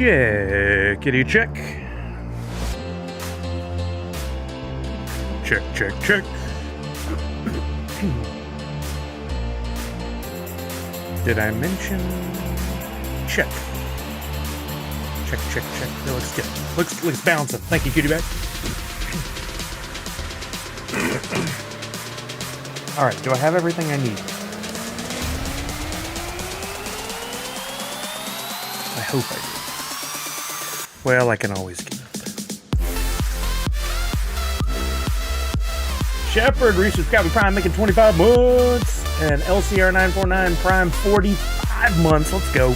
Checkity check. Check, check, check. Did I mention? Check. Check, check, check. That looks good. Looks balancing. Thank you, cutie bag. All right, do I have everything I need? I hope I do. Well, I can always get it. Shepard, Research Captain Prime making 25 months. And LCR949 Prime 45 months. Let's go.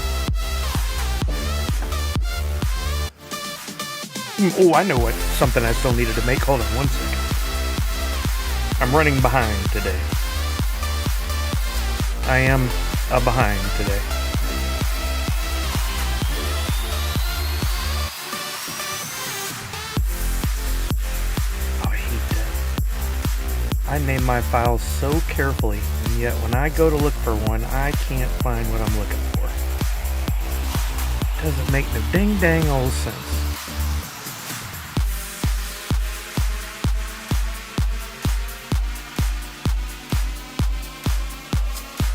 Oh, I know what. Something I still needed to make. Hold on one second. I'm running behind today. I am behind today. Oh, I hate that. I name my files so carefully, and yet when I go to look for one, I can't find what I'm looking for. Doesn't make no ding-dang old sense.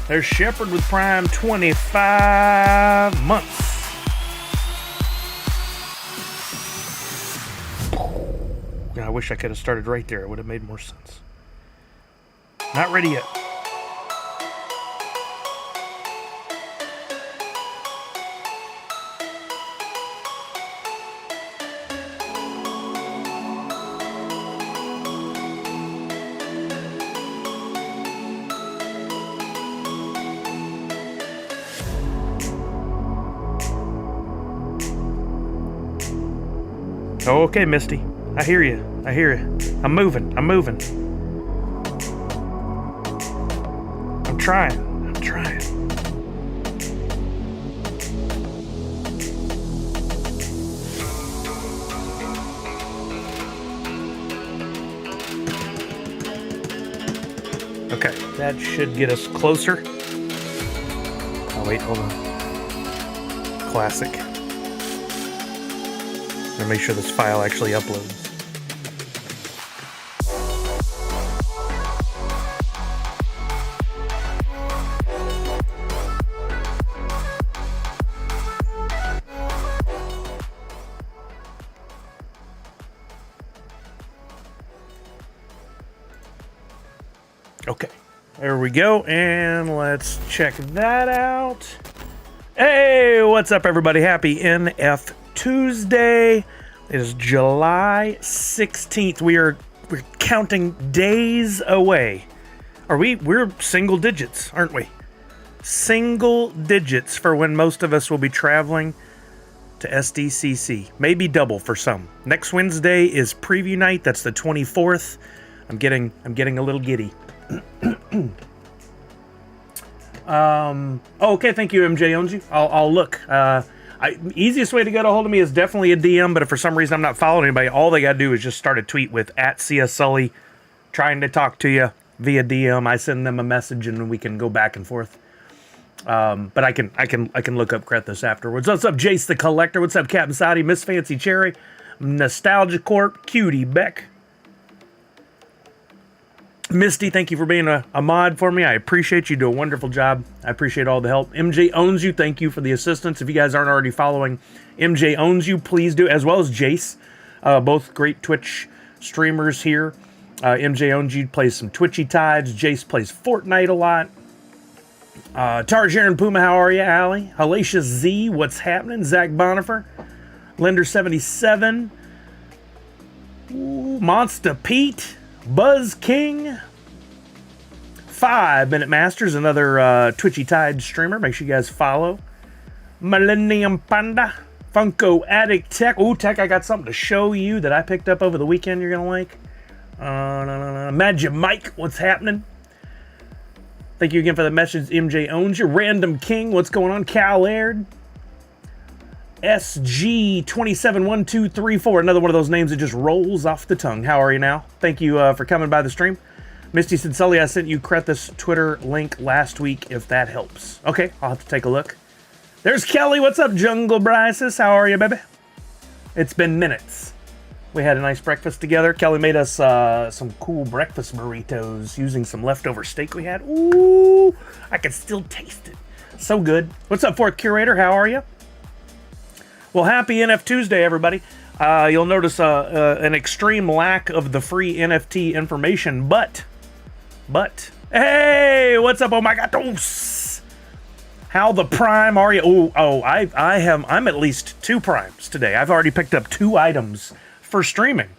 There's Shepard with Prime 25 months. I wish I could have started right there. It would have made more sense. Not ready yet. Oh, okay, Misty. I hear you. I hear you. I'm moving. I'm moving. I'm trying. I'm trying. Okay, that should get us closer. Oh, wait, hold on. Classic. I'm gonna make sure this file actually uploads. Okay, there we go, and let's check that out. Hey, what's up, everybody? Happy NFTuesday. It is July 16th. We're counting days away. We're single digits, aren't we? Single digits for when most of us will be traveling to SDCC. Maybe double for some. Next Wednesday is preview night. That's the 24th. I'm getting a little giddy. Okay, thank you, MJ owns you. I'll look. Easiest way to get a hold of me is definitely a DM, but if for some reason I'm not following anybody, all they gotta do is just start a tweet with @CSSully trying to talk to you via DM. I send them a message and we can go back and forth. But I can look up Krethus afterwards. What's up, Jace the Collector? What's up, Captain Saudi, Miss Fancy Cherry, Nostalgia Corp, Cutie Beck. Misty, thank you for being a mod for me. I appreciate you. Do a wonderful job. I appreciate all the help. MJ Owns You, thank you for the assistance. If you guys aren't already following MJ Owns You, please do, as well as Jace. Both great Twitch streamers here. MJ Owns You plays some TwitchyTides. Jace plays Fortnite a lot. Tarjaran Puma, how are you, Allie? Halacia Z, what's happening? Zach Bonifer. Lender77. Monster Pete. Buzz King, 5 Minute Masters, another TwitchyTides streamer. Make sure you guys follow. Millennium Panda, Funko Addict Tech. Ooh, Tech, I got something to show you that I picked up over the weekend you're going to like. Magic Mike, what's happening? Thank you again for the message. MJ Owns You. Random King, what's going on? Cal Aird. SG271234, another one of those names that just rolls off the tongue. How are you now? Thank you for coming by the stream. Misty said, Sully, I sent you Krethus Twitter link last week if that helps. Okay, I'll have to take a look. There's Kelly. What's up, Jungle Bryces? How are you, baby? It's been minutes. We had a nice breakfast together. Kelly made us some cool breakfast burritos using some leftover steak we had. Ooh, I can still taste it. So good. What's up, Fourth Curator? How are you? Well, happy NFTuesday, everybody. You'll notice an extreme lack of the free NFT information, but, hey, what's up? Oh my God, how the prime are you? I'm at least 2 primes today. I've already picked up 2 items for streaming.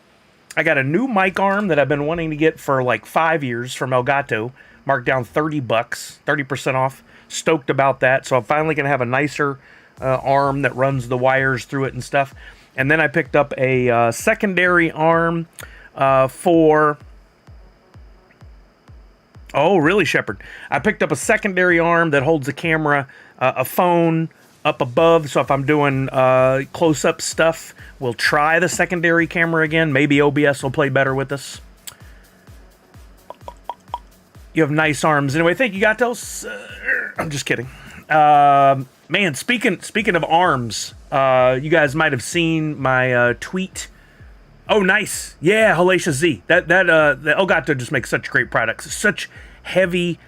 I got a new mic arm that I've been wanting to get for like 5 years from Elgato, marked down $30, 30% off. Stoked about that. So I'm finally gonna have a nicer arm that runs the wires through it and stuff. And then I picked up a secondary arm for... Oh, really, Shepard? I picked up a secondary arm that holds a camera, a phone up above. So if I'm doing close-up stuff, we'll try the secondary camera again. Maybe OBS will play better with us. You have nice arms. Anyway, thank you, Gatos. I'm just kidding. Man, speaking of arms, you guys might have seen my tweet. Oh, nice. Yeah, Hellacious Z. The Elgato just makes such great products. Such heavy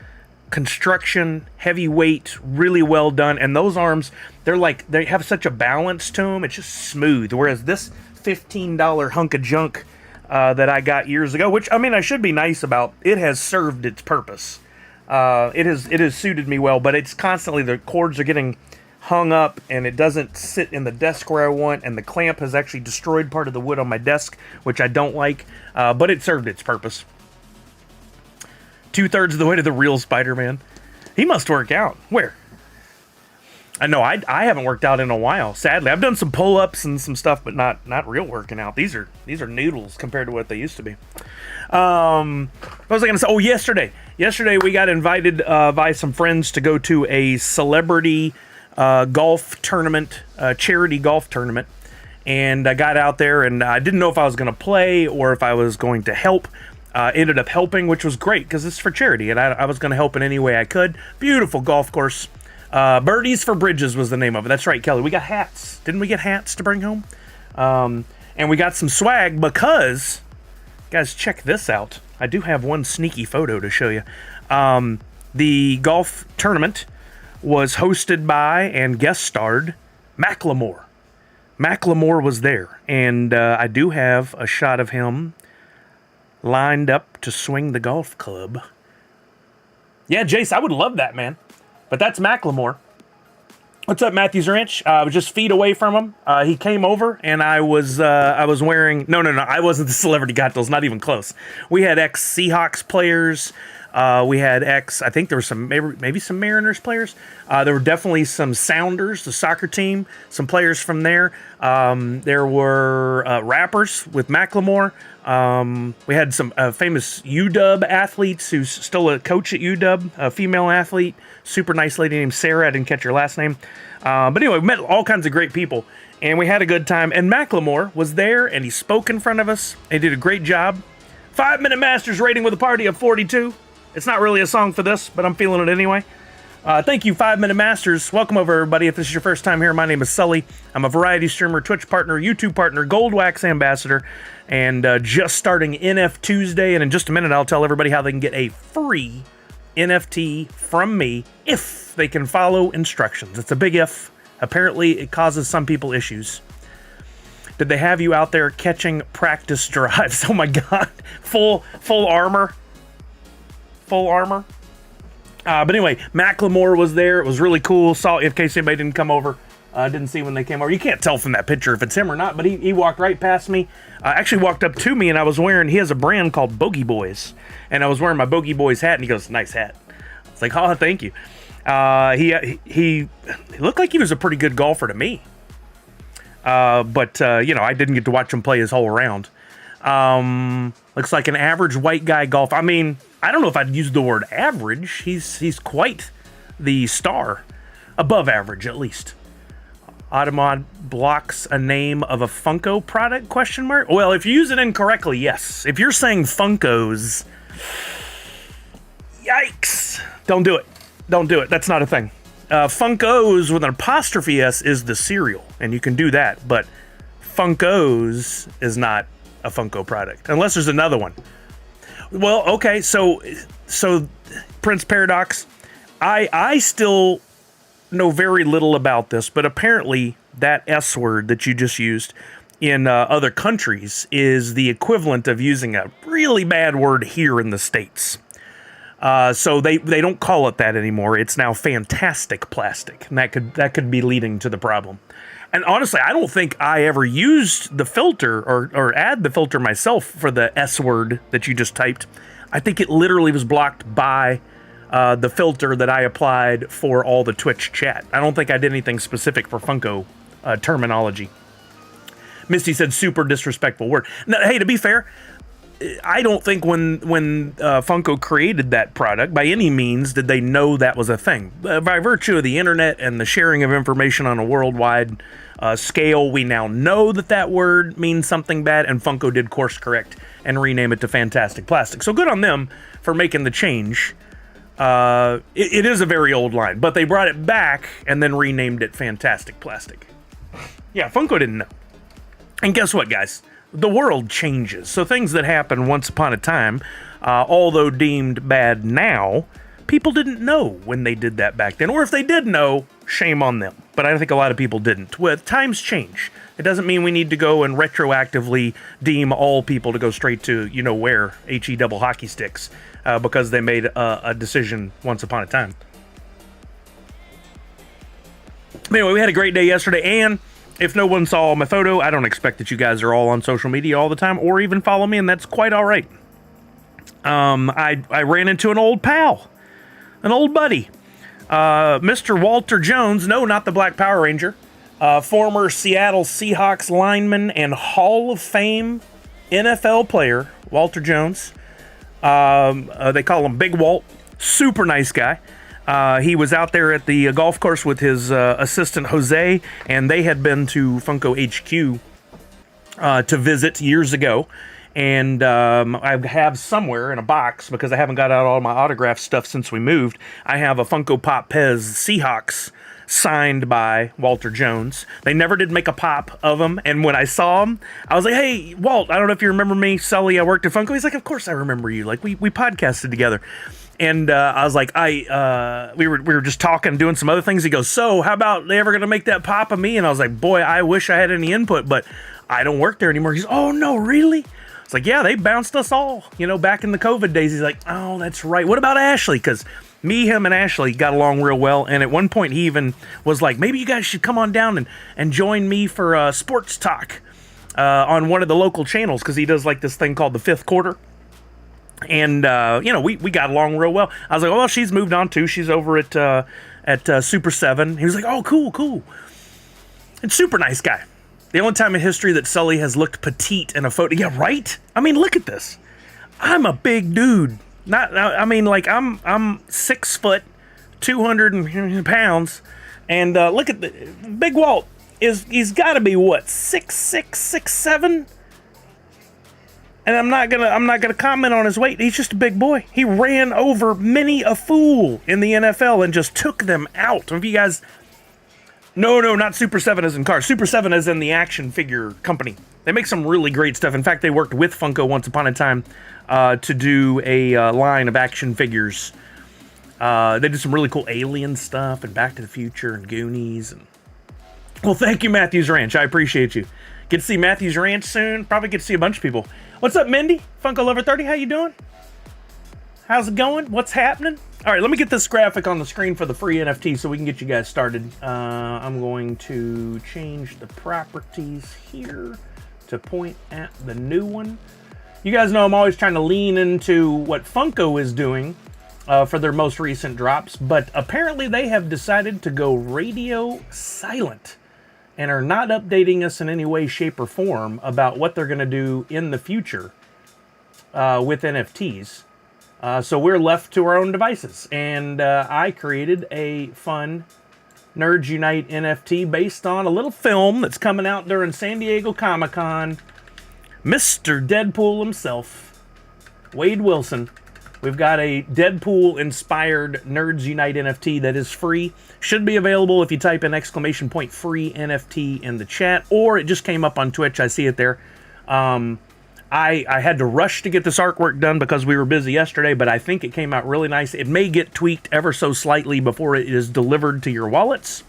construction, heavy weight, really well done. And those arms, they have such a balance to them. It's just smooth. Whereas this $15 hunk of junk that I got years ago, which, I mean, I should be nice about, it has served its purpose. It has suited me well, but it's constantly, the cords are getting hung up and it doesn't sit in the desk where I want, and the clamp has actually destroyed part of the wood on my desk, which I don't like, but it served its purpose. 2/3 of the way to the real Spider-Man. He must work out. Where? I know I haven't worked out in a while, sadly. I've done some pull-ups and some stuff, but not real working out. These are noodles compared to what they used to be. What was I going to say? Oh, yesterday we got invited by some friends to go to a celebrity golf tournament, charity golf tournament. And I got out there and I didn't know if I was going to play or if I was going to help. Ended up helping, which was great because it's for charity, and I was going to help in any way I could. Beautiful golf course. Birdies for Bridges was the name of it. That's right, Kelly. We got hats. Didn't we get hats to bring home? And we got some swag because, guys, check this out. I do have one sneaky photo to show you. The golf tournament was hosted by and guest starred Macklemore. Macklemore was there, and I do have a shot of him lined up to swing the golf club. Yeah, Jace, I would love that, man. But that's Macklemore. What's up, Matthews Ranch? I was just feet away from him. He came over, and I was wearing... No, I wasn't the celebrity Gatos, not even close. We had ex-Seahawks players. We had I think there were some, maybe some Mariners players. There were definitely some Sounders, the soccer team, some players from there. There were rappers with Macklemore. We had some famous UW athletes who's still a coach at UW, a female athlete, super nice lady named Sarah. I didn't catch her last name. But anyway, we met all kinds of great people, and we had a good time. And Macklemore was there, and he spoke in front of us. He did a great job. 5-minute Masters rating with a party of 42. It's not really a song for this, but I'm feeling it anyway. Thank you, 5-Minute Masters. Welcome over, everybody. If this is your first time here, my name is Sully. I'm a variety streamer, Twitch partner, YouTube partner, Gold Wax ambassador, and just starting NFTuesday. And in just a minute, I'll tell everybody how they can get a free NFT from me if they can follow instructions. It's a big if. Apparently, it causes some people issues. Did they have you out there catching practice drives? Oh my God. Full armor. Full armor. But anyway, Macklemore was there. It was really cool. Saw, in case anybody didn't come over, didn't see when they came over. You can't tell from that picture if it's him or not, but he walked right past me. Actually walked up to me, and I was wearing, he has a brand called Bogey Boys, and I was wearing my Bogey Boys hat, and he goes, "Nice hat." It's like, oh, thank you. He looked like he was a pretty good golfer to me. But I didn't get to watch him play his whole round. Looks like an average white guy golf. I mean, I don't know if I'd use the word average. He's quite the star. Above average, at least. Automod blocks a name of a Funko product, question mark? Well, if you use it incorrectly, yes. If you're saying Funkos, yikes. Don't do it. Don't do it. That's not a thing. Funkos with an apostrophe S is the cereal, and you can do that, but Funkos is not a Funko product, unless there's another one. Well, okay, so Prince Paradox, I still know very little about this, but apparently that S word that you just used in other countries is the equivalent of using a really bad word here in the States. So they don't call it that anymore. It's now fantastic plastic, and that could be leading to the problem. And honestly, I don't think I ever used the filter or add the filter myself for the S word that you just typed. I think it literally was blocked by the filter that I applied for all the Twitch chat. I don't think I did anything specific for Funko terminology. Misty said super disrespectful word. Now, hey, to be fair, I don't think when Funko created that product, by any means, did they know that was a thing. By virtue of the internet and the sharing of information on a worldwide scale, we now know that word means something bad, and Funko did course correct and rename it to Fantastic Plastic. So good on them for making the change. It is a very old line, but they brought it back and then renamed it Fantastic Plastic. Yeah, Funko didn't know. And guess what, guys? The world changes. So things that happened once upon a time, although deemed bad now, people didn't know when they did that back then. Or if they did know, shame on them. But I think a lot of people didn't. With times change. It doesn't mean we need to go and retroactively deem all people to go straight to, you know where, HE double hockey sticks, because they made a decision once upon a time. Anyway, we had a great day yesterday, and if no one saw my photo, I don't expect that you guys are all on social media all the time or even follow me, and that's quite all right. I ran into an old pal, an old buddy, Mr. Walter Jones. No, not the Black Power Ranger. Former Seattle Seahawks lineman and Hall of Fame NFL player, Walter Jones. They call him Big Walt. Super nice guy. He was out there at the golf course with his assistant Jose, and they had been to Funko HQ to visit years ago. And I have somewhere in a box, because I haven't got out all my autograph stuff since we moved, I have a Funko Pop Pez Seahawks signed by Walter Jones. They never did make a pop of him, and when I saw him, I was like, hey, Walt, I don't know if you remember me, Sully, I worked at Funko. He's like, of course I remember you. Like, we podcasted together. And I was like, we were just talking, doing some other things. He goes, so how about they ever going to make that pop of me? And I was like, boy, I wish I had any input, but I don't work there anymore. He's, oh, no, really? It's like, yeah, they bounced us all, back in the COVID days. He's like, oh, that's right. What about Ashley? Because me, him, and Ashley got along real well. And at one point, he even was like, maybe you guys should come on down and join me for sports talk on one of the local channels, because he does like this thing called The Fifth Quarter. And, we got along real well. I was like, well, she's moved on too. She's over at Super 7. He was like, oh, cool. And super nice guy. The only time in history that Sully has looked petite in a photo. Yeah, right? I mean, look at this. I'm a big dude. I'm 6 foot, 200 pounds. And look at the Big Walt. He's got to be, what, 6'6", 6'7"? And I'm not gonna comment on his weight. He's just a big boy. He ran over many a fool in the NFL and just took them out. If you guys, no, not Super 7 as in cars. Super 7 as in the action figure company. They make some really great stuff. In fact, they worked with Funko once upon a time to do a line of action figures. They did some really cool Alien stuff and Back to the Future and Goonies. And well, thank you, Matthews Ranch. I appreciate you. Get to see Matthews Ranch soon. Probably get to see a bunch of people. What's up, Mindy? Funko Lover 30, how you doing? How's it going? What's happening? All right, let me get this graphic on the screen for the free NFT so we can get you guys started. I'm going to change the properties here to point at the new one. You guys know I'm always trying to lean into what Funko is doing for their most recent drops, but apparently they have decided to go radio silent and are not updating us in any way, shape, or form about what they're going to do in the future with NFTs. So we're left to our own devices. And I created a fun Nerds Unite NFT based on a little film that's coming out during San Diego Comic-Con. Mr. Deadpool himself, Wade Wilson, We've got a Deadpool-inspired Nerds Unite NFT that is free. Should be available if you type in !free NFT in the chat, or it just came up on Twitch. I see it there. I had to rush to get this artwork done because we were busy yesterday, but I think it came out really nice. It may get tweaked ever so slightly before it is delivered to your wallets.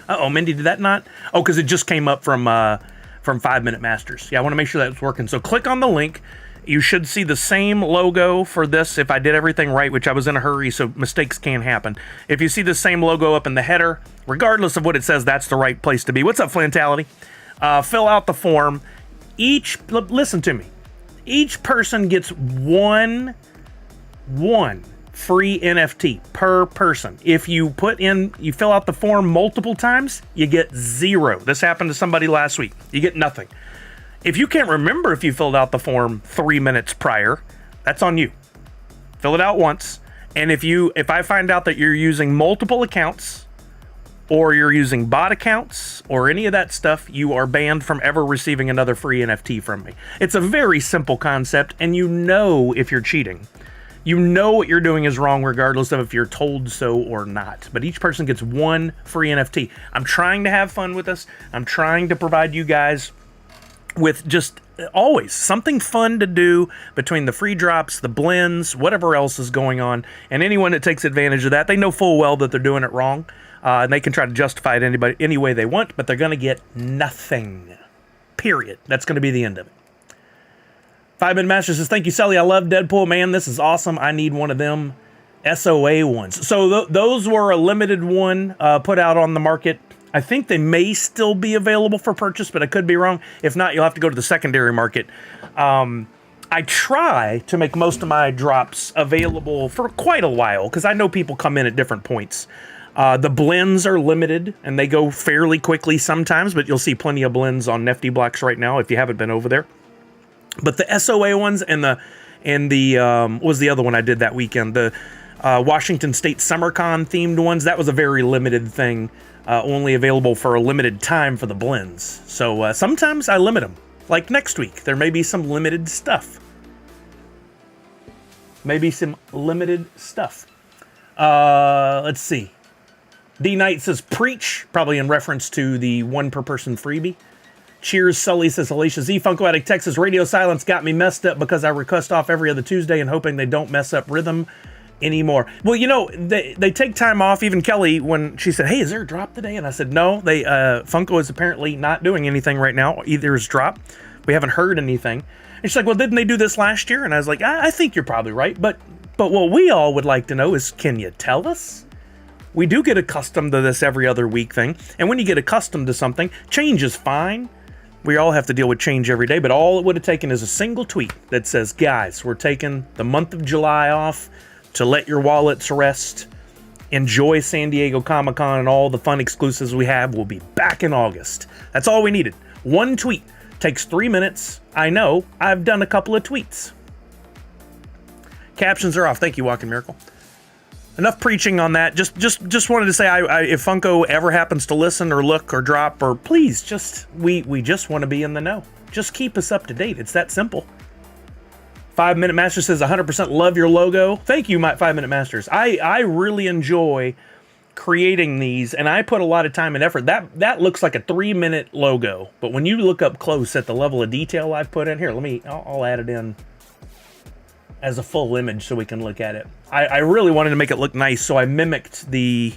Uh-oh, Mindy, did that not? Oh, because it just came up from 5 Minute Masters. Yeah, I want to make sure that's working. So click on the link. You should see the same logo for this if I did everything right, which I was in a hurry, so mistakes can happen. If you see the same logo up in the header, regardless of what it says, that's the right place to be. What's up, Flantality? Fill out the form. Listen to me. Each person gets one free NFT per person. If you fill out the form multiple times, you get 0. This happened to somebody last week. You get nothing. If you can't remember if you filled out the form 3 minutes prior, that's on you. Fill it out once. And if I find out that you're using multiple accounts, or you're using bot accounts, or any of that stuff, you are banned from ever receiving another free NFT from me. It's a very simple concept, and you know if you're cheating. You know what you're doing is wrong regardless of if you're told so or not. But each person gets one free NFT. I'm trying to have fun with this. I'm trying to provide you guys with just always something fun to do between the free drops, the blends, whatever else is going on. And anyone that takes advantage of that, they know full well that they're doing it wrong. And they can try to justify it any way they want, but they're going to get nothing. Period. That's going to be the end of it. 5 Minute Master says, thank you, Sully. I love Deadpool. Man, this is awesome. I need one of them SOA ones. So those were a limited one put out on the market. I think they may still be available for purchase, but I could be wrong. If not, you'll have to go to the secondary market. I try to make most of my drops available for quite a while because I know people come in at different points. The blends are limited, and they go fairly quickly sometimes, but you'll see plenty of blends on Nifty Blocks right now if you haven't been over there. But the SOA ones and the what was the other one I did that weekend? The Washington State SummerCon themed ones. That was a very limited thing, only available for a limited time for the blends. So sometimes I limit them. Like next week, there may be some limited stuff. Let's see. D Knight says preach, probably in reference to the 1 per person freebie. Cheers, Sully says Alicia Z. Funko Addict Texas radio silence got me messed up because I request off every other Tuesday and hoping they don't mess up rhythm anymore. Well, you know, they take time off. Even Kelly, when she said, hey, is there a drop today? And I said, no, Funko is apparently not doing anything right now. Either is drop. We haven't heard anything. And she's like, well, didn't they do this last year? And I was like, I think you're probably right. But what we all would like to know is, can you tell us? We do get accustomed to this every other week thing. And when you get accustomed to something, change is fine. We all have to deal with change every day, but all it would have taken is a single tweet that says, guys, we're taking the month of July off to let your wallets rest. Enjoy San Diego Comic-Con and all the fun exclusives we have. We'll be back in August. That's all we needed. One tweet takes 3 minutes. I know. I've done a couple of tweets. Captions are off. Thank you, Walking Miracle. Enough preaching on that. Just wanted to say, if Funko ever happens to listen or look or drop, or please, we just want to be in the know. Just keep us up to date. It's that simple. 5 Minute Master says 100% love your logo. Thank you, my 5 Minute Masters. I really enjoy creating these, and I put a lot of time and effort. That looks like a 3-minute logo, but when you look up close at the level of detail I've put in here, I'll add it in as a full image so we can look at it. I really wanted to make it look nice, so I mimicked the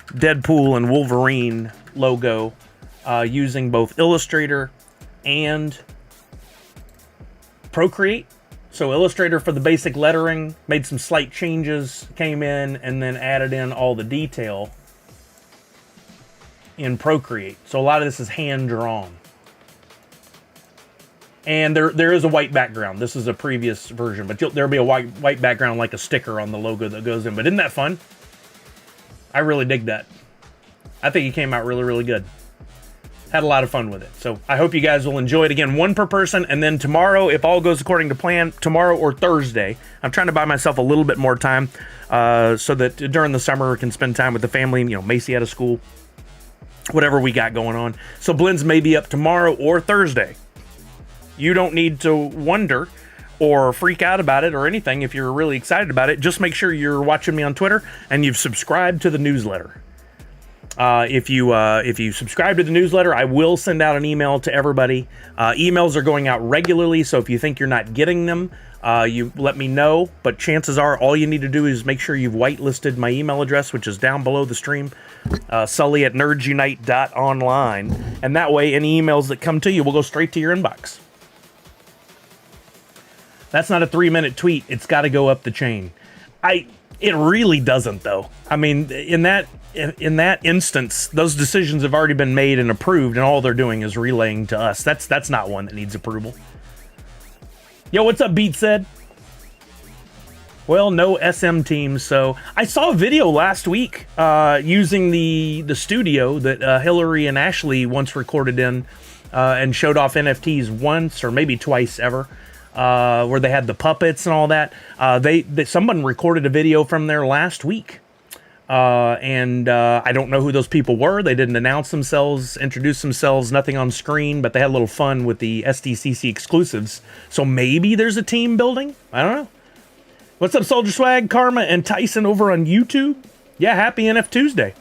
Deadpool and Wolverine logo using both Illustrator and Procreate. So Illustrator for the basic lettering, made some slight changes, came in, and then added in all the detail in Procreate. So a lot of this is hand-drawn. And there is a white background. This is a previous version, but there'll be a white background like a sticker on the logo that goes in. But isn't that fun? I really dig that. I think it came out really, really good. Had a lot of fun with it. So I hope you guys will enjoy it. Again, 1 per person. And then tomorrow, if all goes according to plan, tomorrow or Thursday, I'm trying to buy myself a little bit more time so that during the summer I can spend time with the family, you know, Macy out of school, whatever we got going on. So blends may be up tomorrow or Thursday. You don't need to wonder or freak out about it or anything. If you're really excited about it, just make sure you're watching me on Twitter and you've subscribed to the newsletter. If you subscribe to the newsletter, I will send out an email to everybody. Emails are going out regularly, so if you think you're not getting them, you let me know. But chances are, all you need to do is make sure you've whitelisted my email address, which is down below the stream, sully@nerdsunite.online, and that way any emails that come to you will go straight to your inbox. That's not a 3-minute tweet. It's got to go up the chain. It really doesn't, though. I mean, in that instance, those decisions have already been made and approved, and all they're doing is relaying to us. That's not one that needs approval. Yo, what's up, Beat said? Well, no SM teams, so I saw a video last week using the studio that Hillary and Ashley once recorded in and showed off NFTs once or maybe twice ever. Where they had the puppets and all that. Someone recorded a video from there last week. And I don't know who those people were. They didn't announce themselves, introduce themselves, nothing on screen, but they had a little fun with the SDCC exclusives. So maybe there's a team building? I don't know. What's up, Soldier Swag, Karma, and Tyson over on YouTube? Yeah, happy NFTuesday.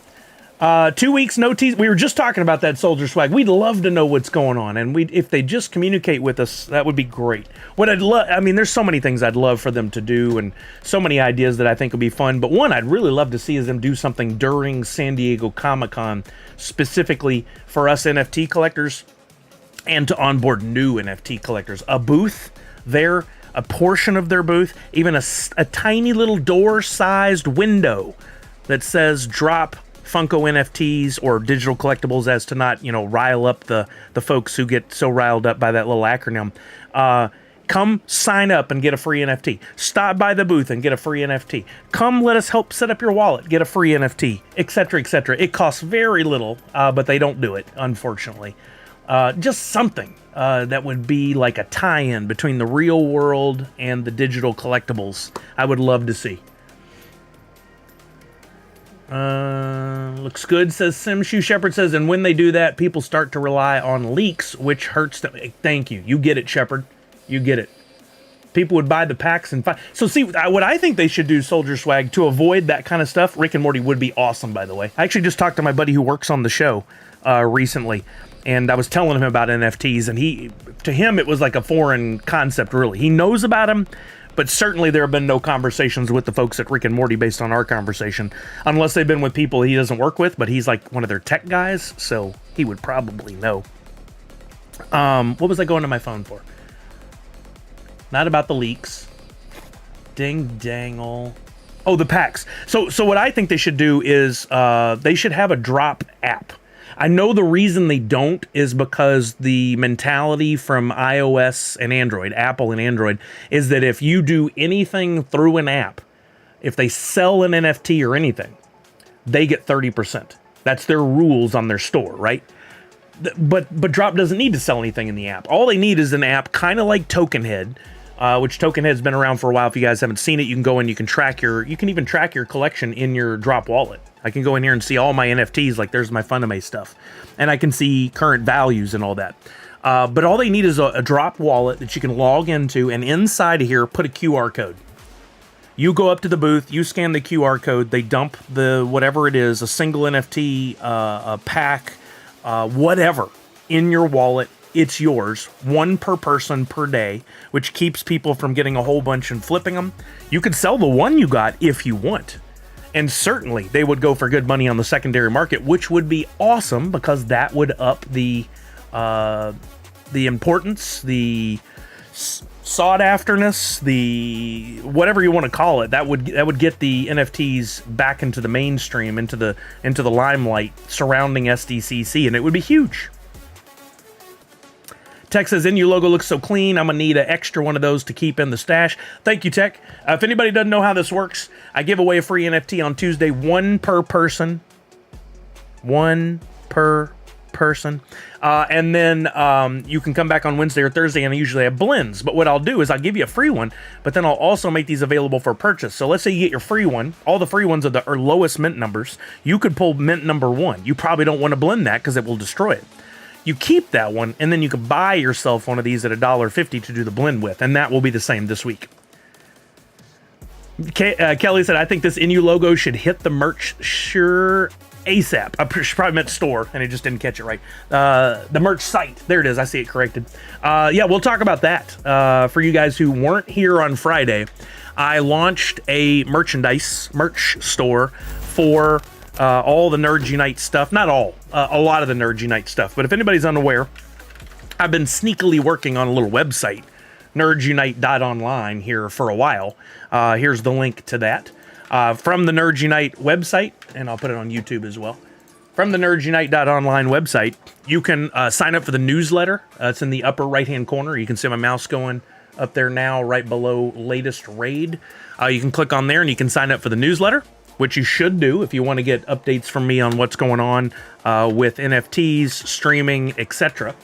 2 weeks, no tease. We were just talking about that, Soldier Swag. We'd love to know what's going on, and if they just communicate with us, that would be great. What I'd love, I mean, there's so many things I'd love for them to do, and so many ideas that I think would be fun. But one I'd really love to see is them do something during San Diego Comic-Con, specifically for us NFT collectors, and to onboard new NFT collectors. A booth there, a portion of their booth, even a tiny little door-sized window that says "Drop Funko NFTs" or digital collectibles, as to not, rile up the folks who get so riled up by that little acronym. Come sign up and get a free NFT. Stop by the booth and get a free NFT. Come let us help set up your wallet, get a free NFT, etc., etc. It costs very little, but they don't do it, unfortunately. Just something that would be like a tie-in between the real world and the digital collectibles. I would love to see. Looks good, says Simshoe. Shepard says, and when they do that, people start to rely on leaks, which hurts them. Thank you. You get it, Shepard. You get it. People would buy the packs and so see, what I think they should do, Soldier Swag, to avoid that kind of stuff. Rick and Morty would be awesome, by the way. I actually just talked to my buddy who works on the show recently, and I was telling him about NFTs, and to him, it was like a foreign concept, really. He knows about them, but certainly there have been no conversations with the folks at Rick and Morty based on our conversation, unless they've been with people he doesn't work with, but he's like one of their tech guys, so he would probably know. What was I going to my phone for? Not about the leaks. Ding dangle. Oh, the packs. So what I think they should do is they should have a drop app. I know the reason they don't is because the mentality from iOS and Android, Apple and Android, is that if you do anything through an app, if they sell an NFT or anything, they get 30%. That's their rules on their store, right? But Drop doesn't need to sell anything in the app. All they need is an app kind of like TokenHead, which TokenHead's been around for a while. If you guys haven't seen it, you can go in, you can even track your collection in your Drop wallet. I can go in here and see all my NFTs, like there's my Funime stuff. And I can see current values and all that. But all they need is a Drop wallet that you can log into, and inside of here, put a QR code. You go up to the booth, you scan the QR code, they dump the whatever it is, a single NFT, a pack, whatever, in your wallet. It's yours, one per person per day, which keeps people from getting a whole bunch and flipping them. You could sell the one you got if you want. And certainly they would go for good money on the secondary market, which would be awesome because that would up the importance, the sought afterness, the whatever you want to call it. That would get the NFTs back into the mainstream, into the limelight surrounding SDCC, and it would be huge. Tech says, NU logo looks so clean, I'm going to need an extra one of those to keep in the stash. Thank you, Tech. If anybody doesn't know how this works, I give away a free NFT on Tuesday, one per person. One per person. And then you can come back on Wednesday or Thursday, and I usually have blends. But what I'll do is I'll give you a free one, but then I'll also make these available for purchase. So let's say you get your free one. All the free ones are the lowest mint numbers. You could pull mint number 1. You probably don't want to blend that because it will destroy it. You keep that one, and then you can buy yourself one of these at $1.50 to do the blend with, and that will be the same this week. Kelly said, I think this NU logo should hit the merch sure ASAP. She probably meant store, and I just didn't catch it right. The merch site. There it is. I see it corrected. Yeah, we'll talk about that. For you guys who weren't here on Friday, I launched a merch store for all the Nerds Unite stuff. Not all. A lot of the Nerds Unite stuff. But if anybody's unaware, I've been sneakily working on a little website, nerdsunite.online, here for a while. Here's the link to that. From the Nerds Unite website, and I'll put it on YouTube as well. From the nerdsunite.online website, you can sign up for the newsletter. It's in the upper right-hand corner. You can see my mouse going up there now, right below latest raid. You can click on there and you can sign up for the newsletter, which you should do if you want to get updates from me on what's going on with NFTs, streaming, etc.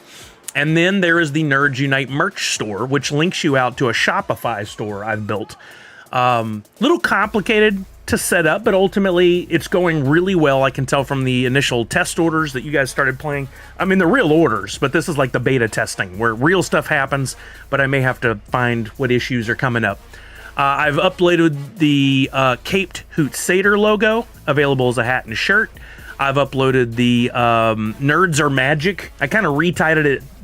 And then there is the Nerds Unite merch store, which links you out to a Shopify store I've built. Little complicated to set up, but ultimately it's going really well. I can tell from the initial test orders that you guys started playing. I mean, they're real orders, but this is like the beta testing where real stuff happens, but I may have to find what issues are coming up. I've uploaded the Caped Hoot Seder logo, available as a hat and a shirt. I've uploaded the Nerds Are Magic. I kind of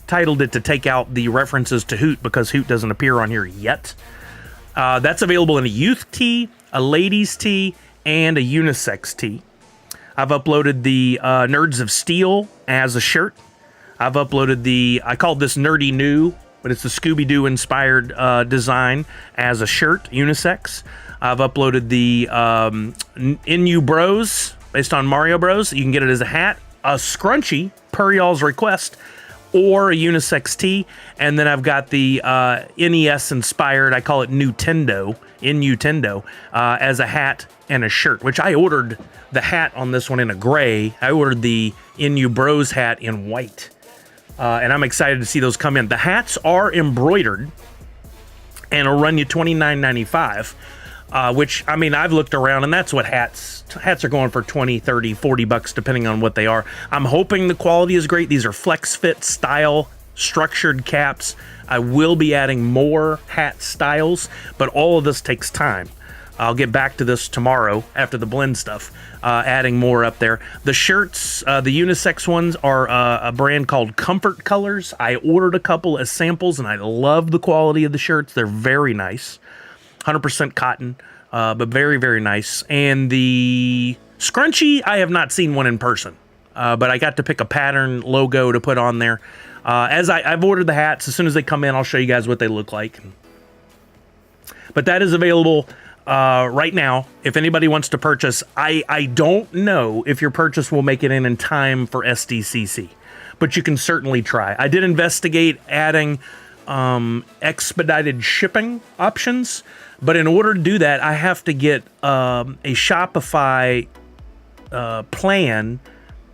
titled it to take out the references to Hoot because Hoot doesn't appear on here yet. That's available in a youth tee, a ladies tee, and a unisex tee. I've uploaded the Nerds of Steel as a shirt. I've uploaded I called this Nerdy New, but it's the Scooby-Doo inspired design as a shirt, unisex. I've uploaded the NU Bros based on Mario Bros. You can get it as a hat, a scrunchie per y'all's request, or a unisex tee. And then I've got the NES inspired, I call it Nintendo, as a hat and a shirt, which I ordered the hat on this one in a gray. I ordered the NU Bros hat in white. And I'm excited to see those come in. The hats are embroidered and will run you $29.95, which, I mean, I've looked around and that's what hats are going for, 20, 30, 40 bucks, depending on what they are. I'm hoping the quality is great. These are flex fit style structured caps. I will be adding more hat styles, but all of this takes time. I'll get back to this tomorrow after the blend stuff, adding more up there. The shirts, the unisex ones, are a brand called Comfort Colors. I ordered a couple as samples, and I love the quality of the shirts. They're very nice. 100% cotton, but very, very nice. And the scrunchie, I have not seen one in person, but I got to pick a pattern logo to put on there. I've ordered the hats. As soon as they come in, I'll show you guys what they look like. But that is available right now. If anybody wants to purchase, I don't know if your purchase will make it in time for SDCC, but you can certainly try. I did investigate adding expedited shipping options, but in order to do that, I have to get a Shopify plan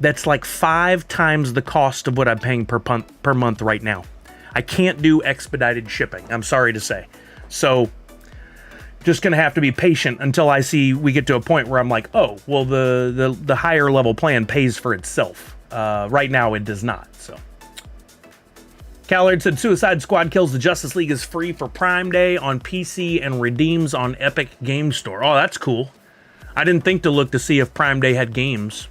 that's like 5 times the cost of what I'm paying per month right now. I can't do expedited shipping, I'm sorry to say. So just gonna have to be patient until we get to a point where I'm like, oh, well, the higher level plan pays for itself. Right now it does not. So Callard said Suicide Squad Kills the Justice League is free for Prime Day on PC and redeems on Epic Game Store. Oh, that's cool. I didn't think to look to see if Prime Day had games.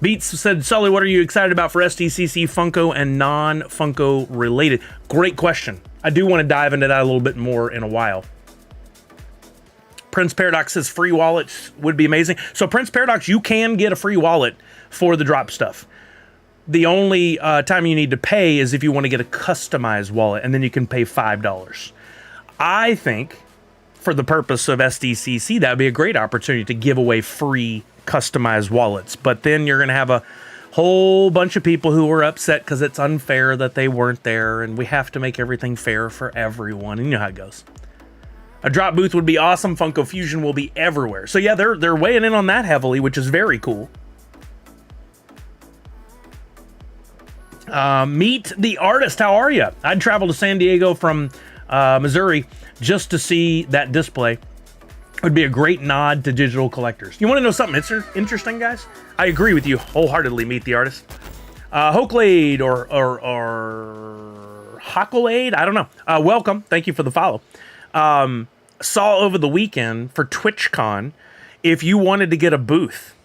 Beats said, Sully, what are you excited about for SDCC Funko and non-Funko related? Great question. I do want to dive into that a little bit more in a while. Prince Paradox says free wallets would be amazing. So Prince Paradox, you can get a free wallet for the drop stuff. The only time you need to pay is if you want to get a customized wallet, and then you can pay $5. I think for the purpose of SDCC, that would be a great opportunity to give away free customized wallets. But then you're going to have a whole bunch of people who are upset because it's unfair that they weren't there, and we have to make everything fair for everyone. And you know how it goes. A drop booth would be awesome. Funko Fusion will be everywhere. So yeah, they're weighing in on that heavily, which is very cool. Meet the artist. How are you? I'd travel to San Diego from Missouri just to see that display. It would be a great nod to digital collectors. You want to know something interesting, guys? I agree with you wholeheartedly, Meet the Artist. Hokelade or Hockelade, I don't know. Welcome. Thank you for the follow. Saw over the weekend for TwitchCon, if you wanted to get a booth,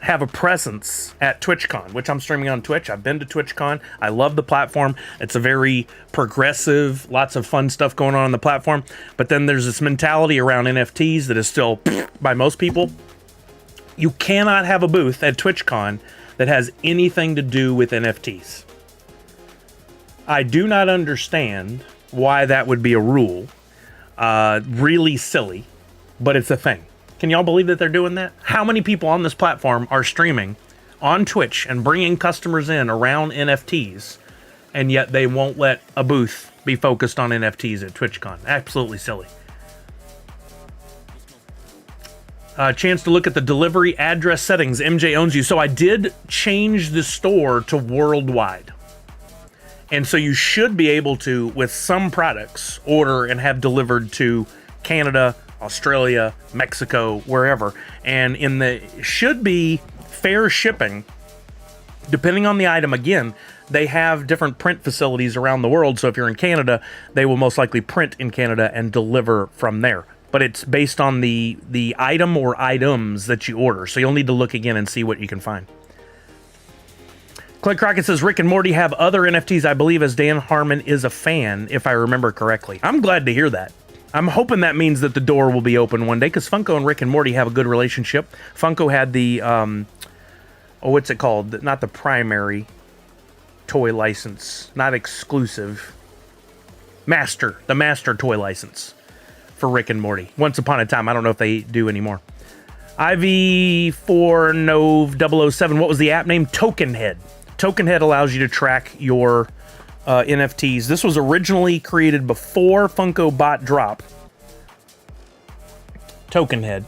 have a presence at TwitchCon, which I'm streaming on Twitch. I've been to TwitchCon. I love the platform. It's a very progressive, lots of fun stuff going on the platform. But then there's this mentality around NFTs that is still by most people. You cannot have a booth at TwitchCon that has anything to do with NFTs. I do not understand why that would be a rule. Really silly, but it's a thing. Can y'all believe that they're doing that? How many people on this platform are streaming on Twitch and bringing customers in around NFTs, and yet they won't let a booth be focused on NFTs at TwitchCon? Absolutely silly. Chance to look at the delivery address settings. MJ owns you. So I did change the store to worldwide. And so you should be able to, with some products, order and have delivered to Canada, Australia, Mexico, wherever. And in the should be fair shipping, depending on the item. Again, they have different print facilities around the world. So if you're in Canada, they will most likely print in Canada and deliver from there. But it's based on the item or items that you order. So you'll need to look again and see what you can find. Clay Crockett says, Rick and Morty have other NFTs, I believe, as Dan Harmon is a fan, if I remember correctly. I'm glad to hear that. I'm hoping that means that the door will be open one day, because Funko and Rick and Morty have a good relationship. Funko had the, what's it called? Not the primary toy license, not exclusive. The master toy license for Rick and Morty. Once upon a time. I don't know if they do anymore. IV4Nov007. What was the app name? Tokenhead. Tokenhead allows you to track your NFTs. This was originally created before Funko bought Drop. Tokenhead.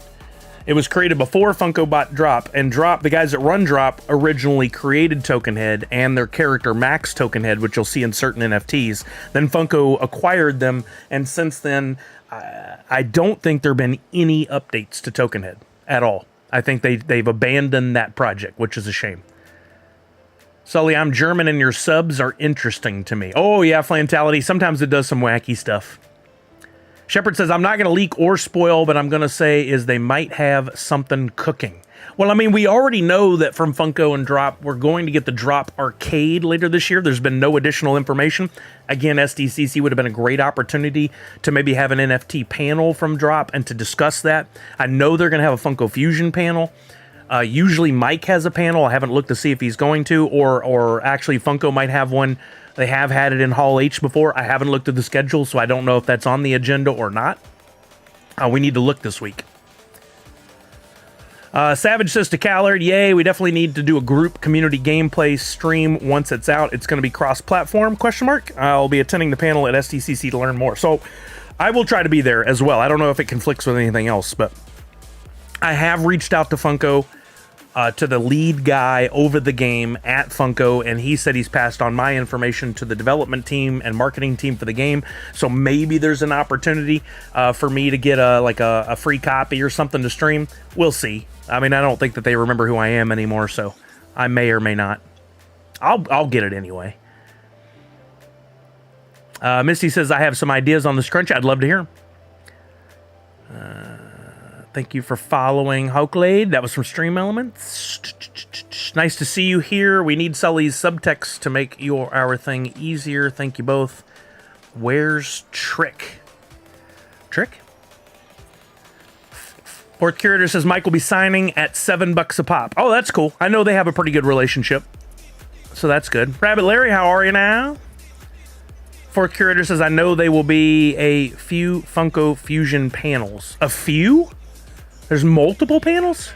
It was created before Funko bought Drop, and Drop, the guys that run Drop, originally created Tokenhead and their character Max Tokenhead, which you'll see in certain NFTs. Then Funko acquired them, and since then, I don't think there have been any updates to Tokenhead at all. I think they've abandoned that project, which is a shame. Sully, I'm German and your subs are interesting to me. Oh yeah, Flantality. Sometimes it does some wacky stuff. Shepard says, I'm not going to leak or spoil, but I'm going to say is they might have something cooking. Well, I mean, we already know that from Funko and Drop, we're going to get the Drop Arcade later this year. There's been no additional information. Again, SDCC would have been a great opportunity to maybe have an NFT panel from Drop and to discuss that. I know they're going to have a Funko Fusion panel. Usually Mike has a panel. I haven't looked to see if he's going to, or actually Funko might have one. They have had it in Hall H before. I haven't looked at the schedule, so I don't know if that's on the agenda or not. We need to look this week. Savage says to Callard, yay, we definitely need to do a group community gameplay stream once it's out. It's going to be cross-platform, ? I'll be attending the panel at SDCC to learn more. So I will try to be there as well. I don't know if it conflicts with anything else, but I have reached out to Funko, to the lead guy over the game at Funko, and he said he's passed on my information to the development team and marketing team for the game. So maybe there's an opportunity for me to get a free copy or something to stream. We'll see. I mean, I don't think that they remember who I am anymore, so I may or may not. I'll get it anyway. Misty says, I have some ideas on the scrunch. I'd love to hear them. Thank you for following Hokelade. That was from Stream Elements. Nice to see you here. We need Sully's subtext to make our thing easier. Thank you both. Where's Trick? Trick? Fourth Curator says Mike will be signing at $7 a pop. Oh, that's cool. I know they have a pretty good relationship, so that's good. Rabbit Larry, how are you now? Fourth Curator says I know they will be a few Funko Fusion panels. A few? There's multiple panels?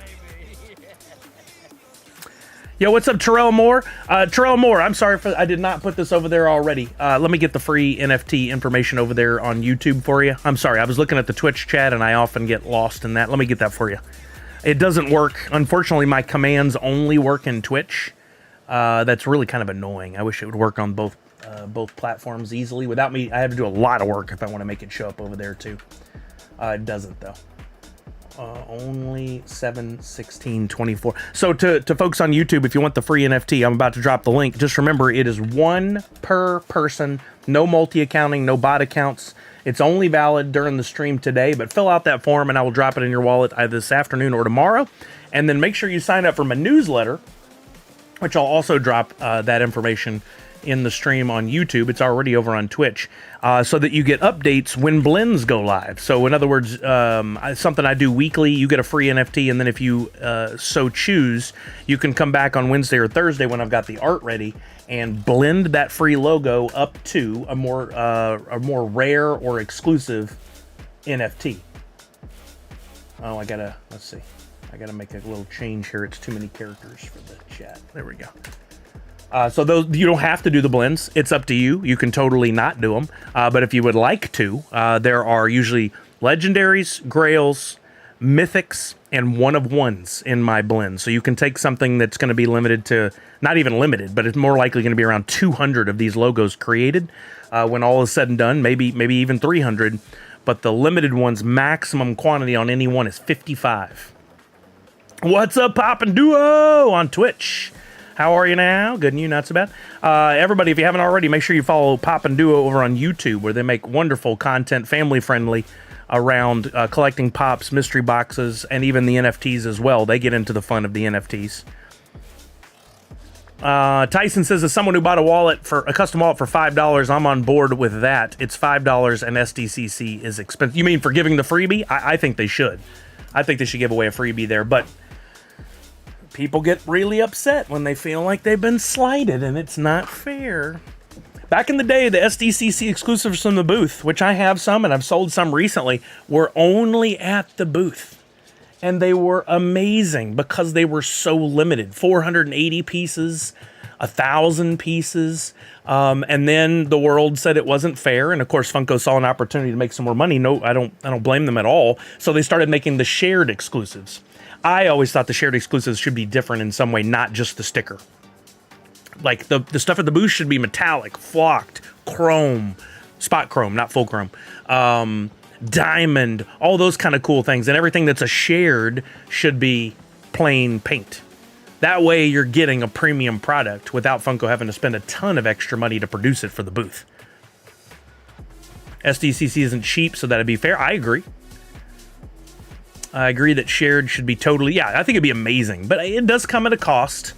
Yo, what's up, Terrell Moore? Terrell Moore, I'm sorry I did not put this over there already. Let me get the free NFT information over there on YouTube for you. I'm sorry, I was looking at the Twitch chat and I often get lost in that. Let me get that for you. It doesn't work. Unfortunately, my commands only work in Twitch. That's really kind of annoying. I wish it would work on both platforms easily. Without me, I have to do a lot of work if I want to make it show up over there too. It doesn't though. Only 7/16/24. So to folks on YouTube, if you want the free NFT, I'm about to drop the link. Just remember, it is one per person. No multi-accounting, no bot accounts. It's only valid during the stream today, but fill out that form and I will drop it in your wallet either this afternoon or tomorrow. And then make sure you sign up for my newsletter, which I'll also drop that information in the stream on YouTube. It's already over on Twitch, so that you get updates when blends go live. So in other words, something I do weekly, you get a free NFT, and then if you so choose, you can come back on Wednesday or Thursday when I've got the art ready and blend that free logo up to a more rare or exclusive NFT. Oh, let's see. I gotta make a little change here. It's too many characters for the chat. There we go. So those, you don't have to do the blends. It's up to you. You can totally not do them. But if you would like to, there are usually legendaries, grails, mythics, and one-of-ones in my blend. So you can take something that's going to be limited to, not even limited, but it's more likely going to be around 200 of these logos created when all is said and done, maybe even 300. But the limited one's maximum quantity on any one is 55. What's up, Pop and Duo on Twitch? How are you now? Good and you, not so bad. Everybody, if you haven't already, make sure you follow Pop and Duo over on YouTube, where they make wonderful content, family-friendly, around collecting pops, mystery boxes, and even the NFTs as well. They get into the fun of the NFTs. Tyson says, as someone who bought a custom wallet for $5, I'm on board with that. It's $5 and SDCC is expensive. You mean for giving the freebie? I think they should. I think they should give away a freebie there, but people get really upset when they feel like they've been slighted, and it's not fair. Back in the day, the SDCC exclusives from the booth, which I have some and I've sold some recently, were only at the booth. And they were amazing because they were so limited. 480 pieces, 1,000 pieces. And then the world said it wasn't fair. And of course, Funko saw an opportunity to make some more money. No, I don't blame them at all. So they started making the shared exclusives. I always thought the shared exclusives should be different in some way, not just the sticker. Like the stuff at the booth should be metallic, flocked, chrome, spot chrome, not full chrome, diamond, all those kind of cool things. And everything that's a shared should be plain paint. That way you're getting a premium product without Funko having to spend a ton of extra money to produce it for the booth. SDCC isn't cheap, so that'd be fair. I agree. I agree that shared should be totally, I think it'd be amazing, but it does come at a cost.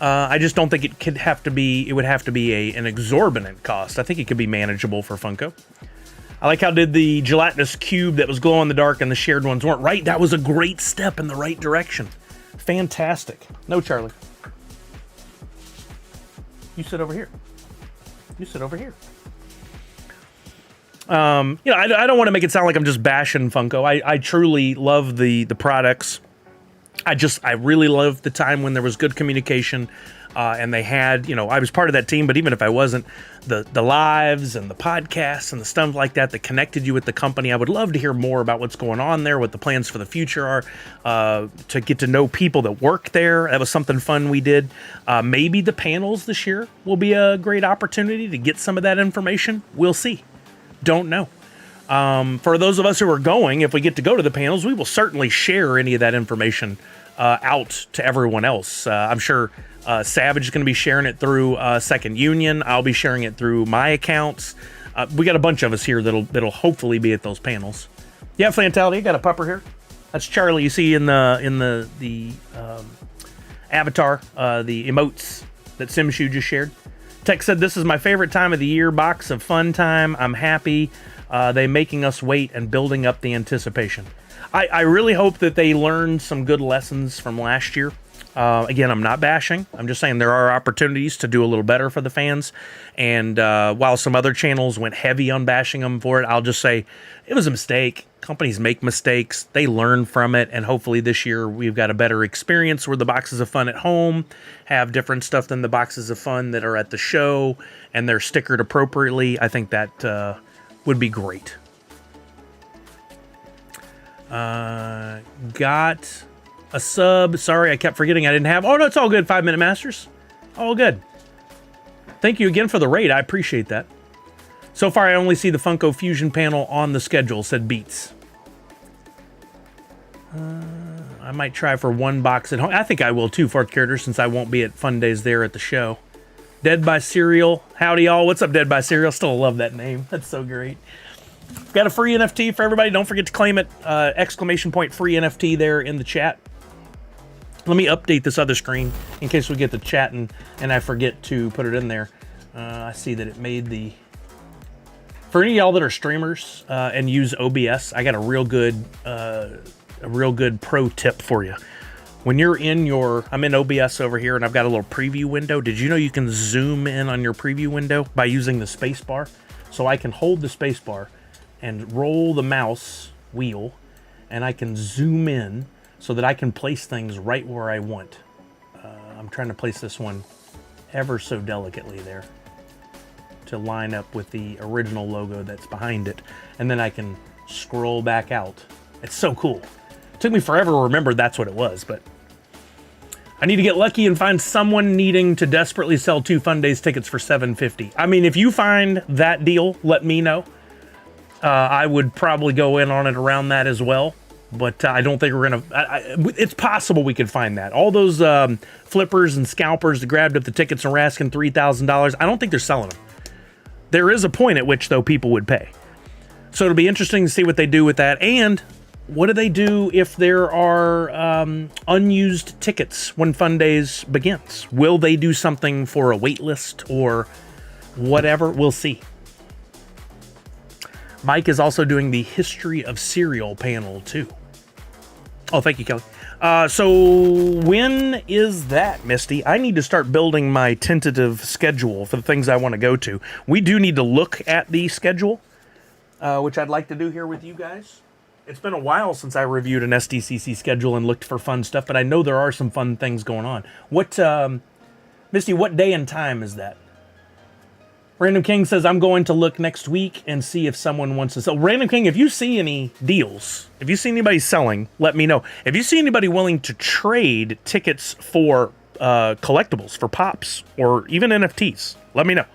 I just don't think it would have to be an exorbitant cost. I think it could be manageable for Funko. I like how did the gelatinous cube that was glow in the dark and the shared ones weren't, right? That was a great step in the right direction. Fantastic. No, Charlie. You sit over here. You sit over here. I don't want to make it sound like I'm just bashing Funko. I truly love the products. I really love the time when there was good communication, and they had, I was part of that team, but even if I wasn't, the lives and the podcasts and the stuff like that connected you with the company. I would love to hear more about what's going on there, what the plans for the future are, to get to know people that work there. That was something fun we did. Maybe the panels this year will be a great opportunity to get some of that information. We'll see. Don't know. For those of us who are going, if we get to go to the panels, we will certainly share any of that information out to everyone else. I'm sure Savage is going to be sharing it through Second Union. I'll be sharing it through my accounts. We got a bunch of us here that'll hopefully be at those panels. Yeah, Flantality, I got a pupper here. That's Charlie. You see in the avatar, the emotes that Simshu just shared. Tech said, "This is my favorite time of the year. Box of fun time. I'm happy. They making us wait and building up the anticipation." I really hope that they learned some good lessons from last year. Again, I'm not bashing. I'm just saying there are opportunities to do a little better for the fans. And while some other channels went heavy on bashing them for it, I'll just say it was a mistake. Companies make mistakes. They learn from it. And hopefully this year we've got a better experience where the boxes of fun at home have different stuff than the boxes of fun that are at the show, and they're stickered appropriately. I think that would be great. Got a sub. Sorry, I kept forgetting I didn't have. Oh, no, it's all good. 5 Minute Masters. All good. Thank you again for the raid. I appreciate that. So far, I only see the Funko Fusion panel on the schedule, said Beats. I might try for one box at home. I think I will too, fourth character, since I won't be at Fun Days there at the show. Dead by Cereal. Howdy, y'all. What's up, Dead by Cereal? Still love that name. That's so great. Got a free NFT for everybody. Don't forget to claim it. Exclamation point free NFT there in the chat. Let me update this other screen in case we get to chatting and I forget to put it in there. I see that it made the... For any of y'all that are streamers and use OBS, I got a real good pro tip for you. When you're in your... I'm in OBS over here, and I've got a little preview window. Did you know you can zoom in on your preview window by using the space bar? So I can hold the space bar and roll the mouse wheel, and I can zoom in so that I can place things right where I want. I'm trying to place this one ever so delicately there to line up with the original logo that's behind it. And then I can scroll back out. It's so cool. Took me forever to remember that's what it was, but I need to get lucky and find someone needing to desperately sell 2 Fun Days tickets for $7.50. I mean, if you find that deal, let me know. I would probably go in on it around that as well, but I don't think we're gonna. It's possible we could find that. All those flippers and scalpers that grabbed up the tickets and were asking $3,000. I don't think they're selling them. There is a point at which though people would pay. So it'll be interesting to see what they do with that. And what do they do if there are unused tickets when Fun Days begins? Will they do something for a wait list or whatever? We'll see. Mike is also doing the History of Cereal panel too. Oh, thank you, Kelly. So when is that, Misty? I need to start building my tentative schedule for the things I want to go to. We do need to look at the schedule, which I'd like to do here with you guys. It's been a while since I reviewed an SDCC schedule and looked for fun stuff, but I know there are some fun things going on. What, Misty, what day and time is that? Random King says, I'm going to look next week and see if someone wants to sell. Random King, if you see any deals, if you see anybody selling, let me know. If you see anybody willing to trade tickets for collectibles, for pops, or even NFTs, let me know.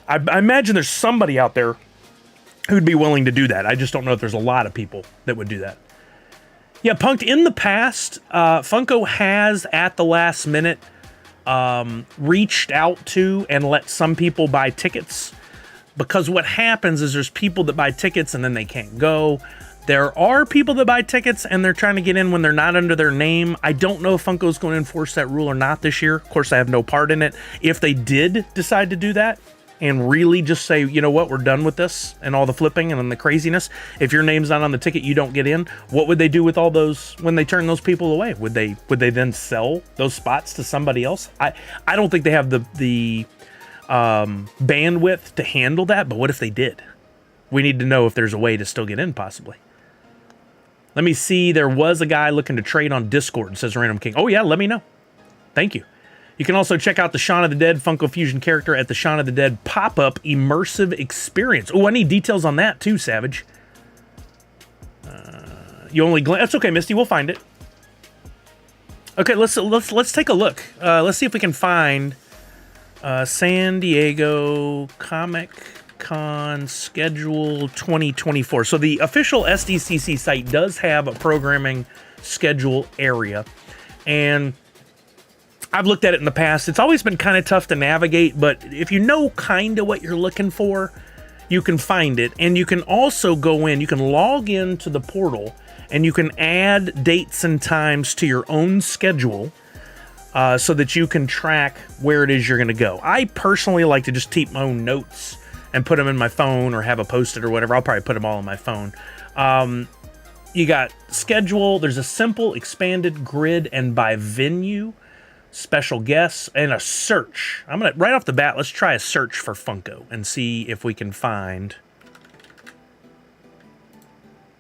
I imagine there's somebody out there who'd be willing to do that. I just don't know if there's a lot of people that would do that. Yeah, Punked, in the past, Funko has, at the last minute, reached out to and let some people buy tickets, because what happens is there's people that buy tickets and then they can't go. There are people that buy tickets and they're trying to get in when they're not under their name. I don't know if Funko's going to enforce that rule or not this year. Of course, I have no part in it. If they did decide to do that and really just say, you know what, we're done with this and all the flipping and the craziness. If your name's not on the ticket, you don't get in. What would they do with all those when they turn those people away? Would they then sell those spots to somebody else? I don't think they have the bandwidth to handle that, but what if they did? We need to know if there's a way to still get in, possibly. Let me see. There was a guy looking to trade on Discord, says Random King. Oh yeah, let me know. Thank you. You can also check out the Shaun of the Dead Funko Fusion character at the Shaun of the Dead pop-up immersive experience. Oh, I need details on that too, Savage. You only that's okay, Misty. We'll find it. Okay, let's take a look. Let's see if we can find San Diego Comic Con schedule 2024. So the official SDCC site does have a programming schedule area, and I've looked at it in the past. It's always been kind of tough to navigate, but if you know kind of what you're looking for, you can find it. And you can also go in, you can log into the portal, and you can add dates and times to your own schedule so that you can track where it is you're going to go. I personally like to just keep my own notes and put them in my phone or have a post-it or whatever. I'll probably put them all on my phone. You got schedule. There's a simple expanded grid and by venue. Special guests, and a search. I'm gonna, right off the bat, let's try a search for Funko and see if we can find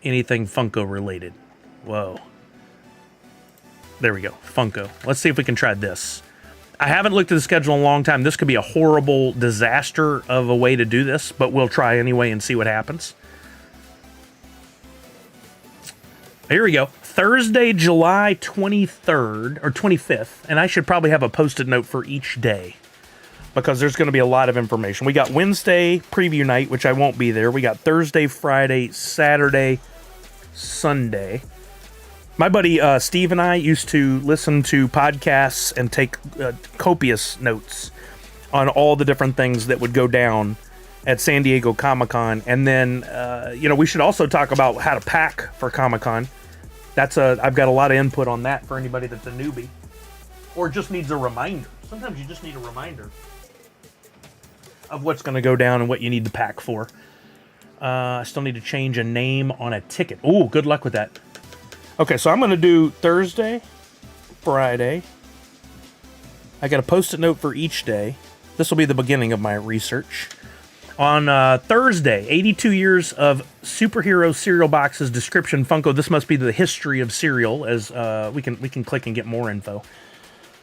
anything Funko related. Whoa. There we go, Funko. Let's see if we can try this. I haven't looked at the schedule in a long time. This could be a horrible disaster of a way to do this, but we'll try anyway and see what happens. Here we go. Thursday, July 23rd or 25th, and I should probably have a post-it note for each day because there's going to be a lot of information. We got Wednesday preview night, which I won't be there. We got Thursday, Friday, Saturday, Sunday. My buddy Steve and I used to listen to podcasts and take copious notes on all the different things that would go down at San Diego Comic-Con. And then, we should also talk about how to pack for Comic-Con. I've got a lot of input on that for anybody that's a newbie or just needs a reminder. Sometimes you just need a reminder of what's going to go down and what you need to pack for. I still need to change a name on a ticket. Ooh, good luck with that. Okay, so I'm going to do Thursday, Friday. I got a Post-it note for each day. This will be the beginning of my research. On Thursday, 82 years of superhero cereal boxes description Funko. This must be the history of cereal, as we can click and get more info.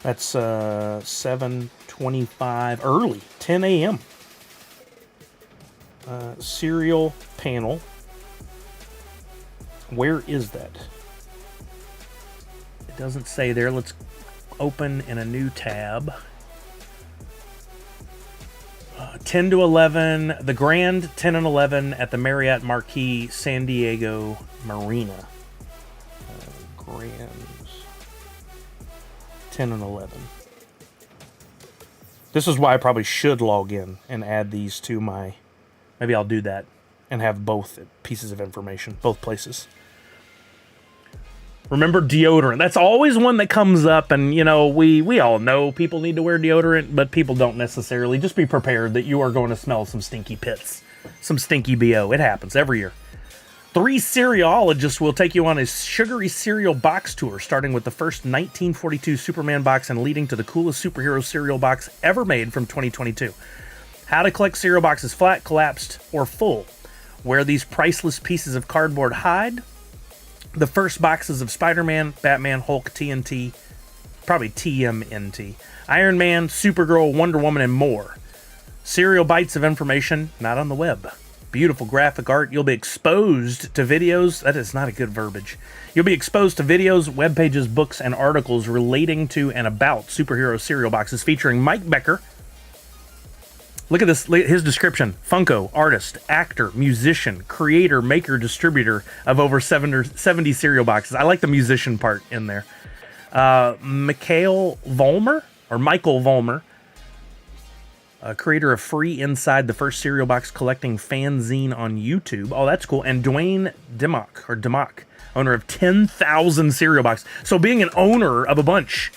That's 7:25 early, 10 a.m. Cereal panel. Where is that? It doesn't say there. Let's open in a new tab. 10 to 11, the Grand 10 and 11 at the Marriott Marquis San Diego Marina. Grands 10 and 11. This is why I probably should log in and add these to my... Maybe I'll do that and have both pieces of information, both places. Remember deodorant. That's always one that comes up, and we all know people need to wear deodorant, but people don't necessarily. Just be prepared that you are going to smell some stinky pits, some stinky BO. It happens every year. 3 cerealologists will take you on a sugary cereal box tour, starting with the first 1942 Superman box and leading to the coolest superhero cereal box ever made from 2022. How to collect cereal boxes flat, collapsed, or full. Where these priceless pieces of cardboard hide. The first boxes of Spider-Man, Batman, Hulk, TNT, probably TMNT, Iron Man, Supergirl, Wonder Woman, and more. Serial bites of information, not on the web. Beautiful graphic art. You'll be exposed to videos. That is not a good verbiage. You'll be exposed to videos, web pages, books, and articles relating to and about superhero cereal boxes featuring Mike Becker. Look at this, his description. Funko, artist, actor, musician, creator, maker, distributor of over 70 cereal boxes. I like the musician part in there. Michael Vollmer, creator of Free Inside, the first cereal box collecting fanzine on YouTube. Oh, that's cool. And Dwayne Dimmock, owner of 10,000 cereal boxes. So being an owner of a bunch...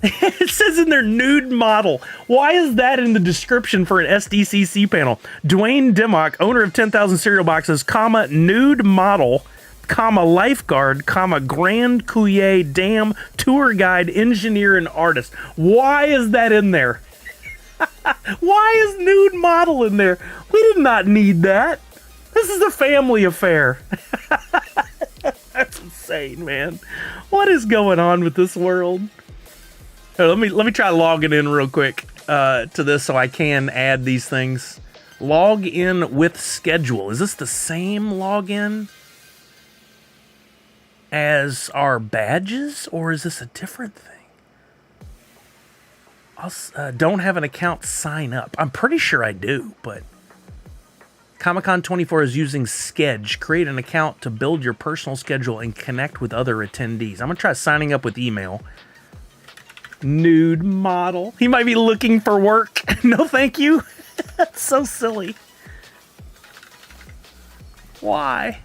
It says in their nude model. Why is that in the description for an SDCC panel? Dwayne Dimmock, owner of 10,000 cereal boxes, comma, nude model, comma, lifeguard, comma, Grand Coulee Dam tour guide, engineer, and artist. Why is that in there? Why is nude model in there? We did not need that. This is a family affair. That's insane, man. What is going on with this world? Let me try logging in real quick to this so I can add these things. Log in with schedule. Is this the same login as our badges, or is this a different thing? Don't have an account, sign up. I'm pretty sure I do, but Comic-Con 24 is using Sketch. Create an account to build your personal schedule and connect with other attendees. I'm going to try signing up with email. Nude model. He might be looking for work. No, thank you. That's so silly. Why?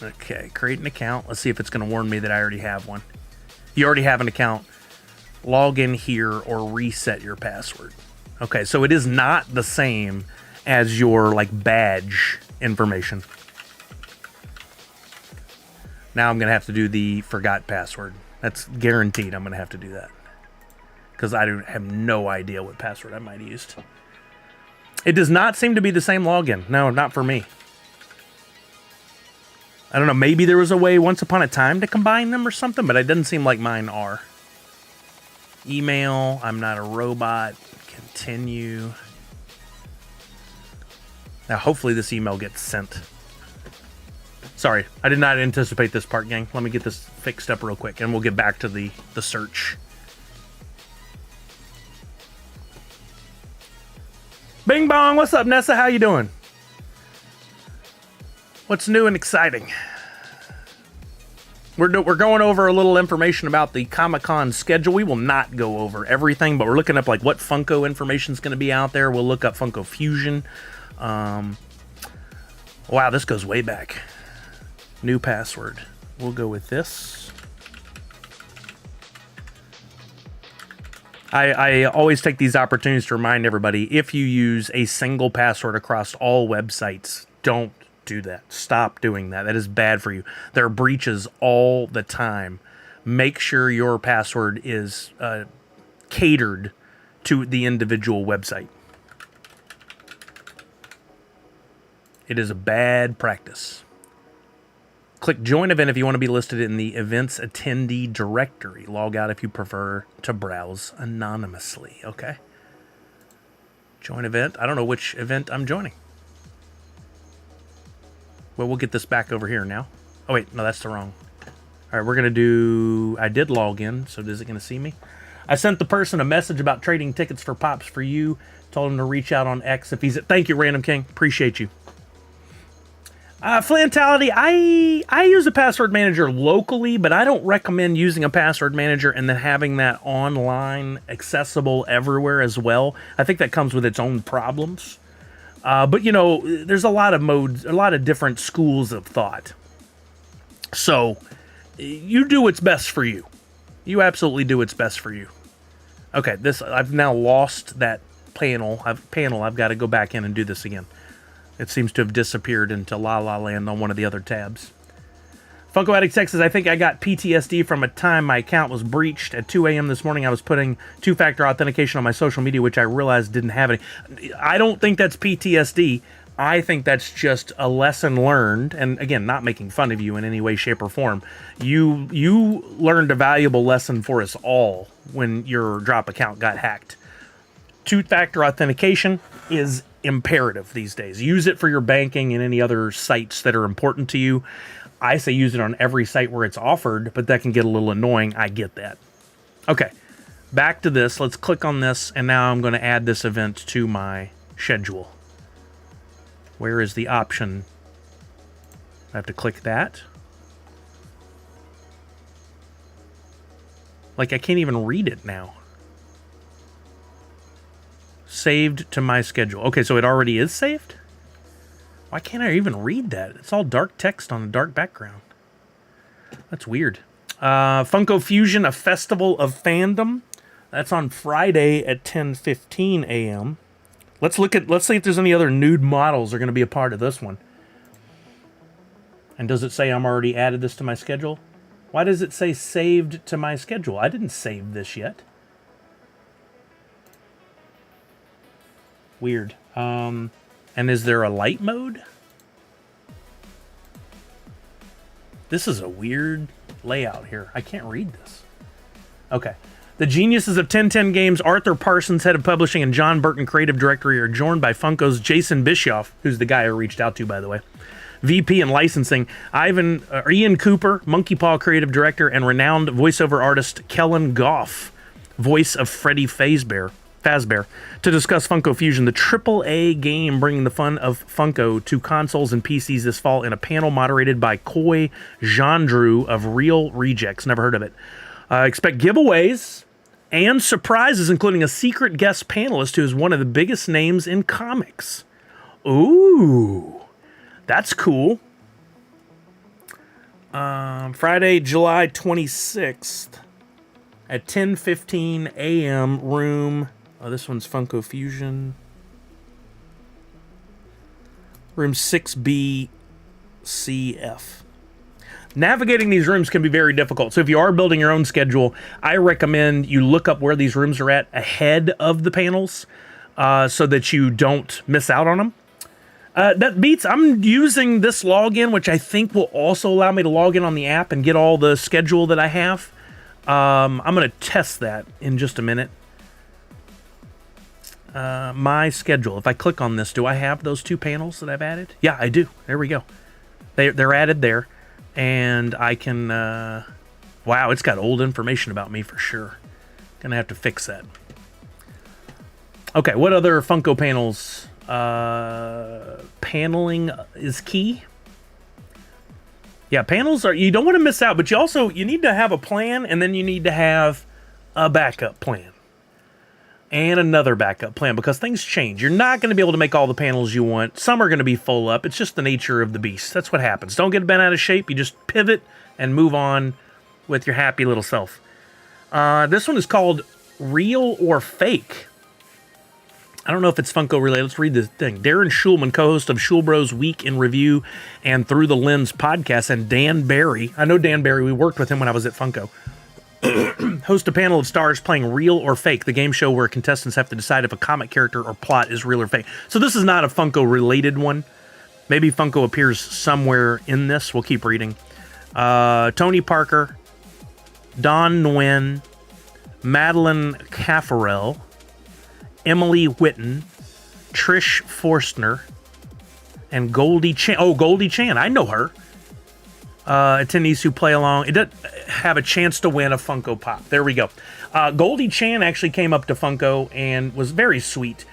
Okay, create an account. Let's see if it's going to warn me that I already have one. You already have an account. Log in here or reset your password. Okay, so it is not the same as your badge information. Now I'm going to have to do the forgot password. That's guaranteed I'm going to have to do that. Because I have no idea what password I might have used. It does not seem to be the same login. No, not for me. I don't know, maybe there was a way once upon a time to combine them or something, but it doesn't seem like mine are. Email, I'm not a robot. Continue. Now hopefully this email gets sent. Sorry, I did not anticipate this part, gang. Let me get this fixed up real quick, and we'll get back to the search. Bing bong, what's up, Nessa? How you doing? What's new and exciting? We're going over a little information about the Comic-Con schedule. We will not go over everything, but we're looking up like what Funko information is going to be out there. We'll look up Funko Fusion. Wow, this goes way back. New password. We'll go with this. I always take these opportunities to remind everybody, if you use a single password across all websites, don't do that. Stop doing that. That is bad for you. There are breaches all the time. Make sure your password is catered to the individual website. It is a bad practice. Click Join Event if you want to be listed in the Events Attendee Directory. Log out if you prefer to browse anonymously, okay? Join Event. I don't know which event I'm joining. Well, we'll get this back over here now. Oh, wait. No, that's the wrong. All right, we're going to do... I did log in, so is it going to see me? I sent the person a message about trading tickets for Pops for You. Told him to reach out on X if he's... Thank you, Random King. Appreciate you. Flantality, I use a password manager locally, but I don't recommend using a password manager and then having that online accessible everywhere as well. I think that comes with its own problems. But, you know, there's a lot of modes, a lot of different schools of thought. So, you do what's best for you. You absolutely do what's best for you. Okay, I've now lost that panel. I've got to go back in and do this again. It seems to have disappeared into La La Land on one of the other tabs. Funko Addict Tech says, I think I got PTSD from a time my account was breached. At 2 a.m. this morning, I was putting two-factor authentication on my social media, which I realized didn't have any. I don't think that's PTSD. I think that's just a lesson learned. And again, not making fun of you in any way, shape, or form. You learned a valuable lesson for us all when your drop account got hacked. Two-factor authentication is imperative these days. Use it for your banking and any other sites that are important to you. I say use it on every site where it's offered, but that can get a little annoying. I get that. Okay, back to this. Let's click on this, and now I'm going to add this event to my schedule. Where is the option? I have to click that. Like, I can't even read it now. Saved to my schedule. Okay, so it already is saved? Why can't I even read that? It's all dark text on a dark background. That's weird. Funko Fusion, a festival of fandom. That's on Friday at 10:15 a.m. Let's see if there's any other nude models that are going to be a part of this one. And does it say I'm already added this to my schedule? Why does it say saved to my schedule? I didn't save this yet. Weird. And is there a light mode? This is a weird layout here. I can't read this. Okay. The geniuses of 1010 Games, Arthur Parsons, head of publishing, and John Burton, creative director, are joined by Funko's Jason Bischoff, who's the guy I reached out to, by the way, VP and licensing, Ian Cooper, Monkey Paw creative director, and renowned voiceover artist Kellen Goff, voice of Freddy Fazbear, to discuss Funko Fusion, the AAA game bringing the fun of Funko to consoles and PCs this fall, in a panel moderated by Coy Jandreau of Real Rejects. Never heard of it. Expect giveaways and surprises, including a secret guest panelist who is one of the biggest names in comics. Ooh, that's cool. Friday, July 26th at 10:15 a.m. room... Oh, this one's Funko Fusion. Room 6B-CF. Navigating these rooms can be very difficult. So if you are building your own schedule, I recommend you look up where these rooms are at ahead of the panels so that you don't miss out on them. That beats, I'm using this login, which I think will also allow me to log in on the app and get all the schedule that I have. I'm going to test that in just a minute. My schedule. If I click on this, do I have those two panels that I've added? Yeah, I do. There we go. They're added there. And I can... wow, it's got old information about me for sure. Gonna have to fix that. Okay, what other Funko panels? Paneling is key. Yeah, panels are, you don't want to miss out, but you need to have a plan, and then you need to have a backup plan. And another backup plan, because things change. You're not going to be able to make all the panels you want. Some are going to be full up. It's just the nature of the beast. That's what happens. Don't get bent out of shape. You just pivot and move on with your happy little self. This one is called Real or Fake. I don't know if it's Funko related. Let's read the thing. Darren Schulman, co-host of Schulbros Week in Review and Through the Lens podcast, and Dan Barry. I know Dan Barry. We worked with him when I was at Funko. Host a panel of stars playing Real or Fake, the game show where contestants have to decide if a comic character or plot is real or fake. So this is not a Funko related one. Maybe Funko appears somewhere in this. We'll keep reading. Tony Parker, Don Nguyen, Madeline Caffarel, Emily Whitten, Trish Forstner, and Goldie Chan. Oh, Goldie Chan. I know her. Attendees who play along. It doesn't have a chance to win a Funko Pop. There we go. Goldie Chan actually came up to Funko and was very sweet.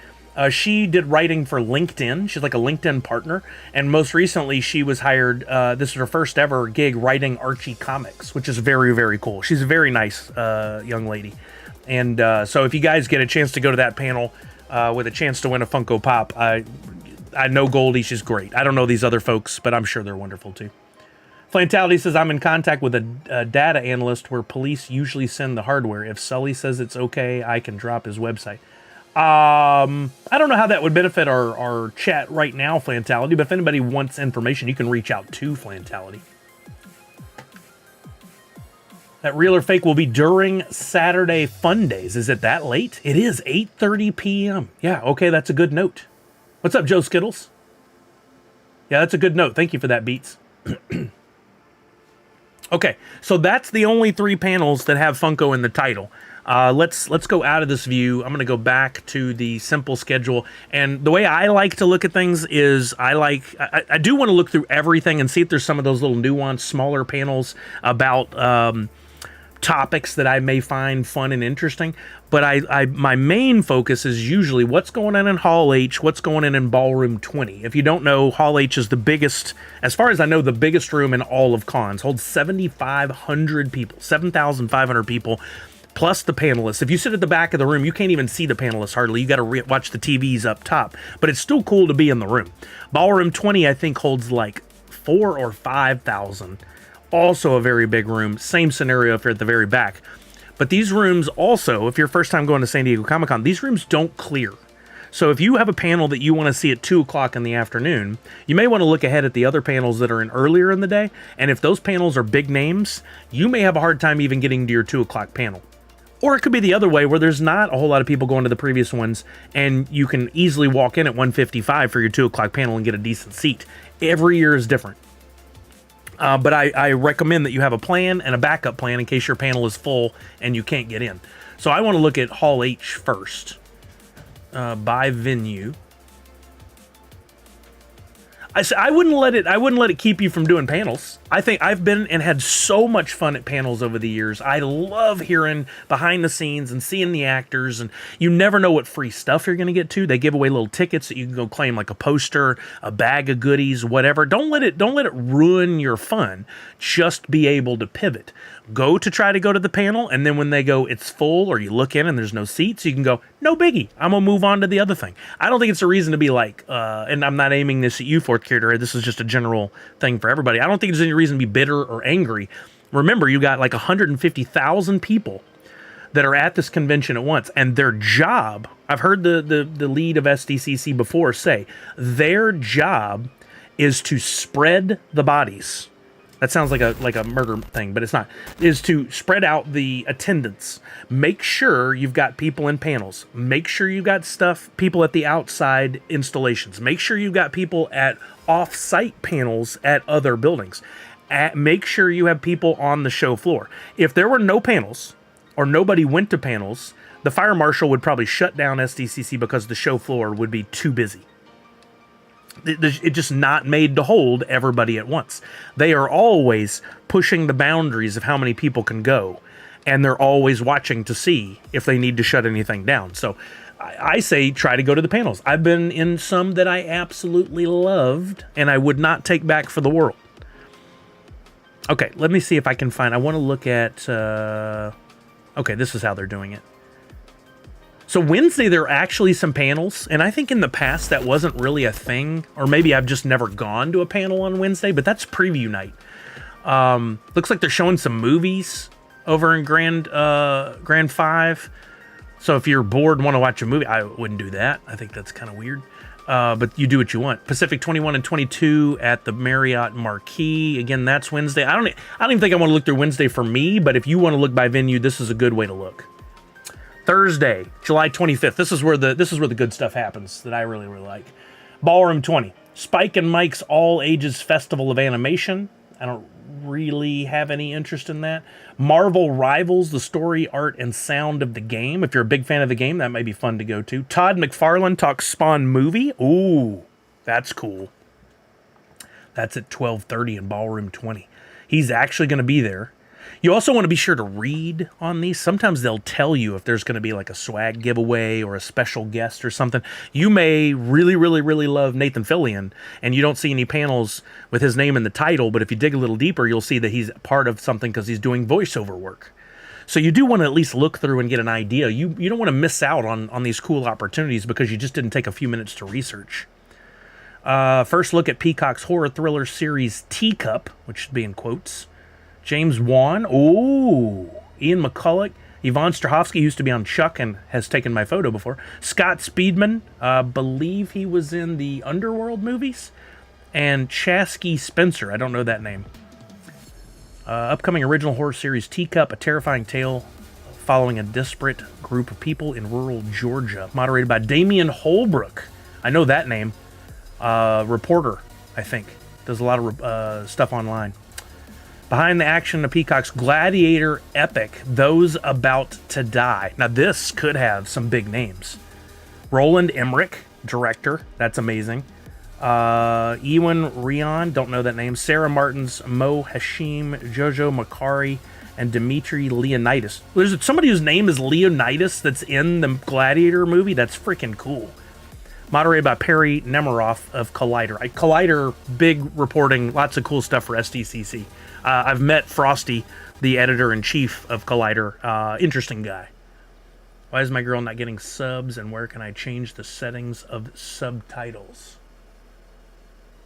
She did writing for LinkedIn. She's like a LinkedIn partner. And most recently, she was hired. This is her first ever gig writing Archie comics, which is very, very cool. She's a very nice young lady. And so if you guys get a chance to go to that panel with a chance to win a Funko Pop, I know Goldie. She's great. I don't know these other folks, but I'm sure they're wonderful too. Flantality says, I'm in contact with a data analyst where police usually send the hardware. If Sully says it's okay, I can drop his website. I don't know how that would benefit our chat right now, Flantality, but if anybody wants information, you can reach out to Flantality. That Real or Fake will be during Saturday Fun Days. Is it that late? It is 8:30 p.m. Yeah, okay, that's a good note. What's up, Joe Skittles? Yeah, that's a good note. Thank you for that, Beats. Okay, so that's the only 3 panels that have Funko in the title. Let's go out of this view. I'm going to go back to the simple schedule. And the way I like to look at things is I do want to look through everything and see if there's some of those little nuanced, smaller panels about topics that I may find fun and interesting. But my main focus is usually what's going on in Hall H, what's going on in Ballroom 20. If you don't know, Hall H is the biggest, as far as I know, the biggest room in all of cons. Holds 7,500 people, 7,500 people, plus the panelists. If you sit at the back of the room, you can't even see the panelists hardly. You got to watch the TVs up top. But it's still cool to be in the room. Ballroom 20, I think, holds like 4,000 or 5,000. Also a very big room. Same scenario if you're at the very back. But these rooms also, if you're first time going to San Diego Comic-Con, these rooms don't clear. So if you have a panel that you want to see at 2 o'clock in the afternoon, you may want to look ahead at the other panels that are in earlier in the day. And if those panels are big names, you may have a hard time even getting to your 2 o'clock panel. Or it could be the other way where there's not a whole lot of people going to the previous ones and you can easily walk in at 1:55 for your 2 o'clock panel and get a decent seat. Every year is different. But I recommend that you have a plan and a backup plan in case your panel is full and you can't get in. So I want to look at Hall H first. By venue. I wouldn't let it keep you from doing panels. I think I've been and had so much fun at panels over the years. I love hearing behind the scenes and seeing the actors, and you never know what free stuff you're going to get to. They give away little tickets that you can go claim, like a poster, a bag of goodies, whatever. Don't let it ruin your fun. Just be able to pivot. Go to the panel, and then when they go, it's full, or you look in and there's no seats, you can go, no biggie, I'm going to move on to the other thing. I don't think it's a reason to be like, and I'm not aiming this at you, fourth curator, this is just a general thing for everybody. I don't think there's any reason to be bitter or angry. Remember, you got like 150,000 people that are at this convention at once, and their job, I've heard the lead of SDCC before say, their job is to spread the bodies. That sounds like a murder thing, but it's not. Is to spread out the attendance. Make sure you've got people in panels. Make sure you've got people at the outside installations. Make sure you've got people at off-site panels at other buildings. Make sure you have people on the show floor. If there were no panels, or nobody went to panels, the fire marshal would probably shut down SDCC because the show floor would be too busy. It's just not made to hold everybody at once. They are always pushing the boundaries of how many people can go, and they're always watching to see if they need to shut anything down. So I say try to go to the panels. I've been in some that I absolutely loved, and I would not take back for the world. Okay, let me see if I can find... I want to look at... okay, this is how they're doing it. So Wednesday, there are actually some panels, and I think in the past that wasn't really a thing, or maybe I've just never gone to a panel on Wednesday, but that's preview night. Looks like they're showing some movies over in Grand 5. So if you're bored and want to watch a movie, I wouldn't do that. I think that's kind of weird. But you do what you want. Pacific 21 and 22 at the Marriott Marquis. Again, that's Wednesday. I don't even think I want to look through Wednesday for me, but if you want to look by venue, this is a good way to look. Thursday, July 25th. This is where the good stuff happens that I really, really like. Ballroom 20. Spike and Mike's All Ages Festival of Animation. I don't really have any interest in that. Marvel Rivals, the story, art, and sound of the game. If you're a big fan of the game, that might be fun to go to. Todd McFarlane talks Spawn movie. Ooh, that's cool. That's at 12:30 in Ballroom 20. He's actually going to be there. You also want to be sure to read on these. Sometimes they'll tell you if there's going to be like a swag giveaway or a special guest or something. You may really, really, really love Nathan Fillion, and you don't see any panels with his name in the title, but if you dig a little deeper, you'll see that he's part of something because he's doing voiceover work. So you do want to at least look through and get an idea. You don't want to miss out on these cool opportunities because you just didn't take a few minutes to research. First look at Peacock's horror thriller series Teacup, which should be in quotes. James Wan, ooh, Ian McCulloch, Yvonne Strahovski used to be on Chuck and has taken my photo before. Scott Speedman, believe he was in the Underworld movies. And Chasky Spencer, I don't know that name. Upcoming original horror series Teacup, a terrifying tale following a disparate group of people in rural Georgia. Moderated by Damian Holbrook. I know that name. Reporter, I think. Does a lot of stuff online. Behind the action of Peacock's Gladiator epic, Those About to Die. Now, this could have some big names. Roland Emmerich, director. That's amazing. Ewan Rion, don't know that name. Sarah Martins, Mo Hashim, Jojo Makari, and Dimitri Leonidas. There's somebody whose name is Leonidas that's in the Gladiator movie. That's freaking cool. Moderated by Perry Nemiroff of Collider. Collider, big reporting, lots of cool stuff for SDCC. I've met Frosty, the editor-in-chief of Collider. Interesting guy. Why is my girl not getting subs, and where can I change the settings of subtitles?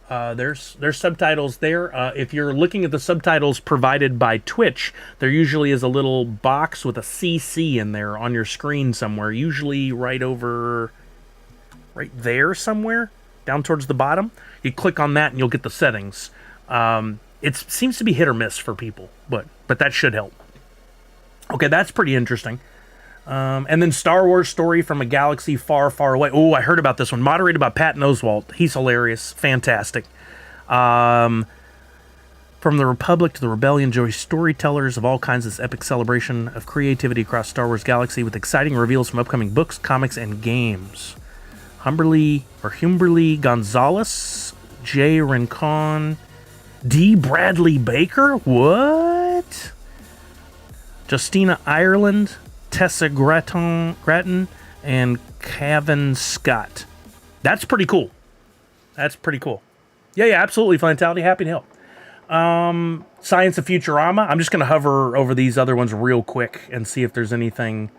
There's subtitles there. If you're looking at the subtitles provided by Twitch, there usually is a little box with a CC in there on your screen somewhere, usually right there somewhere, down towards the bottom. You click on that and you'll get the settings. It seems to be hit or miss for people, but that should help. Okay, that's pretty interesting. And then Star Wars Story from a Galaxy Far, Far Away. Oh, I heard about this one. Moderated by Patton Oswalt. He's hilarious. Fantastic. From the Republic to the Rebellion, joy storytellers of all kinds. This epic celebration of creativity across Star Wars Galaxy with exciting reveals from upcoming books, comics, and games. Humberly Gonzalez, Jay Rincon, D. Bradley Baker? What? Justina Ireland, Tessa Gratton, and Kevin Scott. That's pretty cool. Yeah, absolutely. Finality, happy to help. Science of Futurama. I'm just going to hover over these other ones real quick and see if there's anything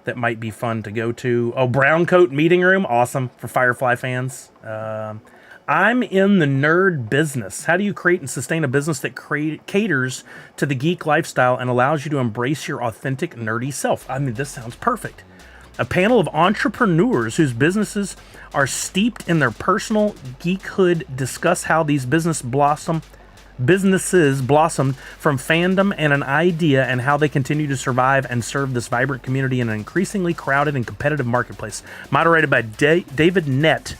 that might be fun to go to. Oh, Browncoat Meeting Room. Awesome for Firefly fans. I'm in the nerd business. How do you create and sustain a business that caters to the geek lifestyle and allows you to embrace your authentic nerdy self? I mean, this sounds perfect. A panel of entrepreneurs whose businesses are steeped in their personal geekhood discuss how these businesses blossomed from fandom and an idea and how they continue to survive and serve this vibrant community in an increasingly crowded and competitive marketplace. Moderated by David Nett,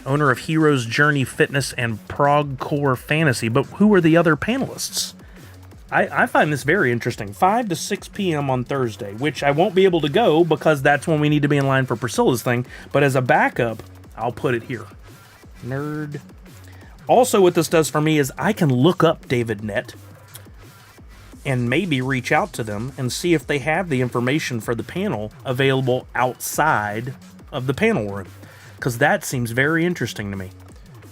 owner of Heroes Journey Fitness and Progcore Fantasy. But who are the other panelists? I find this very interesting. 5 to 6 p.m. on Thursday, which I won't be able to go because that's when we need to be in line for Priscilla's thing. But as a backup, I'll put it here. Nerd. Also, what this does for me is I can look up David Nett and maybe reach out to them and see if they have the information for the panel available outside of the panel room, because that seems very interesting to me.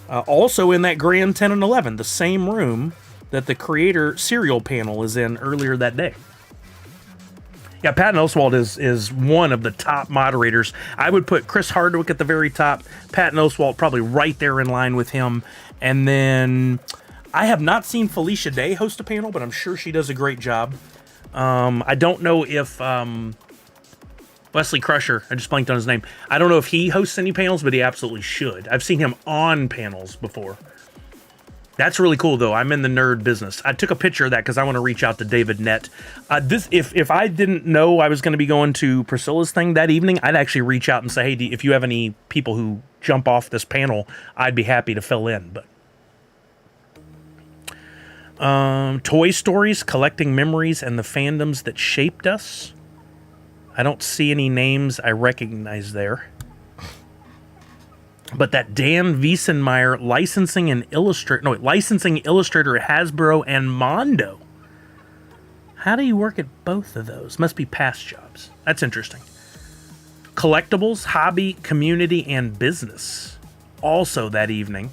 Also in that Grand 10 and 11, the same room, that the creator serial panel is in earlier that day. Yeah, Patton Oswalt is one of the top moderators. I would put Chris Hardwick at the very top. Patton Oswalt probably right there in line with him. And then I have not seen Felicia Day host a panel, but I'm sure she does a great job. I don't know if Wesley Crusher, I just blanked on his name. I don't know if he hosts any panels, but he absolutely should. I've seen him on panels before. That's really cool, though. I'm in the nerd business. I took a picture of that because I want to reach out to David Nett. If I didn't know I was going to be going to Priscilla's thing that evening, I'd actually reach out and say, hey, if you have any people who jump off this panel, I'd be happy to fill in. But Toy Stories, Collecting Memories and the Fandoms That Shaped Us. I don't see any names I recognize there. But that Dan Wiesenmeyer licensing illustrator at Hasbro and Mondo. How do you work at both of those? Must be past jobs. That's interesting. Collectibles, hobby, community, and business. Also that evening.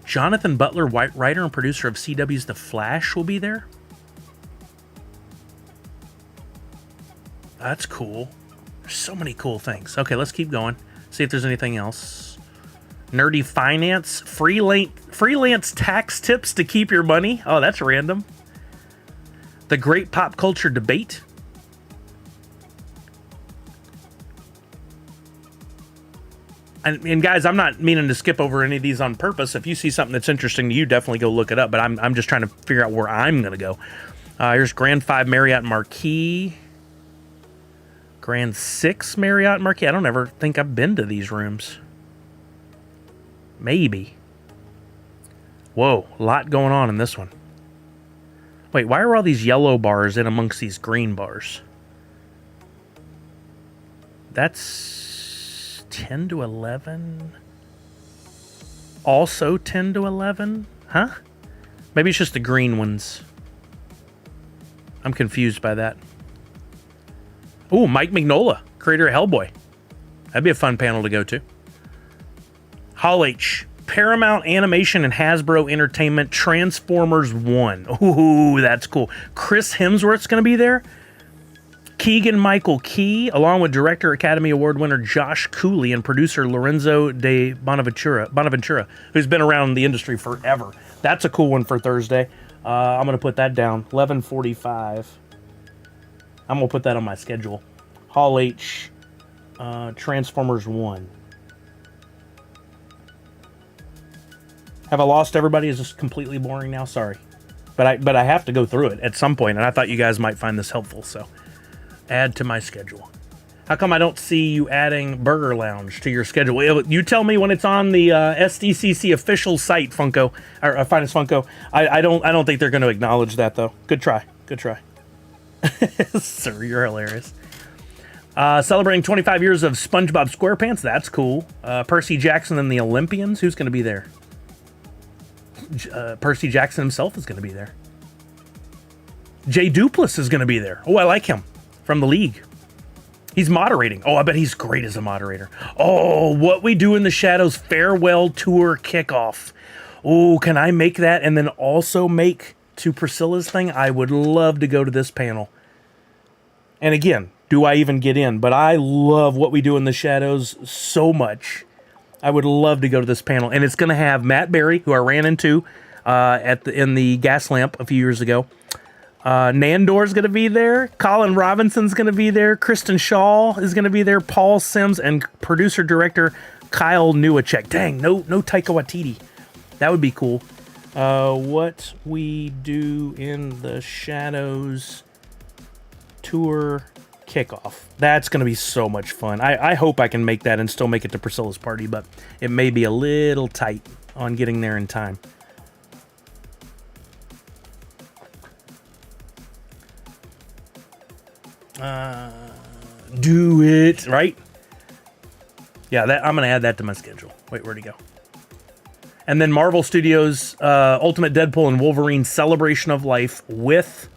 Jonathan Butler, writer and producer of CW's The Flash, will be there. That's cool. So many cool things. Okay, let's keep going. See if there's anything else. Nerdy finance, freelance tax tips to keep your money. Oh, that's random. The great pop culture debate. And guys, I'm not meaning to skip over any of these on purpose. If you see something that's interesting to you, definitely go look it up. But I'm just trying to figure out where I'm going to go. Here's Grand 5 Marriott Marquis. Grand 6 Marriott Marquis. I don't ever think I've been to these rooms. Maybe. Whoa, a lot going on in this one. Wait, why are all these yellow bars in amongst these green bars? That's 10 to 11. Also 10 to 11? Huh? Maybe it's just the green ones. I'm confused by that. Ooh, Mike Mignola, creator of Hellboy. That'd be a fun panel to go to. Hall H, Paramount Animation and Hasbro Entertainment Transformers 1. Ooh, that's cool. Chris Hemsworth's going to be there. Keegan Michael Key, along with Director Academy Award winner Josh Cooley and producer Lorenzo de Bonaventura, who's been around the industry forever. That's a cool one for Thursday. I'm going to put that down. 11:45. I'm going to put that on my schedule. Hall H, Transformers 1. Have I lost everybody? Is this completely boring now? Sorry. But I have to go through it at some point, and I thought you guys might find this helpful, so add to my schedule. How come I don't see you adding Burger Lounge to your schedule? You tell me when it's on the SDCC official site, Funko, or Finest Funko. I don't think they're going to acknowledge that, though. Good try. Good try. Sir, you're hilarious. Celebrating 25 years of SpongeBob SquarePants. That's cool. Percy Jackson and the Olympians. Who's going to be there? Percy Jackson himself is going to be there. Jay Duplass is going to be there. Oh, I like him. From the league. He's moderating. Oh, I bet he's great as a moderator. Oh, What We Do in the Shadows farewell tour kickoff. Oh, can I make that and then also make to Priscilla's thing? I would love to go to this panel. And again, do I even get in? But I love What We Do in the Shadows so much. I would love to go to this panel. And it's going to have Matt Berry, who I ran into in the gas lamp a few years ago. Nandor's going to be there. Colin Robinson's going to be there. Kristen Shaw is going to be there. Paul Sims and producer-director Kyle Newacek. Dang, no Taika Waititi. That would be cool. What We Do in the Shadows tour kickoff. That's going to be so much fun. I hope I can make that and still make it to Priscilla's party, but it may be a little tight on getting there in time. Do it, right? Yeah, I'm going to add that to my schedule. Wait, where'd he go? And then Marvel Studios Ultimate Deadpool and Wolverine Celebration of Life with...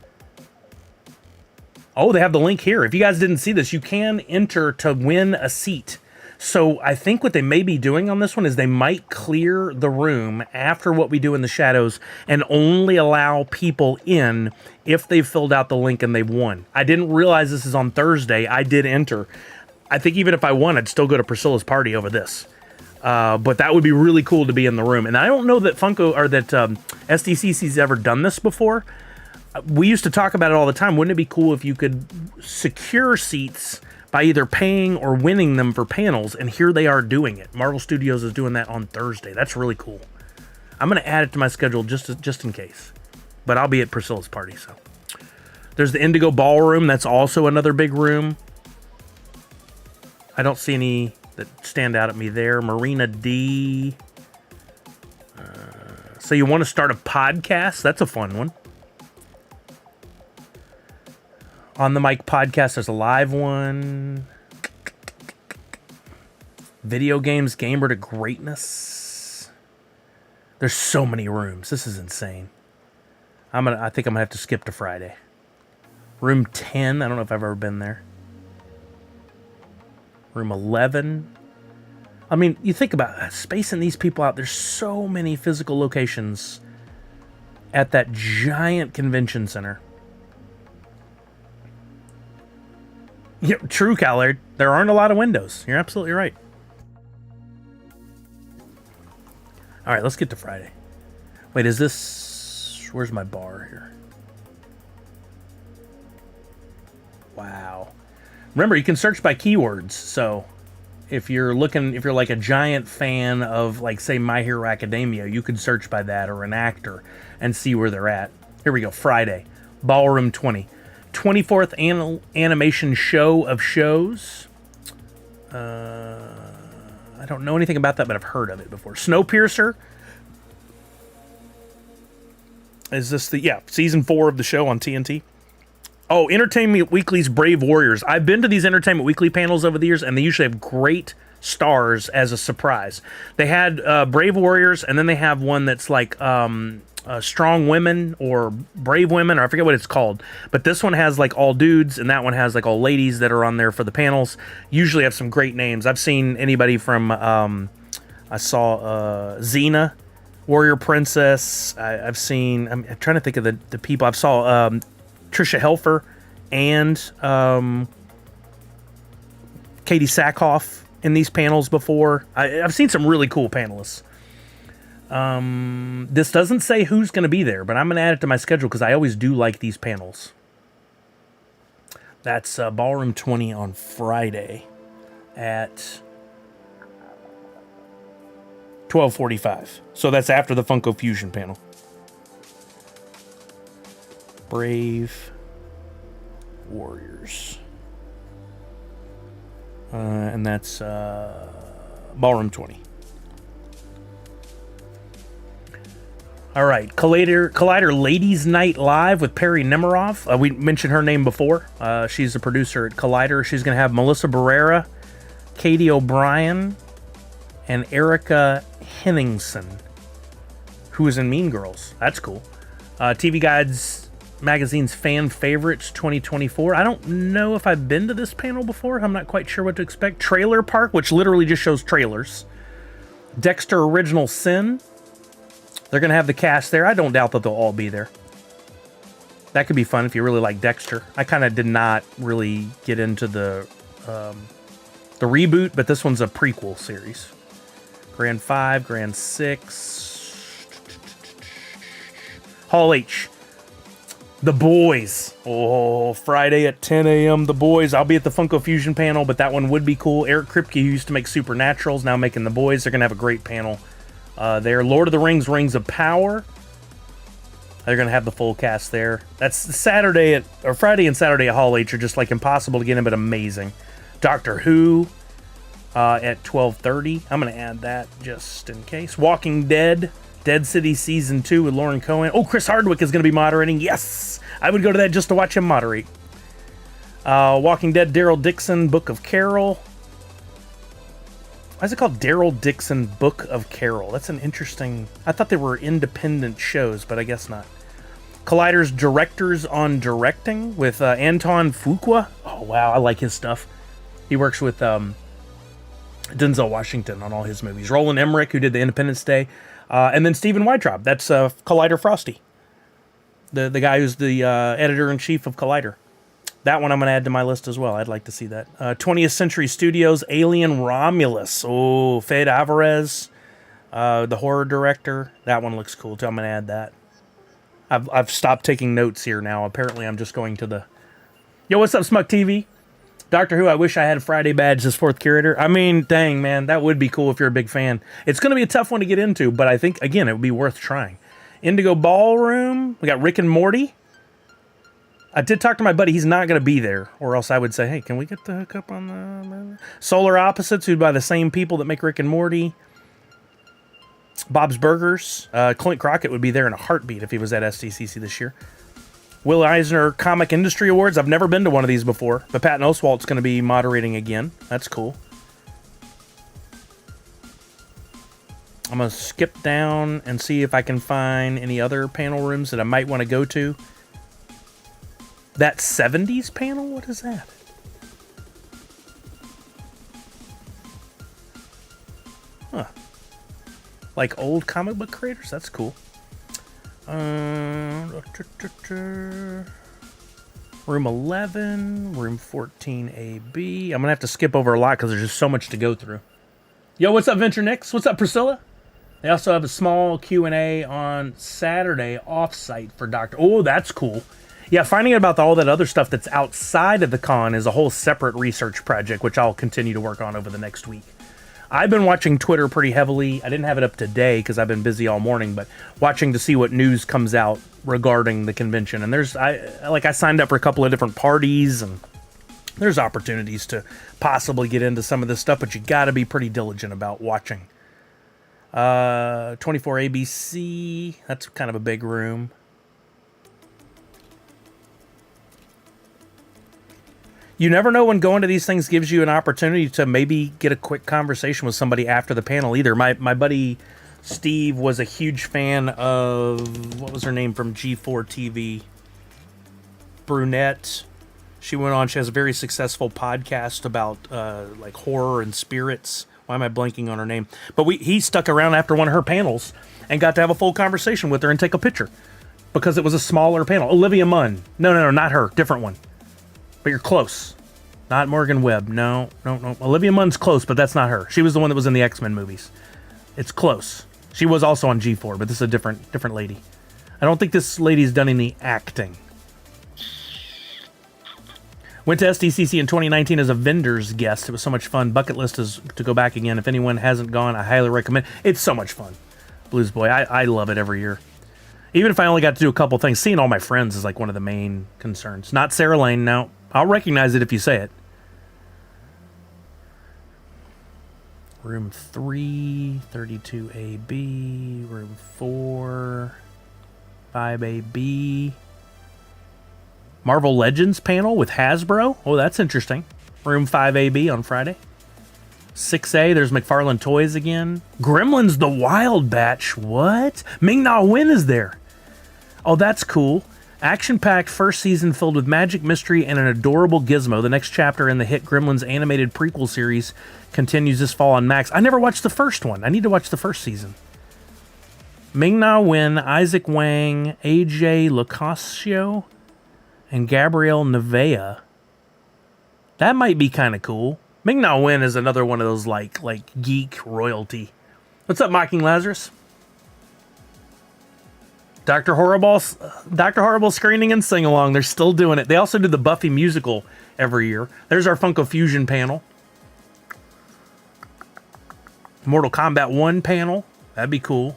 Oh, they have the link here. If you guys didn't see this, you can enter to win a seat. So I think what they may be doing on this one is they might clear the room after what we do in the shadows and only allow people in if they've filled out the link and they've won. I didn't realize this is on Thursday. I did enter. I think even if I won, I'd still go to Priscilla's party over this. But that would be really cool to be in the room. And I don't know that SDCC's ever done this before. We used to talk about it all the time. Wouldn't it be cool if you could secure seats by either paying or winning them for panels? And here they are doing it. Marvel Studios is doing that on Thursday. That's really cool. I'm going to add it to my schedule just in case. But I'll be at Priscilla's party, so. There's the Indigo Ballroom. That's also another big room. I don't see any that stand out at me there. Marina D. So you want to start a podcast? That's a fun one. On the Mic podcast, there's a live one. Video games, gamer to greatness. There's so many rooms. This is insane. I think I'm gonna have to skip to Friday. Room 10. I don't know if I've ever been there. Room 11. I mean, you think about spacing these people out. There's so many physical locations at that giant convention center. Yeah, true, Callard. There aren't a lot of windows. You're absolutely right. All right, let's get to Friday. Wait, is this... Where's my bar here? Wow. Remember, you can search by keywords. So if you're like a giant fan of, like, say, My Hero Academia, you could search by that, or an actor, and see where they're at. Here we go. Friday. Ballroom 20. 24th animation show of shows. I don't know anything about that, but I've heard of it before. Snowpiercer. Is this season 4 of the show on TNT? Oh, Entertainment Weekly's Brave Warriors. I've been to these Entertainment Weekly panels over the years, and they usually have great stars as a surprise. They had Brave Warriors, and then they have one that's like Strong Women or Brave Women, or I forget what it's called. But this one has like all dudes, and that one has like all ladies that are on there for the panels. Usually have some great names. I've seen anybody from, I saw Xena, Warrior Princess. I'm trying to think of the people. I've saw Trisha Helfer and Katie Sackhoff in these panels before. I've seen some really cool panelists. This doesn't say who's going to be there, but I'm going to add it to my schedule because I always do like these panels. That's Ballroom 20 on Friday at 12:45. So that's after the Funko Fusion panel. Brave Warriors. And that's Ballroom 20. All right, Collider Ladies Night Live with Perry Nemiroff. We mentioned her name before. She's a producer at Collider. She's going to have Melissa Barrera, Katie O'Brien, and Erica Henningsen, who is in Mean Girls. That's cool. TV Guide's Magazine's Fan Favorites 2024. I don't know if I've been to this panel before. I'm not quite sure what to expect. Trailer Park, which literally just shows trailers. Dexter Original Sin. They're going to have the cast there. I don't doubt that they'll all be there. That could be fun if you really like Dexter. I kind of did not really get into the reboot, but this one's a prequel series. Grand 5, Grand 6. Hall H. The Boys. Oh, Friday at 10 a.m. The Boys. I'll be at the Funko Fusion panel, but that one would be cool. Eric Kripke, who used to make Supernaturals, now making The Boys. They're going to have a great panel. There, Lord of the Rings, Rings of Power. They're going to have the full cast there. That's Friday and Saturday at Hall H are just like impossible to get in, but amazing. Doctor Who at 12:30. I'm going to add that just in case. Walking Dead, Dead City Season 2 with Lauren Cohen. Oh, Chris Hardwick is going to be moderating. Yes! I would go to that just to watch him moderate. Walking Dead, Daryl Dixon, Book of Carol. Why is it called Daryl Dixon Book of Carol? That's an interesting... I thought they were independent shows, but I guess not. Collider's Directors on Directing with Anton Fuqua. Oh, wow, I like his stuff. He works with Denzel Washington on all his movies. Roland Emmerich, who did the Independence Day. And then Stephen Weintraub. That's Collider Frosty. The guy who's the editor-in-chief of Collider. That one I'm going to add to my list as well. I'd like to see that. 20th Century Studios, Alien Romulus. Oh, Fede Alvarez, the horror director. That one looks cool, too. I'm going to add that. I've stopped taking notes here now. Apparently, I'm just going to the... Yo, what's up, Smuck TV? Doctor Who, I wish I had a Friday badge as 4th curator. I mean, dang, man, that would be cool if you're a big fan. It's going to be a tough one to get into, but I think, again, it would be worth trying. Indigo Ballroom. We got Rick and Morty. I did talk to my buddy. He's not going to be there, or else I would say, hey, can we get the hookup on the... Solar Opposites, who's by the same people that make Rick and Morty. Bob's Burgers. Clint Crockett would be there in a heartbeat if he was at SDCC this year. Will Eisner Comic Industry Awards. I've never been to one of these before, but Patton Oswalt's going to be moderating again. That's cool. I'm going to skip down and see if I can find any other panel rooms that I might want to go to. That 70s panel? What is that? Huh. Like old comic book creators? That's cool. Room 11, room 14AB. I'm going to have to skip over a lot because there's just so much to go through. Yo, what's up, Venture Nix? What's up, Priscilla? They also have a small Q&A on Saturday off-site for Dr. Oh, that's cool. Yeah, finding out about all that other stuff that's outside of the con is a whole separate research project, which I'll continue to work on over the next week. I've been watching Twitter pretty heavily. I didn't have it up today because I've been busy all morning, but watching to see what news comes out regarding the convention. And I signed up for a couple of different parties, and there's opportunities to possibly get into some of this stuff, but you got to be pretty diligent about watching. 24 ABC, that's kind of a big room. You never know when going to these things gives you an opportunity to maybe get a quick conversation with somebody after the panel either. My buddy Steve was a huge fan of, what was her name from G4 TV? Brunette. She went on, she has a very successful podcast about like horror and spirits. Why am I blanking on her name? But he stuck around after one of her panels and got to have a full conversation with her and take a picture because it was a smaller panel. Olivia Munn. No, not her. Different one. But you're close. Not Morgan Webb. No. Olivia Munn's close, but that's not her. She was the one that was in the X-Men movies. It's close. She was also on G4, but this is a different lady. I don't think this lady's done any acting. Went to SDCC in 2019 as a vendor's guest. It was so much fun. Bucket list is to go back again. If anyone hasn't gone, I highly recommend. It's so much fun. Blues Boy. I love it every year. Even if I only got to do a couple things, seeing all my friends is like one of the main concerns. Not Sarah Lane, no. I'll recognize it if you say it. Room 3, 32AB, room 4, 5AB. Marvel Legends panel with Hasbro. Oh, that's interesting. Room 5AB on Friday. 6A, there's McFarlane Toys again. Gremlins The Wild Batch. What? Ming-Na Wen is there. Oh, that's cool. Action-packed first season filled with magic, mystery, and an adorable gizmo. The next chapter in the hit Gremlins animated prequel series continues this fall on Max. I never watched the first one. I need to watch the first season. Ming-Na Wen, Isaac Wang, AJ Locascio, and Gabrielle Nevea. That might be kind of cool. Ming-Na Wen is another one of those like geek royalty. What's up, Mocking Lazarus? Dr. Horrible screening and sing along. They're still doing it. They also do the Buffy musical every year. There's our Funko Fusion panel. Mortal Kombat 1 panel. That'd be cool.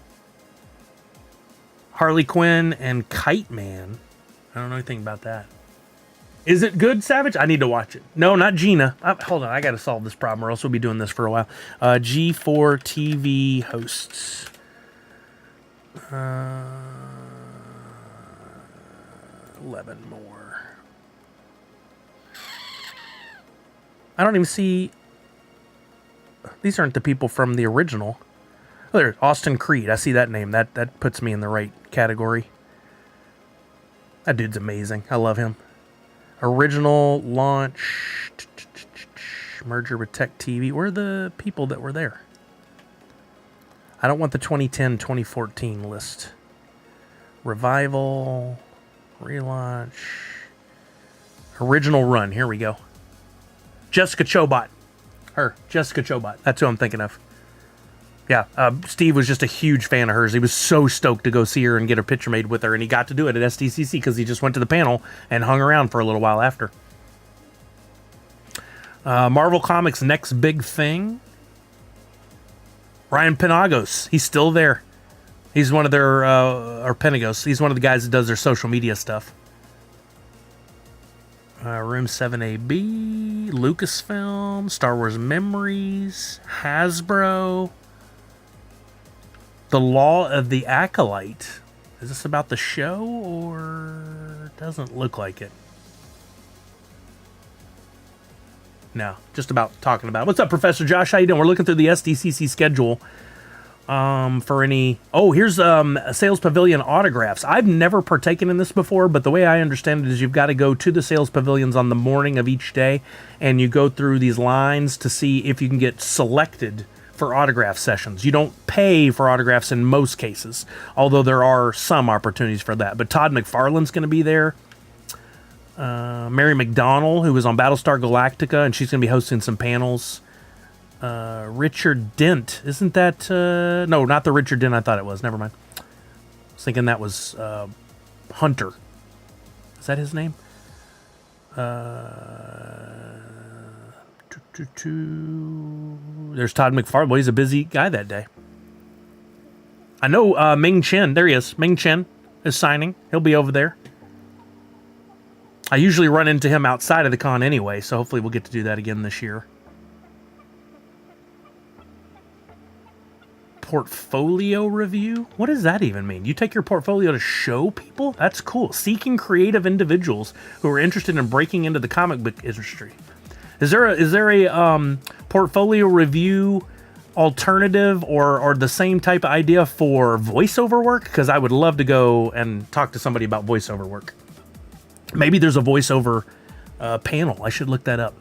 Harley Quinn and Kite Man. I don't know anything about that. Is it good, Savage? I need to watch it. No, not Gina. Hold on, I got to solve this problem or else we'll be doing this for a while. G4 TV hosts. 11 more. I don't even see... These aren't the people from the original. Oh, there's Austin Creed. I see that name. That puts me in the right category. That dude's amazing. I love him. Original launch. merger with Tech TV. Where are the people that were there? I don't want the 2010-2014 list. Revival, relaunch, original run. Here we go. Jessica Chobot. Jessica Chobot. That's who I'm thinking of. Yeah, Steve was just a huge fan of hers. He was so stoked to go see her and get a picture made with her, and he got to do it at SDCC because he just went to the panel and hung around for a little while after. Marvel Comics' next big thing. Ryan Penagos. He's still there. He's one of their, or Penagos. He's one of the guys that does their social media stuff. Room 7AB, Lucasfilm, Star Wars Memories, Hasbro. The Law of the Acolyte. Is this about the show, or doesn't look like it? No, just about talking about it. What's up, Professor Josh? How you doing? We're looking through the SDCC schedule for any... Oh, here's a Sales Pavilion autographs. I've never partaken in this before, but the way I understand it is you've got to go to the Sales Pavilions on the morning of each day, and you go through these lines to see if you can get selected for autograph sessions. You don't pay for autographs in most cases, although there are some opportunities for that. But Todd McFarlane's going to be there. Mary McDonnell, who was on Battlestar Galactica, and she's going to be hosting some panels. Richard Dent. Isn't that... no, not the Richard Dent I thought it was. Never mind. I was thinking that was Hunter. Is that his name? There's Todd McFarlane. Well, he's a busy guy that day. I know Ming Chen. There he is. Ming Chen is signing. He'll be over there. I usually run into him outside of the con anyway, so hopefully we'll get to do that again this year. Portfolio review? What does that even mean? You take your portfolio to show people? That's cool. Seeking creative individuals who are interested in breaking into the comic book industry. Is there a portfolio review alternative or the same type of idea for voiceover work? Because I would love to go and talk to somebody about voiceover work. Maybe there's a voiceover panel. I should look that up.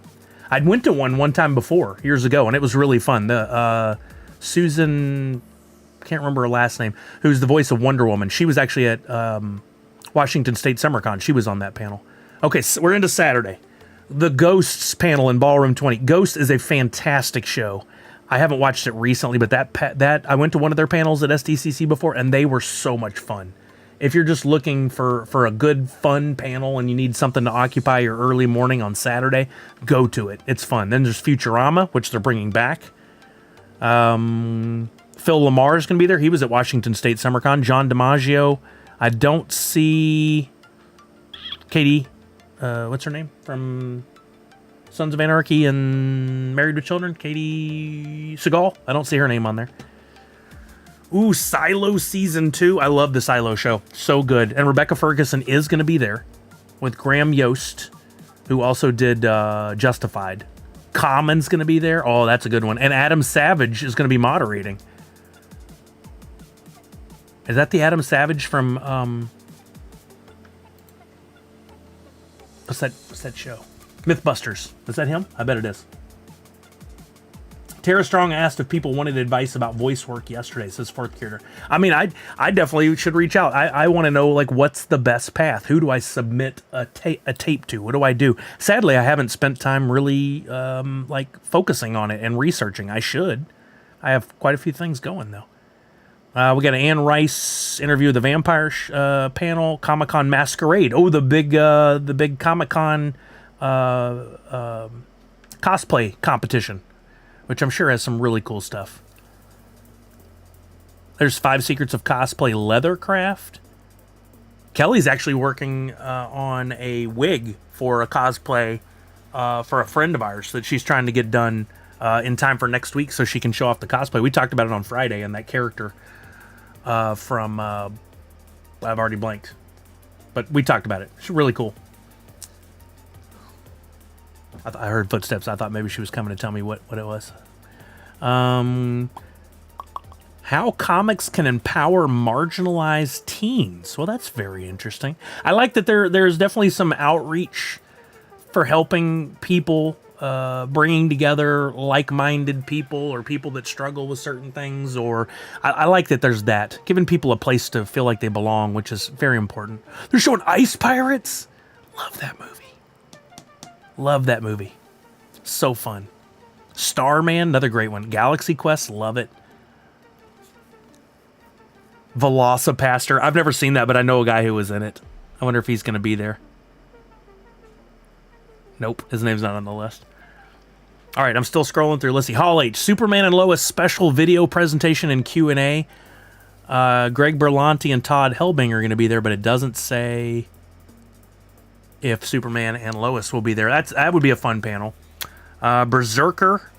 I went to one time before, years ago, and it was really fun. The Susan, can't remember her last name, who's the voice of Wonder Woman. She was actually at Washington State SummerCon. She was on that panel. Okay, so we're into Saturday. The Ghosts panel in Ballroom 20. Ghost is a fantastic show. I haven't watched it recently, but that I went to one of their panels at SDCC before, and they were so much fun. If you're just looking for a good, fun panel and you need something to occupy your early morning on Saturday, go to it. It's fun. Then there's Futurama, which they're bringing back. Phil Lamar is going to be there. He was at Washington State SummerCon. John DiMaggio. I don't see Katie... what's her name? From Sons of Anarchy and Married with Children? Katie Seagal? I don't see her name on there. Ooh, Silo Season 2. I love the Silo show. So good. And Rebecca Ferguson is going to be there with Graham Yost, who also did Justified. Common's going to be there. Oh, that's a good one. And Adam Savage is going to be moderating. Is that the Adam Savage from... What's that show? Mythbusters. Is that him? I bet it is. Tara Strong asked if people wanted advice about voice work yesterday, says Fourth Curator. I mean, I definitely should reach out. I want to know, like, what's the best path? Who do I submit a tape to? What do I do? Sadly, I haven't spent time really, focusing on it and researching. I should. I have quite a few things going, though. We got an Anne Rice interview with the Vampire panel, Comic-Con Masquerade. Oh, the big Comic-Con cosplay competition, which I'm sure has some really cool stuff. There's 5 Secrets of Cosplay Leathercraft. Kelly's actually working on a wig for a cosplay for a friend of ours that she's trying to get done in time for next week so she can show off the cosplay. We talked about it on Friday, and that character from... I've already blanked. But we talked about it. It's really cool. I heard footsteps. I thought maybe she was coming to tell me what it was. How comics can empower marginalized teens. Well, that's very interesting. I like that there's definitely some outreach for helping people bringing together like-minded people or people that struggle with certain things. Or I like that there's that. Giving people a place to feel like they belong, which is very important. They're showing Ice Pirates. Love that movie. Love that movie. So fun. Starman, another great one. Galaxy Quest, love it. Velocipaster. I've never seen that, but I know a guy who was in it. I wonder if he's going to be there. Nope, his name's not on the list. All right, I'm still scrolling through. Let's see. Hall H, Superman and Lois special video presentation and Q&A. Greg Berlanti and Todd Helbing are going to be there, but it doesn't say if Superman and Lois will be there. That would be a fun panel. Berserker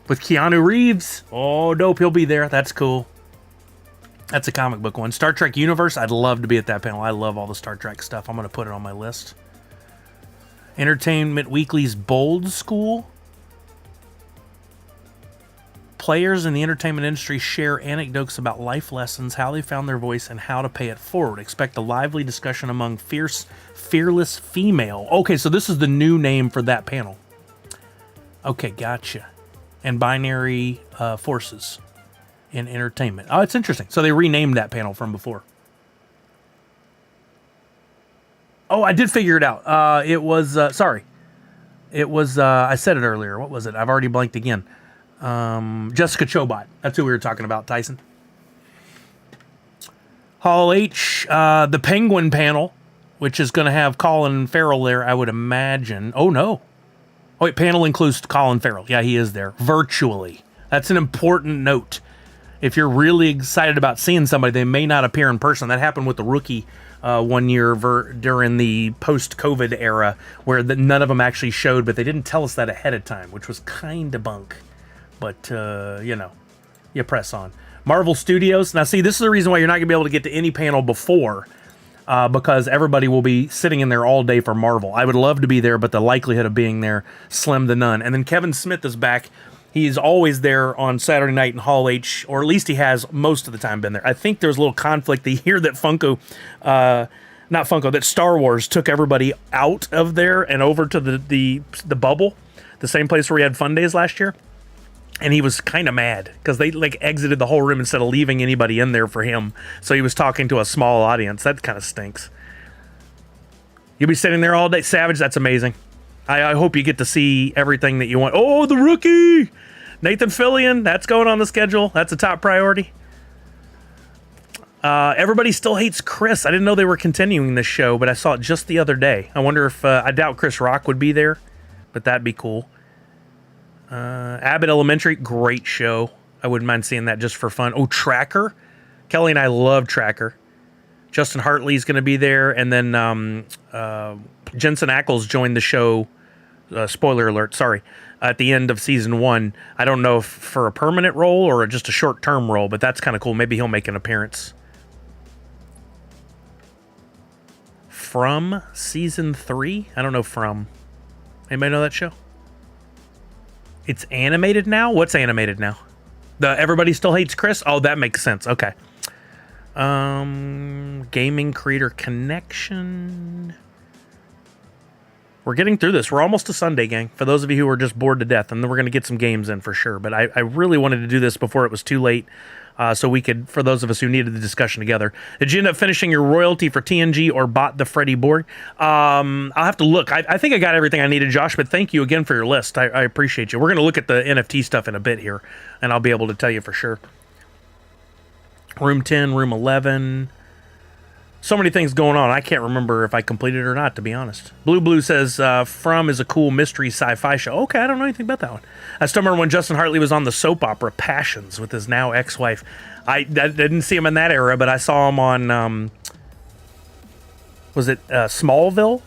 with Keanu Reeves. Oh, dope, he'll be there. That's cool. That's a comic book one. Star Trek Universe, I'd love to be at that panel. I love all the Star Trek stuff. I'm going to put it on my list. Entertainment Weekly's Bold School. Players in the entertainment industry share anecdotes about life lessons, how they found their voice, and how to pay it forward. Expect a lively discussion among fearless female. Okay, so this is the new name for that panel. Okay, gotcha. And binary forces in entertainment. Oh, it's interesting. So they renamed that panel from before. Oh, I did figure it out. It was, sorry. It was, I said it earlier. What was it? I've already blanked again. Jessica Chobot. That's who we were talking about, Tyson. Hall H, the Penguin panel, which is going to have Colin Farrell there, I would imagine. Oh, no. Oh, wait, panel includes Colin Farrell. Yeah, he is there. Virtually. That's an important note. If you're really excited about seeing somebody, they may not appear in person. That happened with the Rookie 1 year during the post-COVID era, where none of them actually showed, but they didn't tell us that ahead of time, which was kind of bunk. But, you know, you press on. Marvel Studios. Now, see, this is the reason why you're not going to be able to get to any panel before, because everybody will be sitting in there all day for Marvel. I would love to be there, but the likelihood of being there, slim to none. And then Kevin Smith is back. He's always there on Saturday night in Hall H, or at least he has most of the time been there. I think there's a little conflict the year that that Star Wars took everybody out of there and over to the bubble, the same place where we had Fun Days last year. And he was kind of mad because they like exited the whole room instead of leaving anybody in there for him. So he was talking to a small audience. That kind of stinks. You'll be sitting there all day. Savage, that's amazing. I hope you get to see everything that you want. Oh, the Rookie! Nathan Fillion, that's going on the schedule. That's a top priority. Everybody still hates Chris. I didn't know they were continuing this show, but I saw it just the other day. I wonder if, I doubt Chris Rock would be there, but that'd be cool. Abbott Elementary, great show. I wouldn't mind seeing that just for fun. Oh, Tracker. Kelly and I love Tracker. Justin Hartley's going to be there, and then Jensen Ackles joined the show. Spoiler alert, sorry. At the end of season 1. I don't know if for a permanent role or just a short-term role, but that's kind of cool. Maybe he'll make an appearance. From season 3? I don't know From. Anybody know that show? It's animated now? What's animated now? The Everybody Still Hates Chris? Oh, that makes sense. Okay. Gaming Creator Connection. We're getting through this. We're almost to Sunday, gang. For those of you who are just bored to death, and then we're going to get some games in for sure. But I really wanted to do this before it was too late, so we could, for those of us who needed the discussion together. Did you end up finishing your royalty for TNG or bought the Freddy board? I'll have to look. I think I got everything I needed, Josh, but thank you again for your list. I appreciate you. We're going to look at the NFT stuff in a bit here, and I'll be able to tell you for sure. Room 10, Room 11... So many things going on. I can't remember if I completed it or not, to be honest. Blue says, From is a cool mystery sci-fi show. Okay, I don't know anything about that one. I still remember when Justin Hartley was on the soap opera Passions with his now ex-wife. I didn't see him in that era, but I saw him on, was it Smallville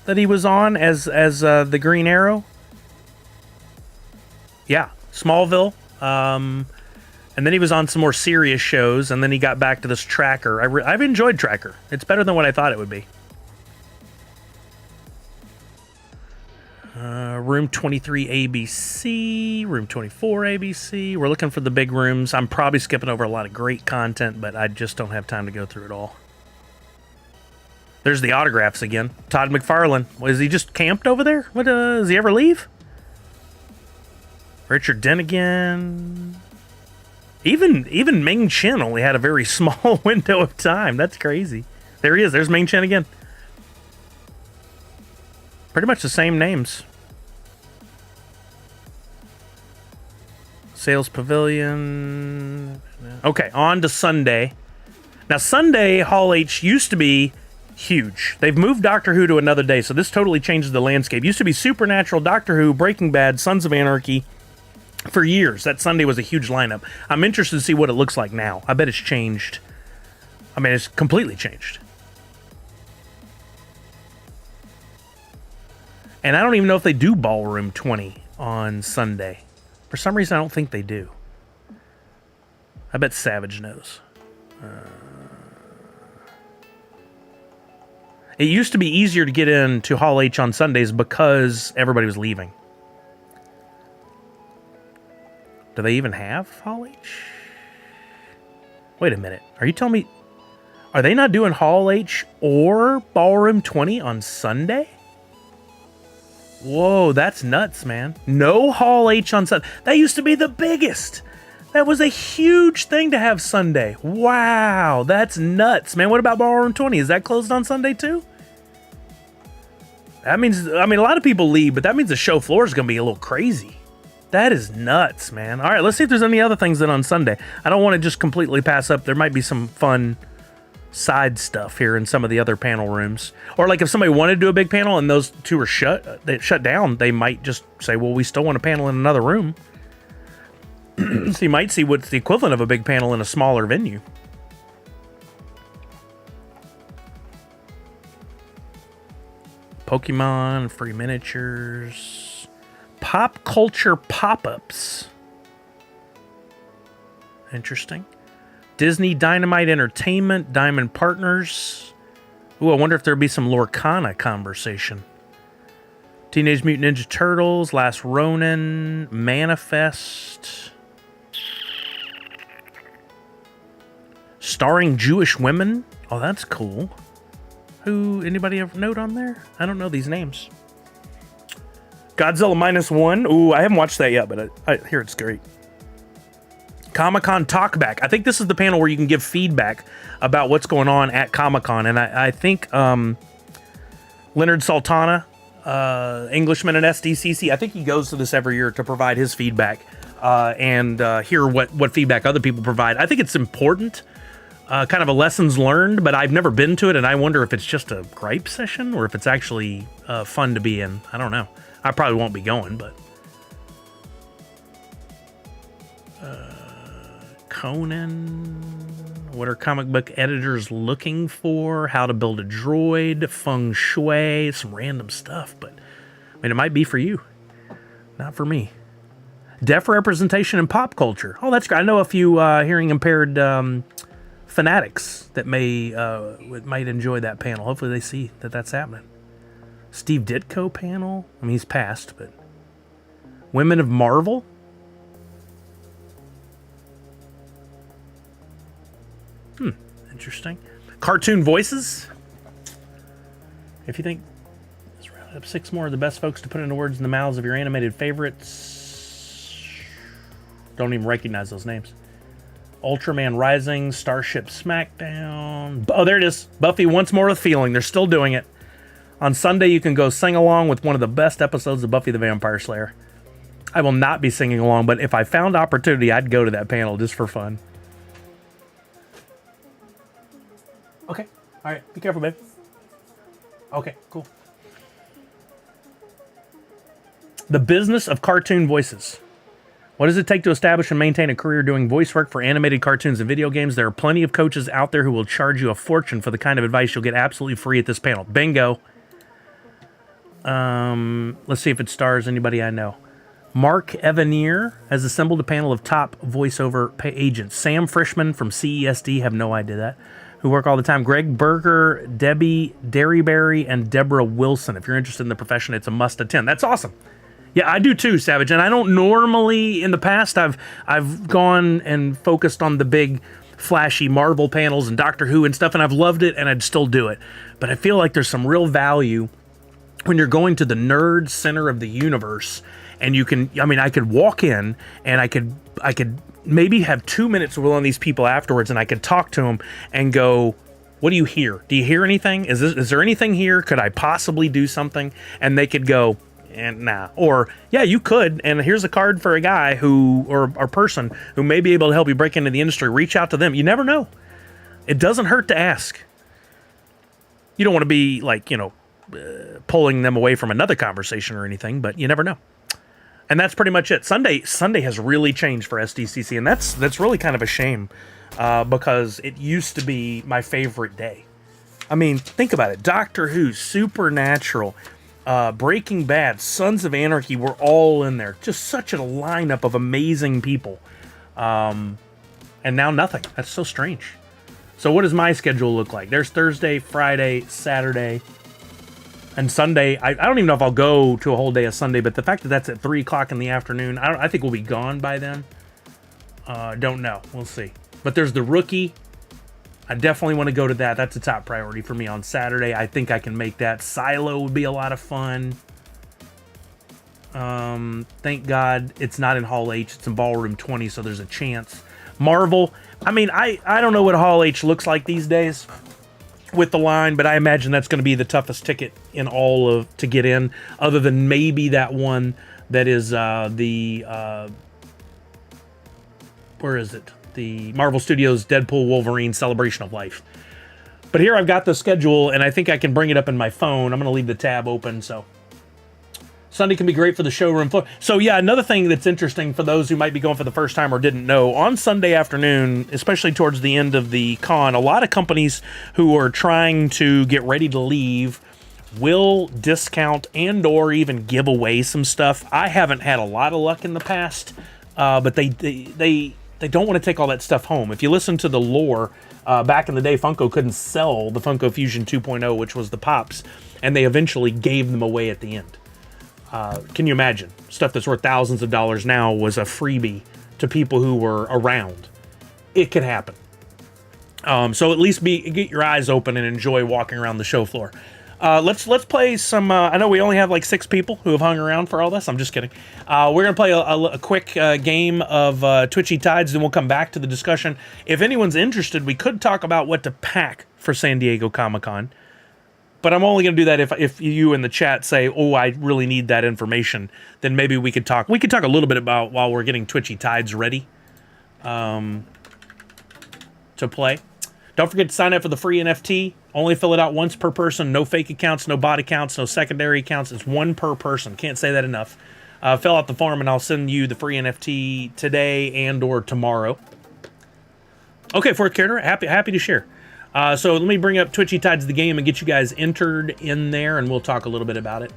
that he was on as the Green Arrow? Yeah, Smallville. And then he was on some more serious shows, and then he got back to this Tracker. I've enjoyed Tracker. It's better than what I thought it would be. Room 23 ABC, Room 24 ABC. We're looking for the big rooms. I'm probably skipping over a lot of great content, but I just don't have time to go through it all. There's the autographs again. Todd McFarlane. Was he just camped over there? What? Does he ever leave? Richard Dennigan. Even Ming Chen only had a very small window of time. That's crazy. There he is. There's Ming Chen again. Pretty much the same names. Sales Pavilion. Okay, on to Sunday. Now, Sunday, Hall H used to be huge. They've moved Doctor Who to another day, so this totally changes the landscape. Used to be Supernatural, Doctor Who, Breaking Bad, Sons of Anarchy. For years, that Sunday was a huge lineup. I'm interested to see what it looks like now. I bet it's changed. I mean, it's completely changed. And I don't even know if they do Ballroom 20 on Sunday. For some reason, I don't think they do. I bet Savage knows. It used to be easier to get into Hall H on Sundays because everybody was leaving. Do they even have Hall H? Wait a minute. Are you telling me... Are they not doing Hall H or Ballroom 20 on Sunday? Whoa, that's nuts, man. No Hall H on Sunday. That used to be the biggest. That was a huge thing to have Sunday. Wow, that's nuts, man. What about Ballroom 20? Is that closed on Sunday too? That means, I mean, a lot of people leave, but that means the show floor is going to be a little crazy. That is nuts, man. All right, let's see if there's any other things then on Sunday. I don't want to just completely pass up. There might be some fun side stuff here in some of the other panel rooms. Or like if somebody wanted to do a big panel and those two are shut down, they might just say, well, we still want a panel in another room. So you might see what's the equivalent of a big panel in a smaller venue. Pokemon, free miniatures, pop culture pop-ups. Interesting. Disney Dynamite Entertainment, Diamond Partners. Ooh, I wonder if there'll be some Lorcana conversation. Teenage Mutant Ninja Turtles, Last Ronin, Manifest. Starring Jewish women. Oh, that's cool. Anybody have a note on there? I don't know these names. Godzilla -1. Ooh, I haven't watched that yet, but I hear it's great. Comic-Con Talkback. I think this is the panel where you can give feedback about what's going on at Comic-Con. And I think Leonard Sultana, Englishman at SDCC, I think he goes to this every year to provide his feedback and hear what feedback other people provide. I think it's important. Kind of a lessons learned, but I've never been to it, and I wonder if it's just a gripe session or if it's actually fun to be in. I don't know. I probably won't be going, but... Conan... What are comic book editors looking for? How to build a droid, feng shui, some random stuff, but... I mean, it might be for you. Not for me. Deaf representation in pop culture. Oh, that's great. I know a few hearing-impaired... fanatics that might enjoy that panel. Hopefully they see that that's happening. Steve Ditko panel. I mean, he's passed, but Women of Marvel. Interesting. Cartoon voices. If you think, let's round up 6 more of the best folks to put into words in the mouths of your animated favorites. Don't even recognize those names. Ultraman Rising, Starship Smackdown. Oh, there it is. Buffy Once More with Feeling. They're still doing it. On Sunday, you can go sing along with one of the best episodes of Buffy the Vampire Slayer. I will not be singing along, but if I found opportunity, I'd go to that panel just for fun. Okay. All right. Be careful, babe. Okay, cool. The business of cartoon voices. What does it take to establish and maintain a career doing voice work for animated cartoons and video games? There are plenty of coaches out there who will charge you a fortune for the kind of advice you'll get absolutely free at this panel. Bingo. Let's see if it stars anybody I know. Mark Evanier has assembled a panel of top voiceover agents. Sam Frischman from CESD, have no idea that, who work all the time. Greg Berger, Debbie Derryberry, and Deborah Wilson. If you're interested in the profession, it's a must attend. That's awesome. Yeah, I do too, Savage. And I don't normally, in the past, I've gone and focused on the big flashy Marvel panels and Doctor Who and stuff, and I've loved it, and I'd still do it. But I feel like there's some real value when you're going to the nerd center of the universe, and you can, I mean, I could walk in and I could maybe have 2 minutes with one of these people afterwards, and I could talk to them and go, what do you hear? Do you hear anything? Is there anything here? Could I possibly do something? And they could go, and nah. Or, yeah, you could, and here's a card for a guy who, or a person who may be able to help you break into the industry. Reach out to them. You never know. It doesn't hurt to ask. You don't want to be like, pulling them away from another conversation or anything, but you never know. And that's pretty much it. Sunday has really changed for SDCC, and that's really kind of a shame, because it used to be my favorite day. I mean, think about it. Doctor Who, Supernatural, Breaking Bad, Sons of Anarchy were all in there. Just such a lineup of amazing people. And now nothing. That's so strange. So what does my schedule look like? There's Thursday, Friday, Saturday, and Sunday. I don't even know if I'll go to a whole day of Sunday, but the fact that that's at 3 o'clock in the afternoon, I think we'll be gone by then. Don't know. We'll see. But there's the Rookie. I definitely want to go to that. That's a top priority for me on Saturday. I think I can make that. Silo would be a lot of fun. Thank God it's not in Hall H. It's in Ballroom 20, so there's a chance. Marvel. I mean, I don't know what Hall H looks like these days with the line, but I imagine that's going to be the toughest ticket in all of to get in, other than maybe that one that is where is it? The Marvel Studios Deadpool Wolverine Celebration of Life. But here I've got the schedule, and I think I can bring it up in my phone. I'm going to leave the tab open, so Sunday can be great for the showroom floor. So yeah, another thing that's interesting for those who might be going for the first time or didn't know, on Sunday afternoon, especially towards the end of the con, a lot of companies who are trying to get ready to leave will discount and or even give away some stuff. I haven't had a lot of luck in the past, but they don't want to take all that stuff home. If you listen to the lore, back in the day, Funko couldn't sell the Funko Fusion 2.0, which was the Pops, and they eventually gave them away at the end. Can you imagine? Stuff that's worth thousands of dollars now was a freebie to people who were around. It could happen. So at least get your eyes open and enjoy walking around the show floor. Let's play some. I know we only have like 6 people who have hung around for all this. I'm just kidding. We're gonna play a quick game of TwitchyTides, then we'll come back to the discussion. If anyone's interested, we could talk about what to pack for San Diego Comic-Con. But I'm only going to do that if you in the chat say, oh, I really need that information. Then maybe we could talk. We could talk a little bit about while we're getting TwitchyTides ready to play. Don't forget to sign up for the free NFT. Only fill it out once per person. No fake accounts, no bot accounts, no secondary accounts. It's one per person. Can't say that enough. Fill out the form and I'll send you the free NFT today and or tomorrow. Okay, fourth character, happy to share. So let me bring up TwitchyTides the game and get you guys entered in there, and we'll talk a little bit about it.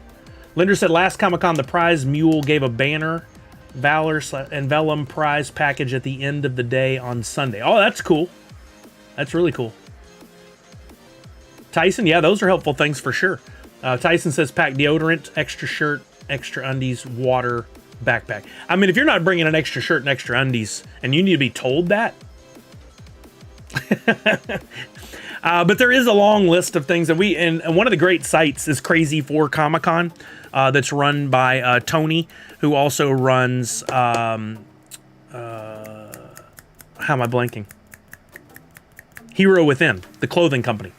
Linder said, last Comic-Con, the prize mule gave a banner, Valor and Vellum prize package at the end of the day on Sunday. Oh, that's cool. That's really cool. Tyson, yeah, those are helpful things for sure. Tyson says, pack deodorant, extra shirt, extra undies, water, backpack. I mean, if you're not bringing an extra shirt and extra undies, and you need to be told that, but there is a long list of things, and one of the great sites is Crazy for Comic-Con, that's run by Tony, who also runs how am I blanking? Hero Within, the clothing company.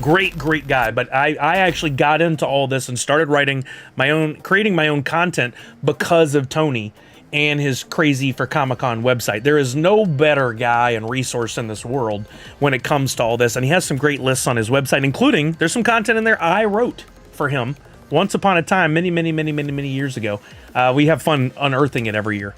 Great guy. But I actually got into all this and started creating my own content because of Tony and his Crazy for Comic-Con website. There is no better guy and resource in this world when it comes to all this, and he has some great lists on his website, including, there's some content in there I wrote for him once upon a time, many years ago. We have fun unearthing it every year.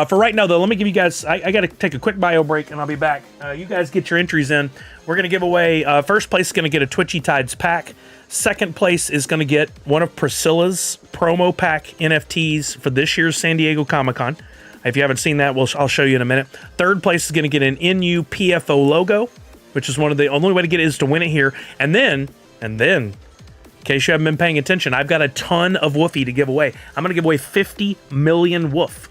For right now, though, let me give you guys, I got to take a quick bio break, and I'll be back. You guys get your entries in. We're going to give away, first place is going to get a TwitchyTides pack. Second place is going to get one of Priscilla's promo pack NFTs for this year's San Diego Comic-Con. If you haven't seen that, I'll show you in a minute. Third place is going to get an NU PFO logo, which is one of the only way to get it is to win it here. And then, in case you haven't been paying attention, I've got a ton of Woofy to give away. I'm going to give away 50 million Woof.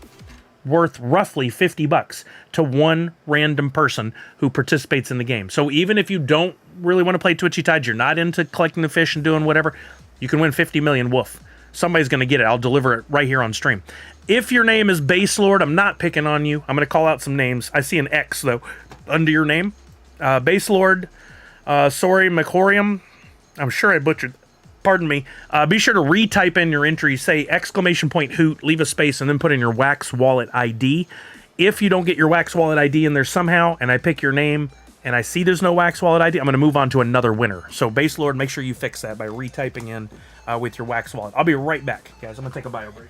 worth roughly $50 to one random person who participates in the game. So even if you don't really want to play TwitchyTides, you're not into collecting the fish and doing whatever, you can win 50 million. Woof. Somebody's going to get it. I'll deliver it right here on stream. If your name is Baselord, I'm not picking on you. I'm going to call out some names. I see an X, though, under your name. Baselord, sorry, Macorium. I'm sure I butchered. Pardon me. Be sure to retype in your entry. Say !hoot, leave a space, and then put in your Wax Wallet ID. If you don't get your Wax Wallet ID in there somehow, and I pick your name, and I see there's no Wax Wallet ID, I'm going to move on to another winner. So, Baselord, make sure you fix that by retyping in with your Wax Wallet. I'll be right back, guys. I'm going to take a bio break.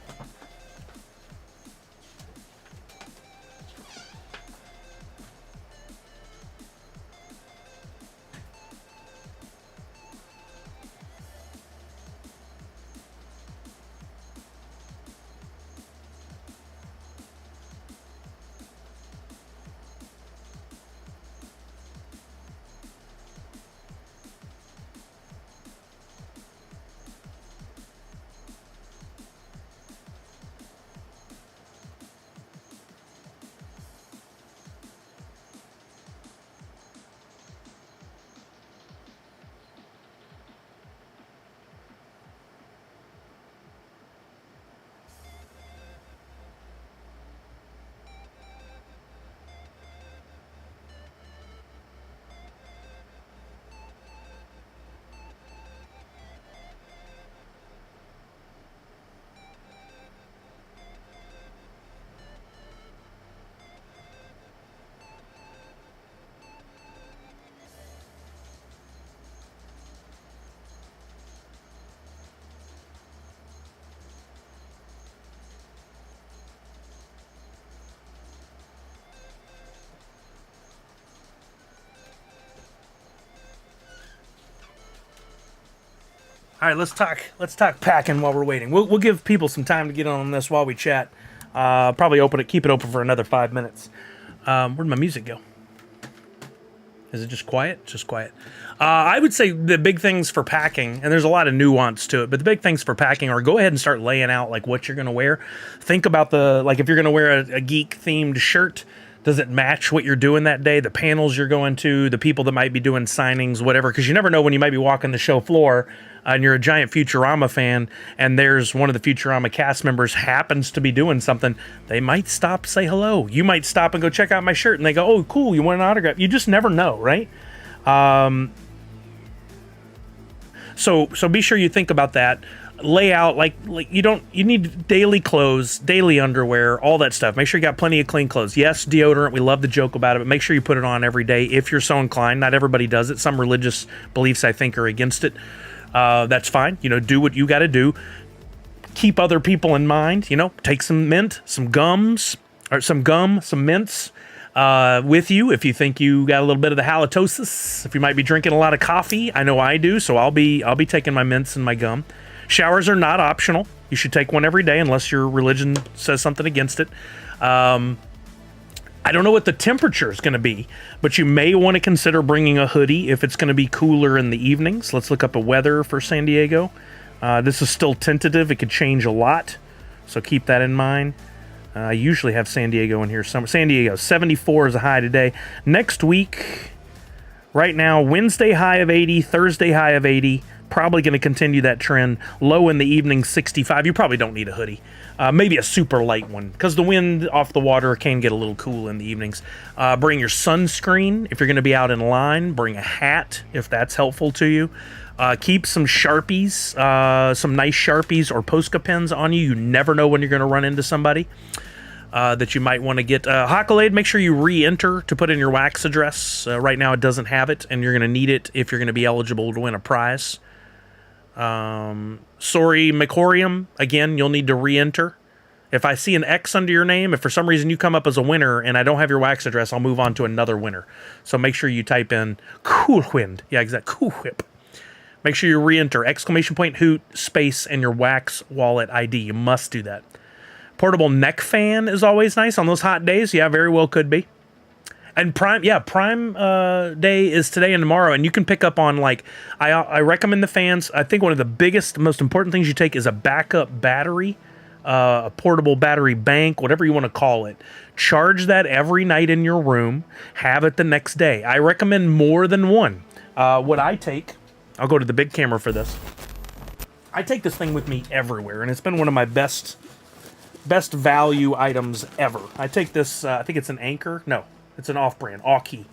All right, let's talk packing while we're waiting. We'll give people some time to get on this while we chat. Probably keep it open for another 5 minutes. Where'd my music go? Is it just quiet? Just quiet. I would say the big things for packing, and there's a lot of nuance to it, but the big things for packing are go ahead and start laying out like what you're going to wear. Think about if you're going to wear a geek-themed shirt, does it match what you're doing that day? The panels you're going to, the people that might be doing signings, whatever, because you never know when you might be walking the show floor and you're a giant Futurama fan and there's one of the Futurama cast members happens to be doing something. They might stop, say hello. You might stop and go check out my shirt and they go, oh, cool, you want an autograph? You just never know, right? So be sure you think about that. Layout, like you need daily clothes, daily underwear, all that stuff. Make sure you got plenty of clean clothes. Yes, deodorant, we love to joke about it, but make sure you put it on every day if you're so inclined. Not everybody does it. Some religious beliefs, I think, are against it. That's fine. Do what you got to do. Keep other people in mind. Take some mint, some gums, or some mints with you if you think you got a little bit of the halitosis. If you might be drinking a lot of coffee, I know I do, so I'll be taking my mints and my gum. Showers are not optional. You should take one every day unless your religion says something against it. I don't know what the temperature is going to be, but you may want to consider bringing a hoodie if it's going to be cooler in the evenings. Let's look up the weather for San Diego. This is still tentative. It could change a lot, so keep that in mind. I usually have San Diego in here somewhere. San Diego, 74 is a high today. Next week, right now, Wednesday high of 80, Thursday high of 80. Probably going to continue that trend. Low in the evening, 65. You probably don't need a hoodie. Maybe a super light one, because the wind off the water can get a little cool in the evenings. Bring your sunscreen if you're going to be out in line. Bring a hat if that's helpful to you. Keep some Sharpies, some nice Sharpies or Posca pens on you. You never know when you're going to run into somebody that you might want to get. Hockalade, make sure you re-enter to put in your wax address. Right now it doesn't have it, and you're going to need it if you're going to be eligible to win a prize. Sorry, Macorium, again, you'll need to re-enter. If I see an X under your name, if for some reason you come up as a winner and I don't have your wax address, I'll move on to another winner. So make sure you type in Cool Wind. Yeah, exactly. Cool Whip. Make sure you re-enter !hoot, space, and your wax wallet ID. You must do that. Portable neck fan is always nice on those hot days. Yeah, very well could be. And Prime Day is today and tomorrow, and you can pick up on, I recommend the fans. I think one of the biggest, most important things you take is a backup battery a portable battery bank, whatever you want to call it. Charge that every night in your room. Have it the next day. I recommend more than one. What I take, I'll go to the big camera for this. I take this thing with me everywhere, and it's been one of my best value items ever. I take this, I think it's an Anchor. No, it's an off-brand, Aukey.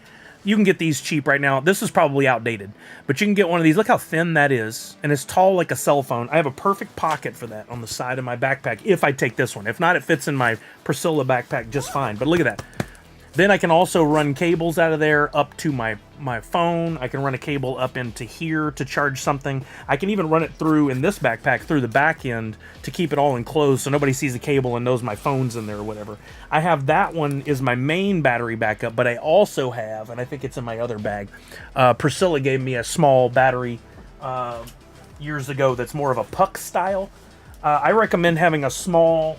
You can get these cheap right now. This is probably outdated, but you can get one of these. Look how thin that is, and it's tall like a cell phone. I have a perfect pocket for that on the side of my backpack if I take this one. If not, it fits in my Priscilla backpack just fine. But look at that. Then I can also run cables out of there up to my phone. I can run a cable up into here to charge something. I can even run it through in this backpack through the back end to keep it all enclosed so nobody sees the cable and knows my phone's in there or whatever. I have that one is my main battery backup, but I also have, and I think it's in my other bag, Priscilla gave me a small battery years ago that's more of a puck style. I recommend having a small,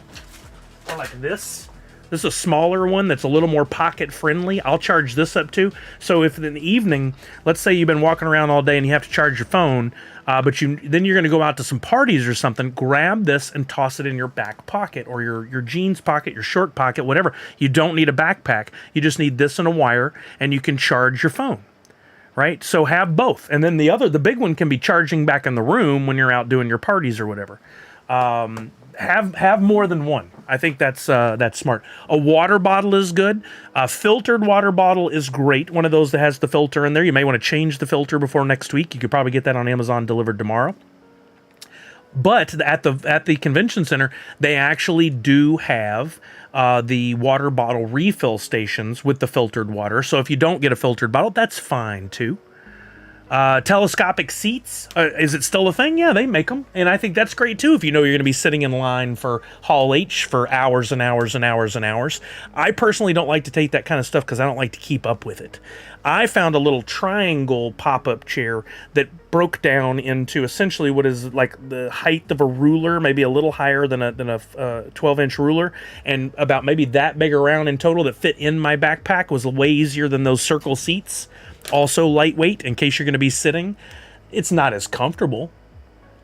like this. This is a smaller one that's a little more pocket friendly. I'll charge this up too. So if in the evening, let's say you've been walking around all day and you have to charge your phone, but then you're going to go out to some parties or something, grab this and toss it in your back pocket or your jeans pocket, your short pocket, whatever. You don't need a backpack. You just need this and a wire, and you can charge your phone. Right? So have both. And then the big one can be charging back in the room when you're out doing your parties or whatever. Have more than one. I think that's smart. A water bottle is good. A filtered water bottle is great. One of those that has the filter in there. You may want to change the filter before next week. You could probably get that on Amazon delivered tomorrow. But at the convention center, they actually do have the water bottle refill stations with the filtered water. So if you don't get a filtered bottle, that's fine too. Telescopic seats, is it still a thing? Yeah, they make them, and I think that's great too if you know you're going to be sitting in line for Hall H for hours and hours and hours and hours. I personally don't like to take that kind of stuff because I don't like to keep up with it. I found a little triangle pop-up chair that broke down into essentially what is like the height of a ruler, maybe a little higher than a 12-inch ruler, and about maybe that big around in total that fit in my backpack. Was way easier than those circle seats. Also lightweight in case you're going to be sitting. It's not as comfortable.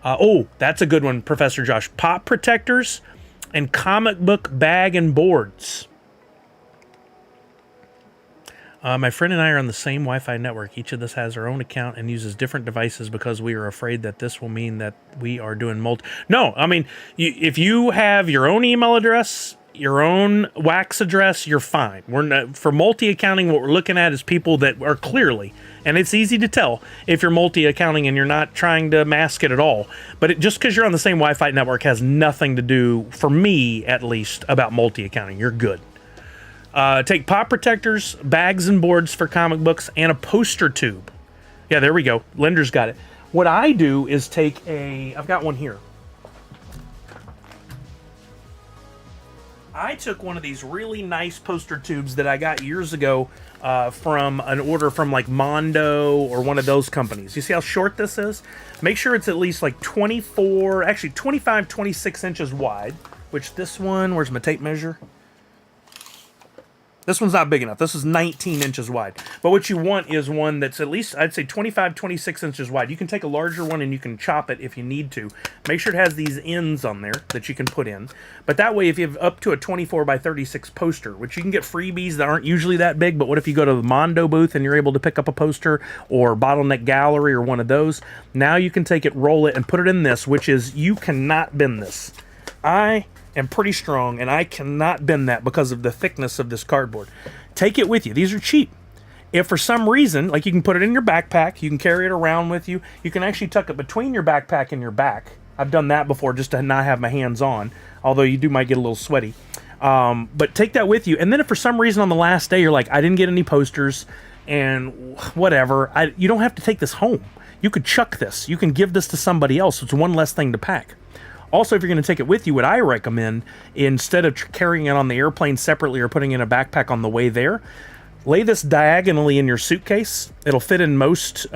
Oh, that's a good one, Professor Josh. Pop protectors and comic book bag and boards. My friend and I are on the same Wi-Fi network. Each of us has our own account and uses different devices because we are afraid that this will mean that we are doing multi... No, I mean, if you have your own email address, your own wax address, you're fine. We're not, for multi-accounting, what we're looking at is people that are clearly, and it's easy to tell if you're multi-accounting and you're not trying to mask it at all. But just because you're on the same Wi-Fi network has nothing to do, for me at least, about multi-accounting. You're good. Take pop protectors, bags and boards for comic books, and a poster tube. Yeah, there we go. Linder's got it. What I do is take I've got one here. I took one of these really nice poster tubes that I got years ago from an order from like Mondo or one of those companies. You see how short this is? Make sure it's at least like 25, 26 inches wide, which this one, where's my tape measure? This one's not big enough. This is 19 inches wide. But what you want is one that's at least, I'd say 25, 26 inches wide. You can take a larger one and you can chop it if you need to. Make sure it has these ends on there that you can put in. But that way, if you have up to a 24 by 36 poster, which you can get freebies that aren't usually that big, but what if you go to the Mondo booth and you're able to pick up a poster, or Bottleneck Gallery or one of those? Now you can take it, roll it, and put it in this, which is, you cannot bend this. I am pretty strong, and I cannot bend that because of the thickness of this cardboard. Take it with you. These are cheap. If for some reason, like, you can put it in your backpack, you can carry it around with you, you can actually tuck it between your backpack and your back. I've done that before just to not have my hands on, although you might get a little sweaty. But take that with you, and then if for some reason on the last day you're like, I didn't get any posters, and whatever, you don't have to take this home. You could chuck this. You can give this to somebody else. It's one less thing to pack. Also, if you're going to take it with you, what I recommend, instead of carrying it on the airplane separately or putting it in a backpack on the way there, lay this diagonally in your suitcase. It'll fit in most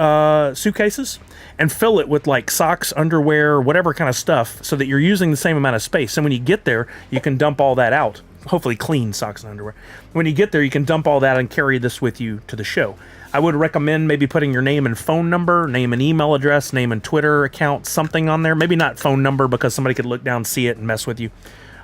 suitcases, and fill it with like socks, underwear, whatever kind of stuff, so that you're using the same amount of space. And when you get there, you can dump all that out. Hopefully clean socks and underwear. When you get there, you can dump all that and carry this with you to the show. I would recommend maybe putting your name and phone number, name and email address, name and Twitter account, something on there. Maybe not phone number because somebody could look down, see it, and mess with you.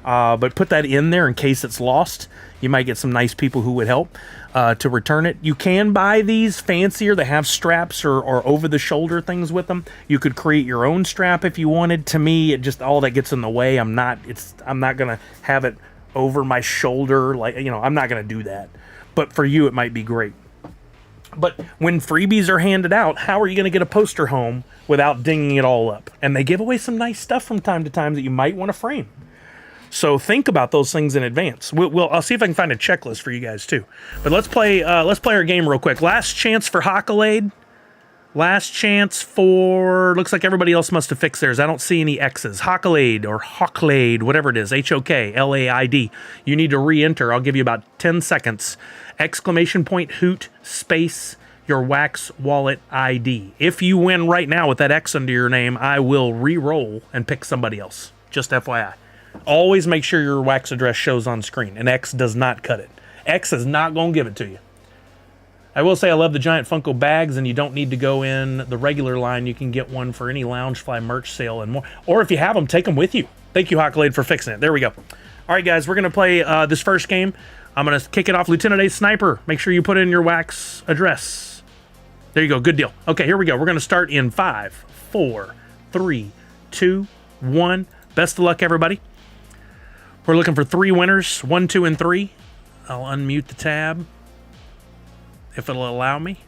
But put that in there in case it's lost. You might get some nice people who would help to return it. You can buy these fancier. They have straps or over-the-shoulder things with them. You could create your own strap if you wanted. To me, it just all that gets in the way. I'm not gonna have it over my shoulder. Like, you know, I'm not gonna do that. But for you, it might be great. But when freebies are handed out, how are you going to get a poster home without dinging it all up? And they give away some nice stuff from time to time that you might want to frame. So think about those things in advance. I'll see if I can find a checklist for you guys too. But let's play our game real quick. Last chance for Hocklade. Last chance for... Looks like everybody else must have fixed theirs. I don't see any X's. Hocklade or Hocklade, whatever it is. Hoklaid. You need to re-enter. I'll give you about 10 seconds. ! Hoot space your Wax Wallet ID. If you win right now with that X under your name, I will re-roll and pick somebody else. Just FYI. Always make sure your Wax address shows on screen. And X does not cut it. X is not going to give it to you. I will say I love the giant Funko bags, and you don't need to go in the regular line. You can get one for any Loungefly merch sale and more. Or if you have them, take them with you. Thank you, Hocklade, for fixing it. There we go. All right, guys, we're going to play this first game. I'm going to kick it off. Lieutenant A Sniper, make sure you put in your Wax address. There you go. Good deal. Okay, here we go. We're going to start in 5, 4, 3, 2, 1. Best of luck, everybody. We're looking for 3 winners, 1, 2, and 3. I'll unmute the tab if it'll allow me.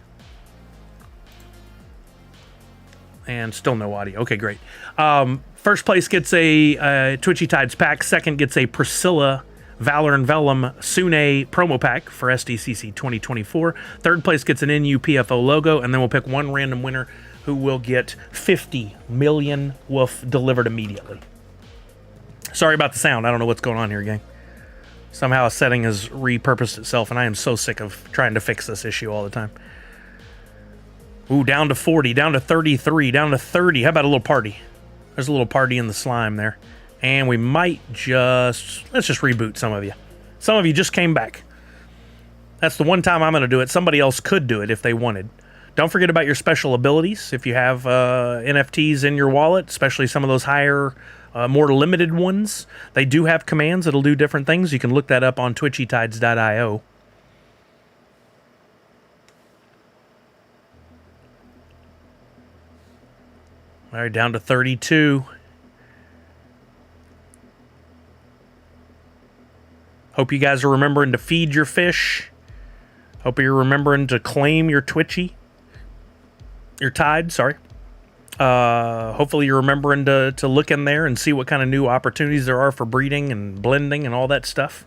And still no audio. Okay, great. First place gets a TwitchyTides pack. Second gets a Priscilla Valor and Vellum Sune promo pack for SDCC 2024. Third place gets an NUPFO logo, and then we'll pick one random winner who will get 50 million woof delivered immediately. Sorry about the sound. I don't know what's going on here, gang. Somehow a setting has repurposed itself, and I am so sick of trying to fix this issue all the time. Ooh, down to 40, down to 33, down to 30. How about a little party? There's a little party in the slime there. And we might let's just reboot some of you. Some of you just came back. That's the one time I'm going to do it. Somebody else could do it if they wanted. Don't forget about your special abilities. If you have NFTs in your wallet, especially some of those higher, more limited ones, they do have commands that'll do different things. You can look that up on twitchytides.io. All right, down to 32. Hope you guys are remembering to feed your fish. Hope you're remembering to claim your tide, sorry. Hopefully you're remembering to look in there and see what kind of new opportunities there are for breeding and blending and all that stuff.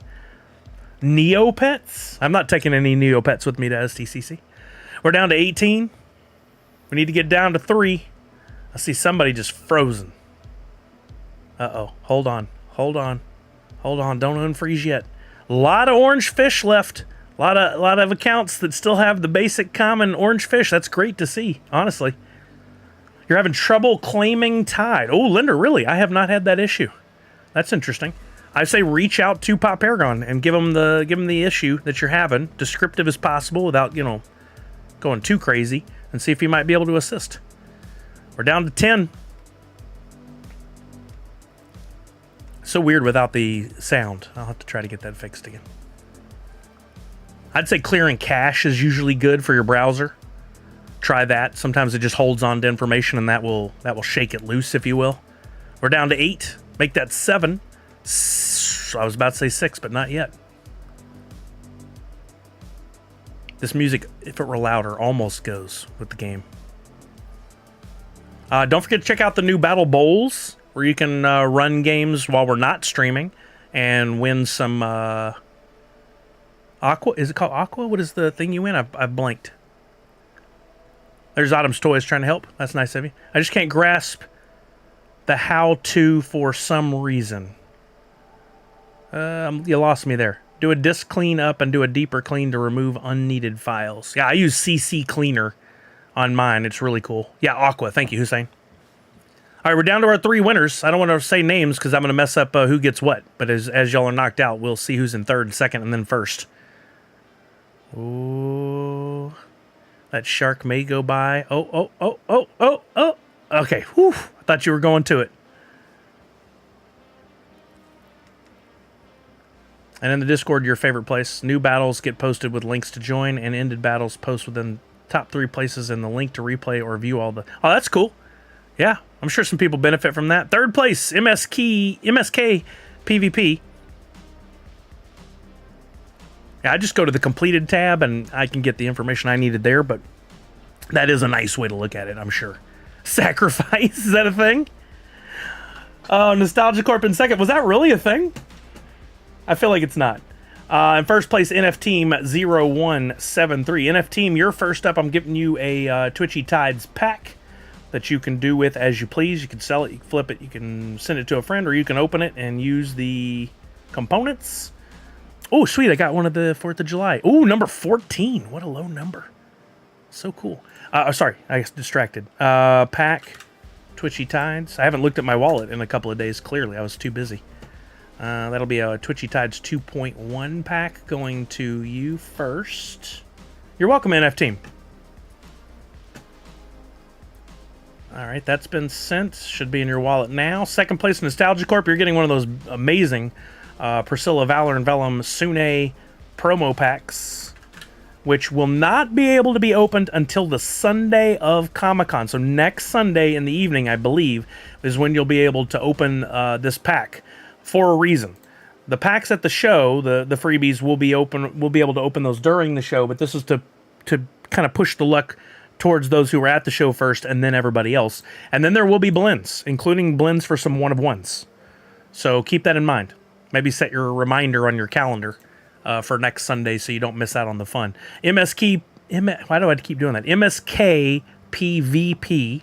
Neopets? I'm not taking any Neopets with me to SDCC. We're down to 18. We need to get down to 3. I see somebody just frozen. Uh-oh. Hold on. Don't unfreeze yet. A lot of orange fish left. A lot of accounts that still have the basic common orange fish. That's great to see, honestly. You're having trouble claiming tide. Oh, Linda, really? I have not had that issue. That's interesting. I say reach out to Pop Paragon and give them the issue that you're having, descriptive as possible without, going too crazy, and see if he might be able to assist. We're down to 10. So weird without the sound. I'll have to try to get that fixed again. I'd say clearing cache is usually good for your browser. Try that. Sometimes it just holds on to information, and that will shake it loose, if you will. We're down to 8. Make that 7. I was about to say 6, but not yet. This music, if it were louder, almost goes with the game. Don't forget to check out the new Battle Bowls, where you can run games while we're not streaming and win some Aqua. Is it called Aqua? What is the thing you win? I've blanked. There's Autumn's Toys trying to help. That's nice of you. I just can't grasp the how-to for some reason. You lost me there. Do a disk clean up and do a deeper clean to remove unneeded files. Yeah, I use CC Cleaner on mine. It's really cool. Yeah, Aqua. Thank you, Hussein. All right, we're down to our 3 winners. I don't want to say names because I'm going to mess up who gets what. But as y'all are knocked out, we'll see who's in third, second, and then first. Ooh. That shark may go by. Oh. Okay. Whew. I thought you were going to it. And in the Discord, your favorite place. New battles get posted with links to join, and ended battles post within top 3 places and the link to replay or view all the... Oh, that's cool. Yeah, I'm sure some people benefit from that. 3rd place, MSK PvP. Yeah, I just go to the completed tab and I can get the information I needed there, but that is a nice way to look at it, I'm sure. Sacrifice, is that a thing? Oh, Nostalgia Corp in 2nd. Was that really a thing? I feel like it's not. In 1st place, NF Team 0173. NF Team, you're first up. I'm giving you a TwitchyTides pack that you can do with as you please. You can sell it, you can flip it, you can send it to a friend, or you can open it and use the components. Oh, sweet. I got one of the 4th of July. Oh, number 14. What a low number. So cool. Sorry, I got distracted. Pack, TwitchyTides. I haven't looked at my wallet in a couple of days, clearly. I was too busy. That'll be a TwitchyTides 2.1 pack going to you first. You're welcome, NF Team. All right, that's been sent. Should be in your wallet now. 2nd place, Nostalgia Corp. You're getting one of those amazing Priscilla, Valor, and Vellum Sune promo packs, which will not be able to be opened until the Sunday of Comic-Con. So next Sunday in the evening, I believe, is when you'll be able to open this pack. For a reason. The packs at the show, the freebies will be open. We'll be able to open those during the show, but this is to kind of push the luck towards those who were at the show first, and then everybody else. And then there will be blends, including blends for some one-of-ones. So keep that in mind. Maybe set your reminder on your calendar for next Sunday so you don't miss out on the fun. Why do I keep doing that? MSK PvP.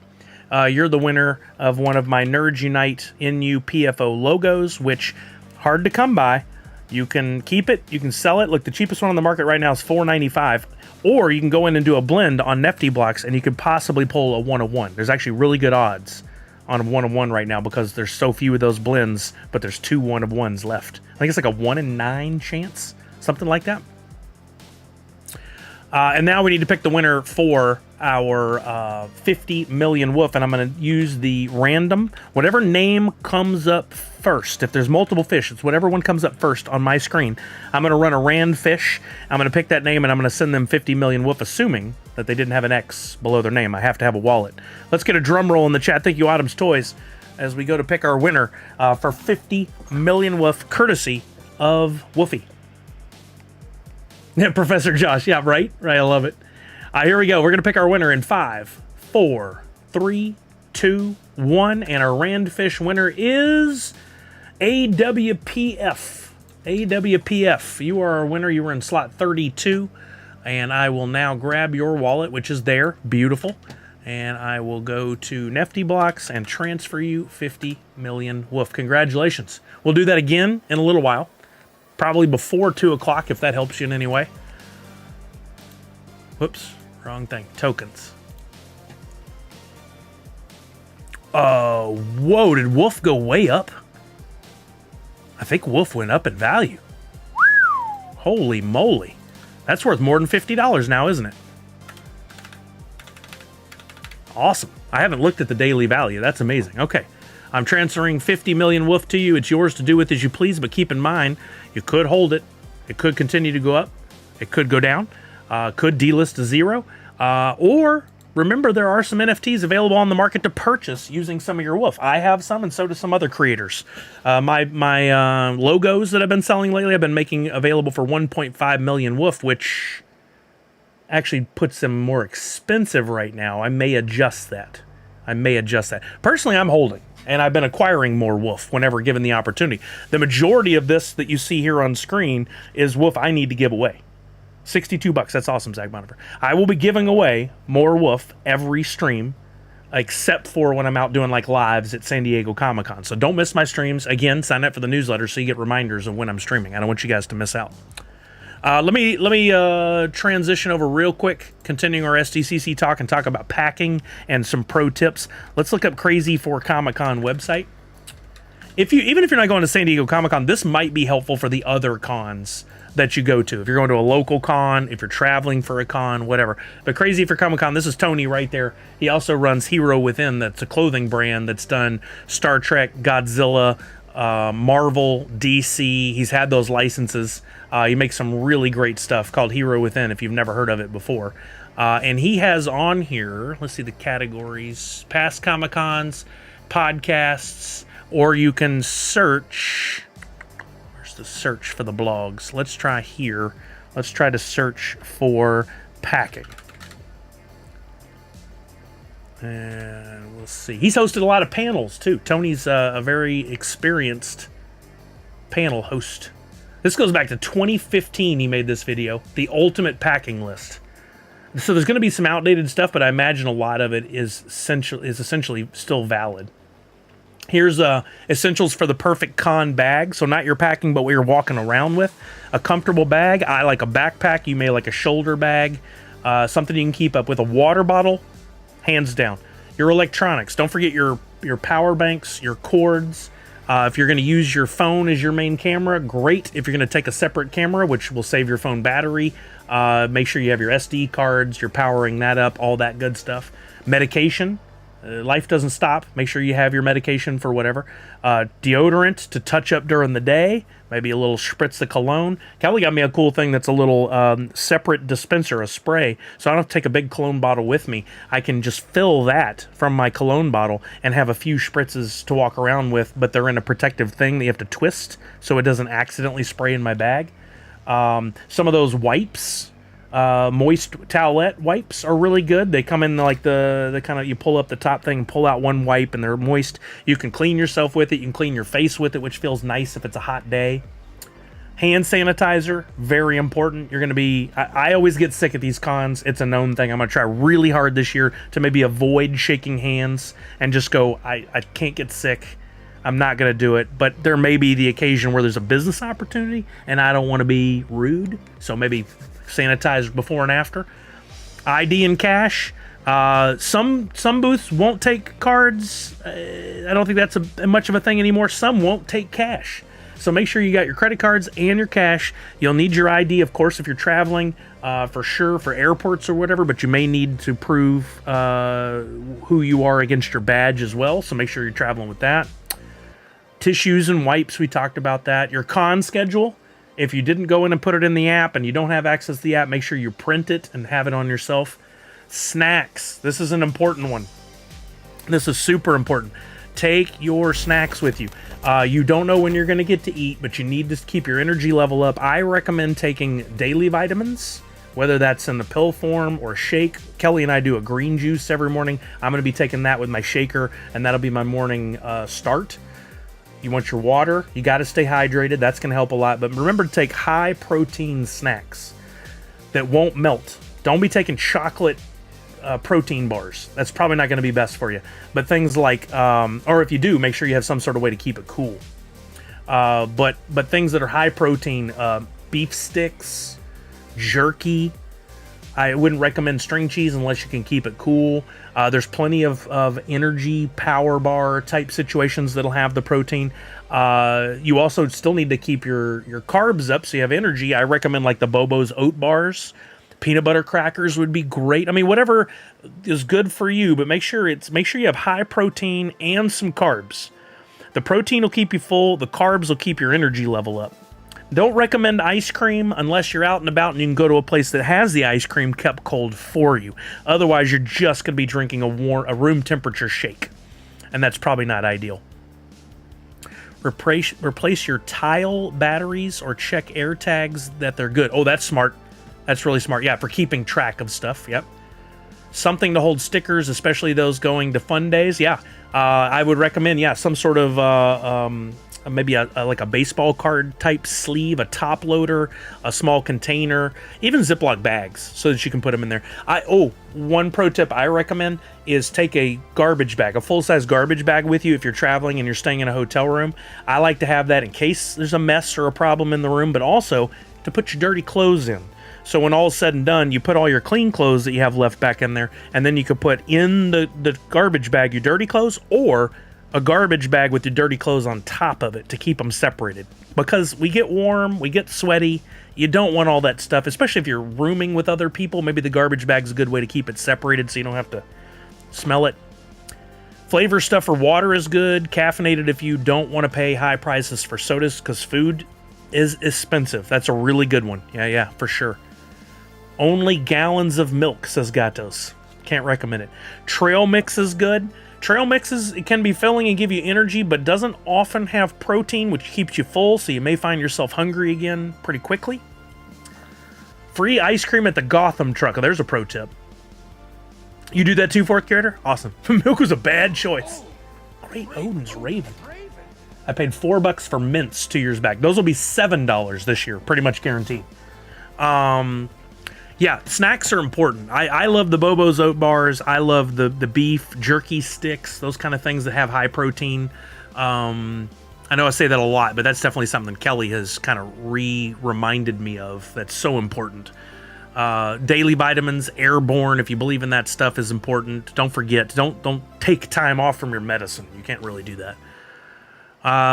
You're the winner of one of my Nerds Unite NU PFO logos, which hard to come by. You can keep it, you can sell it. Look, the cheapest one on the market right now is $4.95, or you can go in and do a blend on Nifty Blocks, and you could possibly pull a 1-of-1. There's actually really good odds on a 1-of-1 right now because there's so few of those blends, but there's 2 1-of-1s left. I think it's like a 1 in 9 chance, something like that. And now we need to pick the winner for our 50 million woof, and I'm going to use the random, whatever name comes up first. If there's multiple fish, it's whatever one comes up first on my screen. I'm going to run a rand fish. I'm going to pick that name, and I'm going to send them 50 million woof, assuming that they didn't have an X below their name. I have to have a wallet. Let's get a drum roll in the chat. Thank you, Autumn's Toys, as we go to pick our winner for 50 million woof, courtesy of Woofy. Yeah, Professor Josh. Yeah, right? Right, I love it. Here we go. We're going to pick our winner in 5, 4, 3, 2, 1. And our Randfish winner is AWPF. AWPF. You are our winner. You were in slot 32. And I will now grab your wallet, which is there. Beautiful. And I will go to Nifty Blocks and transfer you 50 million woof. Congratulations. We'll do that again in a little while. Probably before 2 o'clock, if that helps you in any way. Whoops, wrong thing. Tokens. Whoa, did Wolf go way up? I think Wolf went up in value. Holy moly. That's worth more than $50 now, isn't it? Awesome. I haven't looked at the daily value. That's amazing. Okay. I'm transferring 50 million woof to you. It's yours to do with as you please, but keep in mind, you could hold it. It could continue to go up. It could go down. Could delist to 0. Or remember, there are some NFTs available on the market to purchase using some of your woof. I have some, and so do some other creators. My logos that I've been selling lately, I've been making available for 1.5 million woof, which actually puts them more expensive right now. I may adjust that. Personally, I'm holding. And I've been acquiring more woof whenever given the opportunity. The majority of this that you see here on screen is woof I need to give away. $62. That's awesome, Zach Bonifer. I will be giving away more woof every stream, except for when I'm out doing like lives at San Diego Comic-Con. So don't miss my streams. Again, sign up for the newsletter so you get reminders of when I'm streaming. I don't want you guys to miss out. Let me transition over real quick, continuing our SDCC talk and talk about packing and some pro tips. Let's look up Crazy for Comic-Con website. Even if you're not going to San Diego Comic-Con, this might be helpful for the other cons that you go to. If you're going to a local con, if you're traveling for a con, whatever. But Crazy for Comic-Con, this is Tony right there. He also runs Hero Within. That's a clothing brand that's done Star Trek, Godzilla, Marvel, DC. He's had those licenses. He makes some really great stuff called Hero Within, if you've never heard of it before. And he has on here, let's see the categories, past Comic-Cons, podcasts, or you can search. Where's the search for the blogs? Let's try here. Let's try to search for packing. And we'll see. He's hosted a lot of panels, too. Tony's a very experienced panel host. This goes back to 2015 he made this video, the ultimate packing list. So there's going to be some outdated stuff, but I imagine a lot of it is essentially still valid. Here's essentials for the perfect con bag. So not your packing, but what you're walking around with. A comfortable bag. I like a backpack. You may like a shoulder bag. Something you can keep up with. A water bottle, hands down. Your electronics. Don't forget your power banks, your cords. If you're going to use your phone as your main camera, great. If you're going to take a separate camera, which will save your phone battery, make sure you have your SD cards, you're powering that up, all that good stuff. Medication. Life doesn't stop. Make sure you have your medication for whatever. Deodorant to touch up during the day. Maybe a little spritz of cologne. Kelly got me a cool thing that's a little separate dispenser, a spray. So I don't have to take a big cologne bottle with me. I can just fill that from my cologne bottle and have a few spritzes to walk around with, but they're in a protective thing that you have to twist so it doesn't accidentally spray in my bag. Some of those wipes. Moist towelette wipes are really good. They come in like the kind of, you pull up the top thing and pull out one wipe and they're moist. You can clean yourself with it. You can clean your face with it, which feels nice if it's a hot day. Hand sanitizer, very important. You're going to be, I always get sick at these cons. It's a known thing. I'm going to try really hard this year to maybe avoid shaking hands and just go, I can't get sick. I'm not going to do it, but there may be the occasion where there's a business opportunity and I don't want to be rude. So maybe sanitize before and after. ID and cash. Some booths won't take cards. I don't think that's much of a thing anymore. Some won't take cash. So make sure you got your credit cards and your cash. You'll need your ID, of course, if you're traveling, for sure, for airports or whatever, but you may need to prove who you are against your badge as well. So make sure you're traveling with that. Tissues and wipes, we talked about that. Your con schedule. If you didn't go in and put it in the app and you don't have access to the app, make sure you print it and have it on yourself. Snacks. This is an important one. This is super important. Take your snacks with you. You don't know when you're going to get to eat, but you need to keep your energy level up. I recommend taking daily vitamins, whether that's in the pill form or shake. Kelly and I do a green juice every morning. I'm going to be taking that with my shaker, and that'll be my morning start. You want your water. You got to stay hydrated. That's going to help a lot. But remember to take high protein snacks that won't melt. Don't be taking chocolate protein bars. That's probably not going to be best for you. But things like, or if you do, make sure you have some sort of way to keep it cool. But things that are high protein, beef sticks, jerky. I wouldn't recommend string cheese unless you can keep it cool. There's plenty of energy power bar type situations that'll have the protein. You also still need to keep your carbs up so you have energy. I recommend like the Bobo's oat bars. Peanut butter crackers would be great. I mean, whatever is good for you, but make sure you have high protein and some carbs. The protein will keep you full. The carbs will keep your energy level up. Don't recommend ice cream unless you're out and about and you can go to a place that has the ice cream kept cold for you. Otherwise, you're just going to be drinking a room temperature shake, and that's probably not ideal. Replace your tile batteries or check air tags that they're good. Oh, that's smart. That's really smart. Yeah, for keeping track of stuff. Yep. Something to hold stickers, especially those going to fun days. Yeah, I would recommend, some sort of maybe like a baseball card type sleeve, a top loader, a small container, even Ziploc bags so that you can put them in there. One pro tip I recommend is take a garbage bag, a full-size garbage bag with you if you're traveling and you're staying in a hotel room. I like to have that in case there's a mess or a problem in the room, but also to put your dirty clothes in. So when all is said and done, you put all your clean clothes that you have left back in there, and then you could put in the garbage bag your dirty clothes, or a garbage bag with your dirty clothes on top of it to keep them separated. Because we get warm, we get sweaty, you don't want all that stuff, especially if you're rooming with other people. Maybe the garbage bag's a good way to keep it separated so you don't have to smell it. Flavor stuff for water is good. Caffeinated if you don't want to pay high prices for sodas, because food is expensive. That's a really good one. Yeah, for sure. Only gallons of milk, says Gatos. Can't recommend it. Trail mix is good. Trail mixes, it can be filling and give you energy, but doesn't often have protein, which keeps you full, so you may find yourself hungry again pretty quickly. Free ice cream at the Gotham truck. Oh, there's a pro tip. You do that too, fourth grader? Awesome. Milk was a bad choice. Great Odin's Raven. I paid $4 for mints 2 years back. Those will be $7 this year, pretty much guaranteed. Yeah, snacks are important. I love the Bobo's oat bars. I love the beef jerky sticks, those kind of things that have high protein. I know I say that a lot, but that's definitely something Kelly has kind of reminded me of. That's so important. Daily vitamins, airborne, if you believe in that stuff, is important. Don't forget, don't take time off from your medicine. You can't really do that.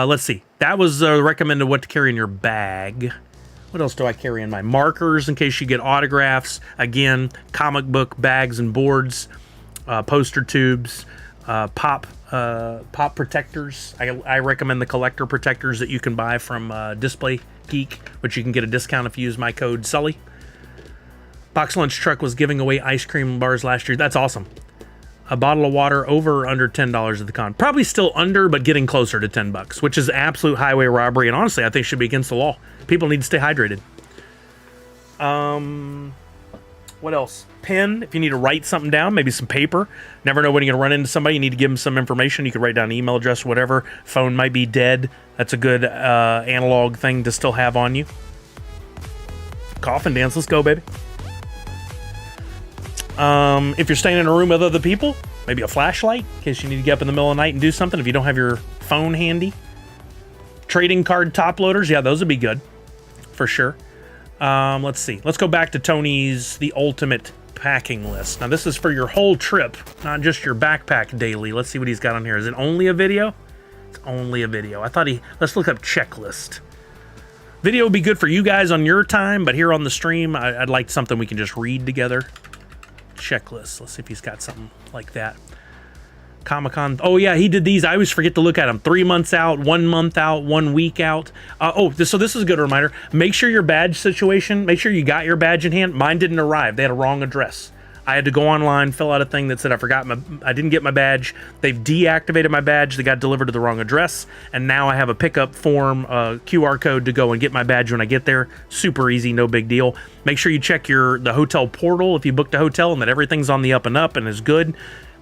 Let's see. That was recommended what to carry in your bag. What else do I carry in my markers in case you get autographs? Again, comic book bags and boards, poster tubes, pop protectors. I recommend the collector protectors that you can buy from Display Geek, which you can get a discount if you use my code Sully. Box Lunch Truck was giving away ice cream bars last year. That's awesome. A bottle of water over or under $10 at the con. Probably still under, but getting closer to $10, which is absolute highway robbery. And honestly, I think should be against the law. People need to stay hydrated. What else? Pen, if you need to write something down, maybe some paper. Never know when you're going to run into somebody. You need to give them some information. You can write down an email address, whatever. Phone might be dead. That's a good analog thing to still have on you. Coffin dance. Let's go, baby. If you're staying in a room with other people, maybe a flashlight in case you need to get up in the middle of the night and do something if you don't have your phone handy. Trading card top loaders, yeah, those would be good for sure. Let's see. Let's go back to Tony's The Ultimate Packing List. Now, this is for your whole trip, not just your backpack daily. Let's see what he's got on here. Is it only a video? It's only a video. Let's look up checklist. Video would be good for you guys on your time, but here on the stream, I'd like something we can just read together. Checklist. Let's see if he's got something like that. Comic-Con. Oh yeah, he did these. I always forget to look at them. 3 months out, 1 month out, 1 week out. So this is a good reminder. Make sure your badge situation, make sure you got your badge in hand. Mine didn't arrive. They had a wrong address. I had to go online, fill out a thing that said I didn't get my badge. They've deactivated my badge. They got delivered to the wrong address. And now I have a pickup form, QR code to go and get my badge when I get there. Super easy, no big deal. Make sure you check the hotel portal if you booked a hotel and that everything's on the up and up and is good.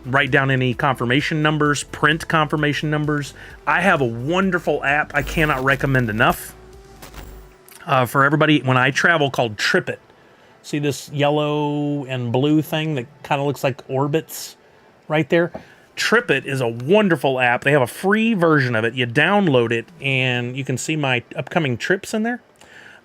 Write down any confirmation numbers, print confirmation numbers. I have a wonderful app I cannot recommend enough for everybody when I travel called TripIt. See this yellow and blue thing that kind of looks like orbits right there? TripIt is a wonderful app. They have a free version of it. You download it, and you can see my upcoming trips in there.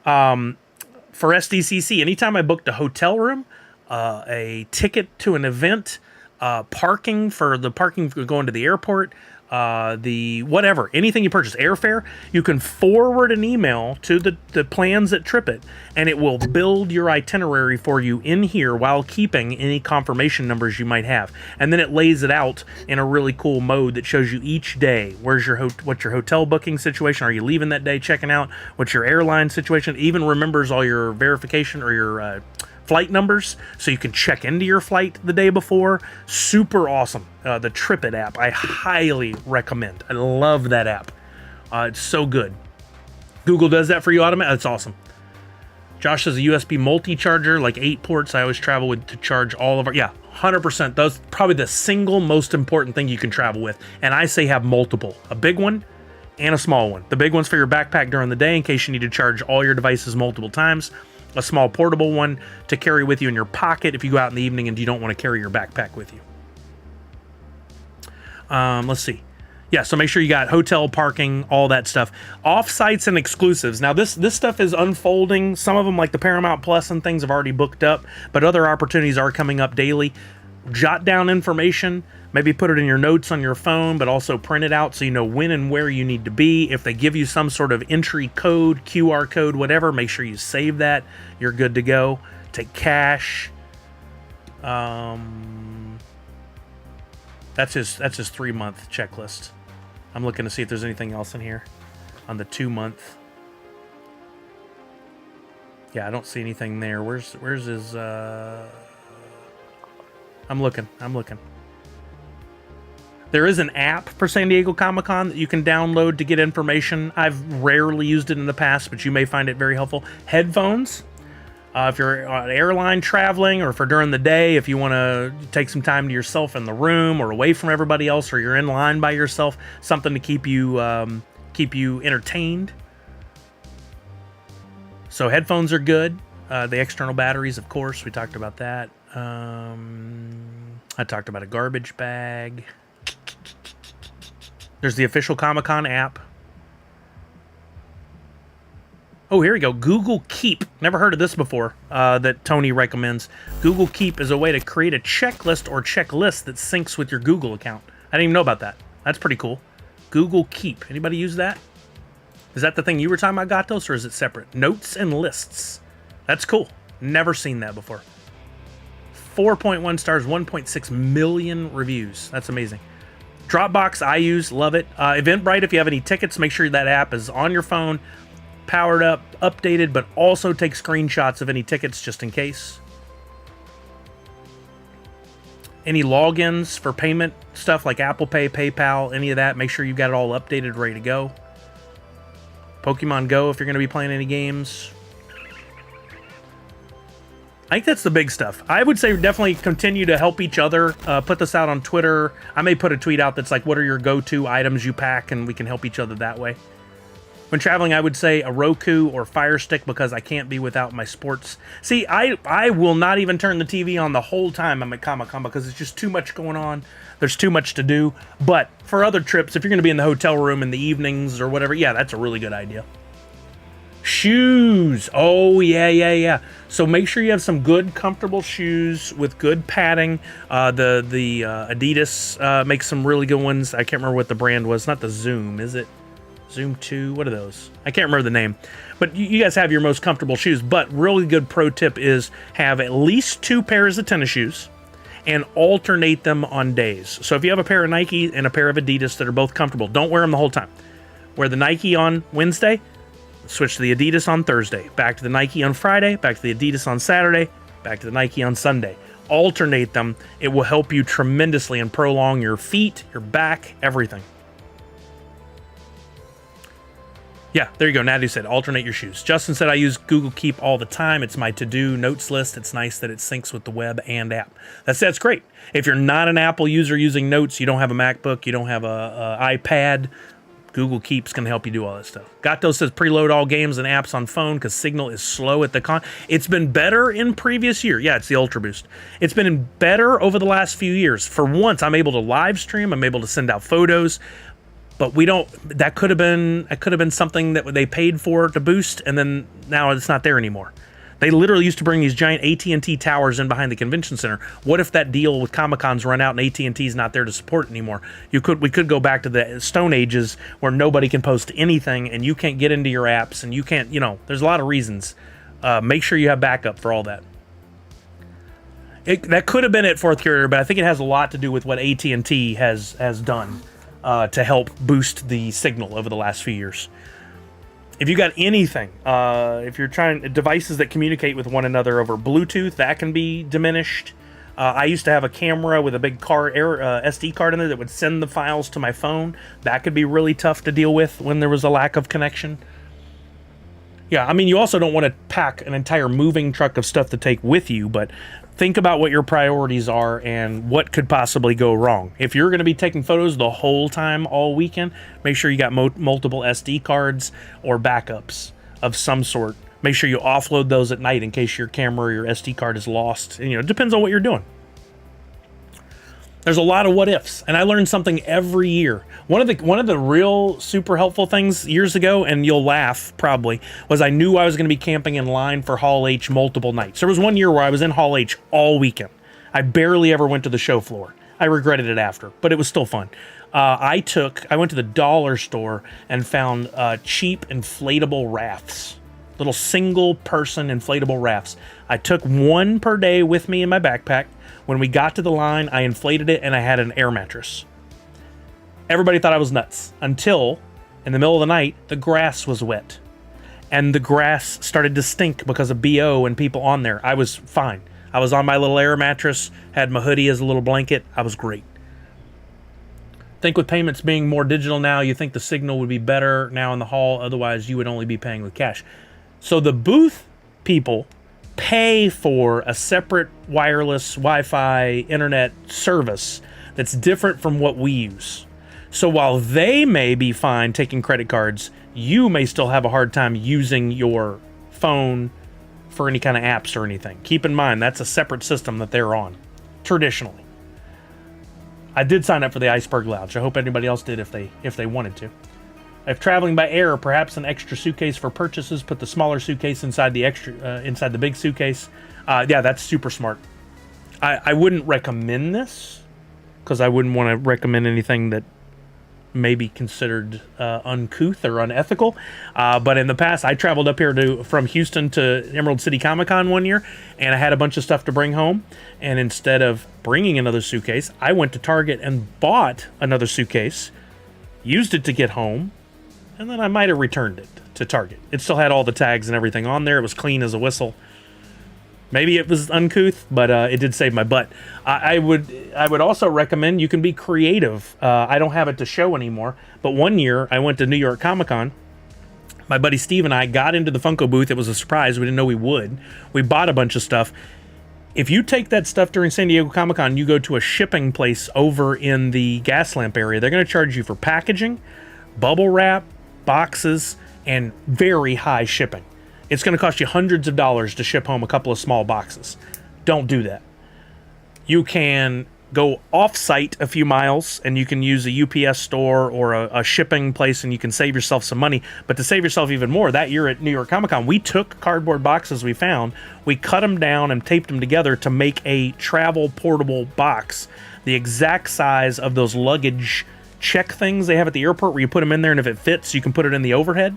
For SDCC, anytime I booked a hotel room, a ticket to an event, parking for going to the airport, anything you purchase, airfare, you can forward an email to the plans at TripIt, and it will build your itinerary for you in here while keeping any confirmation numbers you might have. And then it lays it out in a really cool mode that shows you each day what's your hotel booking situation, are you leaving that day, checking out, what's your airline situation. It even remembers all your verification or your flight numbers, so you can check into your flight the day before. Super awesome. The TripIt app, I highly recommend. I love that app. It's so good. Google does that for you automatically. That's awesome. Josh says a USB multi-charger, like 8 ports. I always travel with to charge all of our. Yeah, 100%. That's probably the single most important thing you can travel with. And I say have multiple. A big one and a small one. The big one's for your backpack during the day in case you need to charge all your devices multiple times. A small portable one to carry with you in your pocket if you go out in the evening and you don't want to carry your backpack with you. Let's see. Yeah, so make sure you got hotel parking, all that stuff. Off-sites and exclusives. Now, this stuff is unfolding. Some of them, like the Paramount Plus and things, have already booked up, but other opportunities are coming up daily. Jot down information. Maybe put it in your notes on your phone, but also print it out so you know when and where you need to be. If they give you some sort of entry code, QR code, whatever, make sure you save that. You're good to go. Take cash. That's his 3-month checklist. I'm looking to see if there's anything else in here on the 2-month. Yeah, I don't see anything there. Where's his I'm looking. There is an app for San Diego Comic-Con that you can download to get information. I've rarely used it in the past, but you may find it very helpful. Headphones. If you're on an airline traveling, or for during the day, if you want to take some time to yourself in the room or away from everybody else, or you're in line by yourself, something to keep you entertained. So headphones are good. The external batteries, of course, we talked about that. I talked about a garbage bag. There's the official Comic-Con app. Oh, here we go. Google Keep. Never heard of this before, that Tony recommends. Google Keep is a way to create a checklist or checklist that syncs with your Google account. I didn't even know about that. That's pretty cool. Google Keep. Anybody use that? Is that the thing you were talking about, Gatos, or is it separate? Notes and lists. That's cool. Never seen that before. 4.1 stars, 1.6 million reviews. That's amazing. Dropbox, I use, love it. Eventbrite, if you have any tickets, make sure that app is on your phone, powered up, updated, but also take screenshots of any tickets just in case. Any logins for payment stuff like Apple Pay, PayPal, any of that, make sure you've got it all updated, ready to go. Pokemon Go, if you're going to be playing any games. I think that's the big stuff. I would say definitely continue to help each other. Put this out on Twitter. I may put a tweet out that's like, what are your go-to items you pack, and we can help each other that way. When traveling, I would say a Roku or Fire Stick, because I can't be without my sports. See, I will not even turn the TV on the whole time I'm at Comic-Con because it's just too much going on. There's too much to do. But for other trips, if you're going to be in the hotel room in the evenings or whatever, yeah, that's a really good idea. Shoes. Oh, yeah. So make sure you have some good, comfortable shoes with good padding. The Adidas makes some really good ones. I can't remember what the brand was. Not the Zoom, is it? Zoom 2? What are those? I can't remember the name. But you guys have your most comfortable shoes. But really good pro tip is have at least 2 pairs of tennis shoes and alternate them on days. So if you have a pair of Nike and a pair of Adidas that are both comfortable, don't wear them the whole time. Wear the Nike on Wednesday, switch to the Adidas on Thursday, back to the Nike on Friday, back to the Adidas on Saturday, back to the Nike on Sunday. Alternate them. It will help you tremendously and prolong your feet, your back, everything. Yeah, there you go. Natty said, alternate your shoes. Justin said, I use Google Keep all the time. It's my to-do notes list. It's nice that it syncs with the web and app. That's great. If you're not an Apple user using Notes, you don't have a MacBook, you don't have a iPad, Google Keep's going to help you do all that stuff. Gato says, preload all games and apps on phone because signal is slow at the con. It's been better in previous year. Yeah, it's the Ultra Boost. It's been better over the last few years. For once, I'm able to live stream. I'm able to send out photos. But we don't. That could have been something that they paid for to boost, and then now it's not there anymore. They literally used to bring these giant AT&T towers in behind the convention center. What if that deal with Comic-Con's run out and AT&T's not there to support it anymore? We could go back to the Stone Ages where nobody can post anything and you can't get into your apps and you can't. There's a lot of reasons. Make sure you have backup for all that. That could have been at Fourth Carrier, but I think it has a lot to do with what AT&T has done. To help boost the signal over the last few years. If you got anything, if you're trying devices that communicate with one another over Bluetooth, that can be diminished. I used to have a camera with a big SD card in there that would send the files to my phone. That could be really tough to deal with when there was a lack of connection. Yeah, I mean, you also don't want to pack an entire moving truck of stuff to take with you, but think about what your priorities are and what could possibly go wrong. If you're going to be taking photos the whole time, all weekend, make sure you got multiple SD cards or backups of some sort. Make sure you offload those at night in case your camera or your SD card is lost. And, it depends on what you're doing. There's a lot of what ifs, and I learn something every year. One of the real super helpful things years ago, and you'll laugh probably, was I knew I was going to be camping in line for Hall H multiple nights. There was one year where I was in Hall H all weekend. I barely ever went to the show floor. I regretted it after, but it was still fun. I went to the dollar store and found cheap inflatable rafts. Little single-person inflatable rafts. I took one per day with me in my backpack. When we got to the line, I inflated it and I had an air mattress. Everybody thought I was nuts until in the middle of the night, the grass was wet. And the grass started to stink because of BO and people on there. I was fine. I was on my little air mattress, had my hoodie as a little blanket. I was great. I think with payments being more digital now, you think the signal would be better now in the hall. Otherwise, you would only be paying with cash. So the booth people pay for a separate wireless Wi-Fi internet service that's different from what we use. So while they may be fine taking credit cards, you may still have a hard time using your phone for any kind of apps or anything. Keep in mind, that's a separate system that they're on, traditionally. I did sign up for the Iceberg Lounge. I hope anybody else did if they wanted to. If traveling by air, perhaps an extra suitcase for purchases. Put the smaller suitcase inside the big suitcase. Yeah, that's super smart. I wouldn't recommend this because I wouldn't want to recommend anything that may be considered uncouth or unethical. But in the past, I traveled up here from Houston to Emerald City Comic Con one year, and I had a bunch of stuff to bring home. And instead of bringing another suitcase, I went to Target and bought another suitcase, used it to get home, and then I might have returned it to Target. It still had all the tags and everything on there. It was clean as a whistle. Maybe it was uncouth, but it did save my butt. I would also recommend you can be creative. I don't have it to show anymore, but one year I went to New York Comic Con. My buddy Steve and I got into the Funko booth. It was a surprise. We didn't know we would. We bought a bunch of stuff. If you take that stuff during San Diego Comic Con, you go to a shipping place over in the gas lamp area. They're going to charge you for packaging, bubble wrap, boxes, and very high shipping. It's going to cost you hundreds of dollars to ship home a couple of small boxes. Don't do that. You can go off-site a few miles, and you can use a UPS store or a shipping place, and you can save yourself some money. But to save yourself even more, that year at New York Comic Con, we took cardboard boxes we found, we cut them down and taped them together to make a travel portable box, the exact size of those luggage check things they have at the airport where you put them in there, and if it fits, you can put it in the overhead.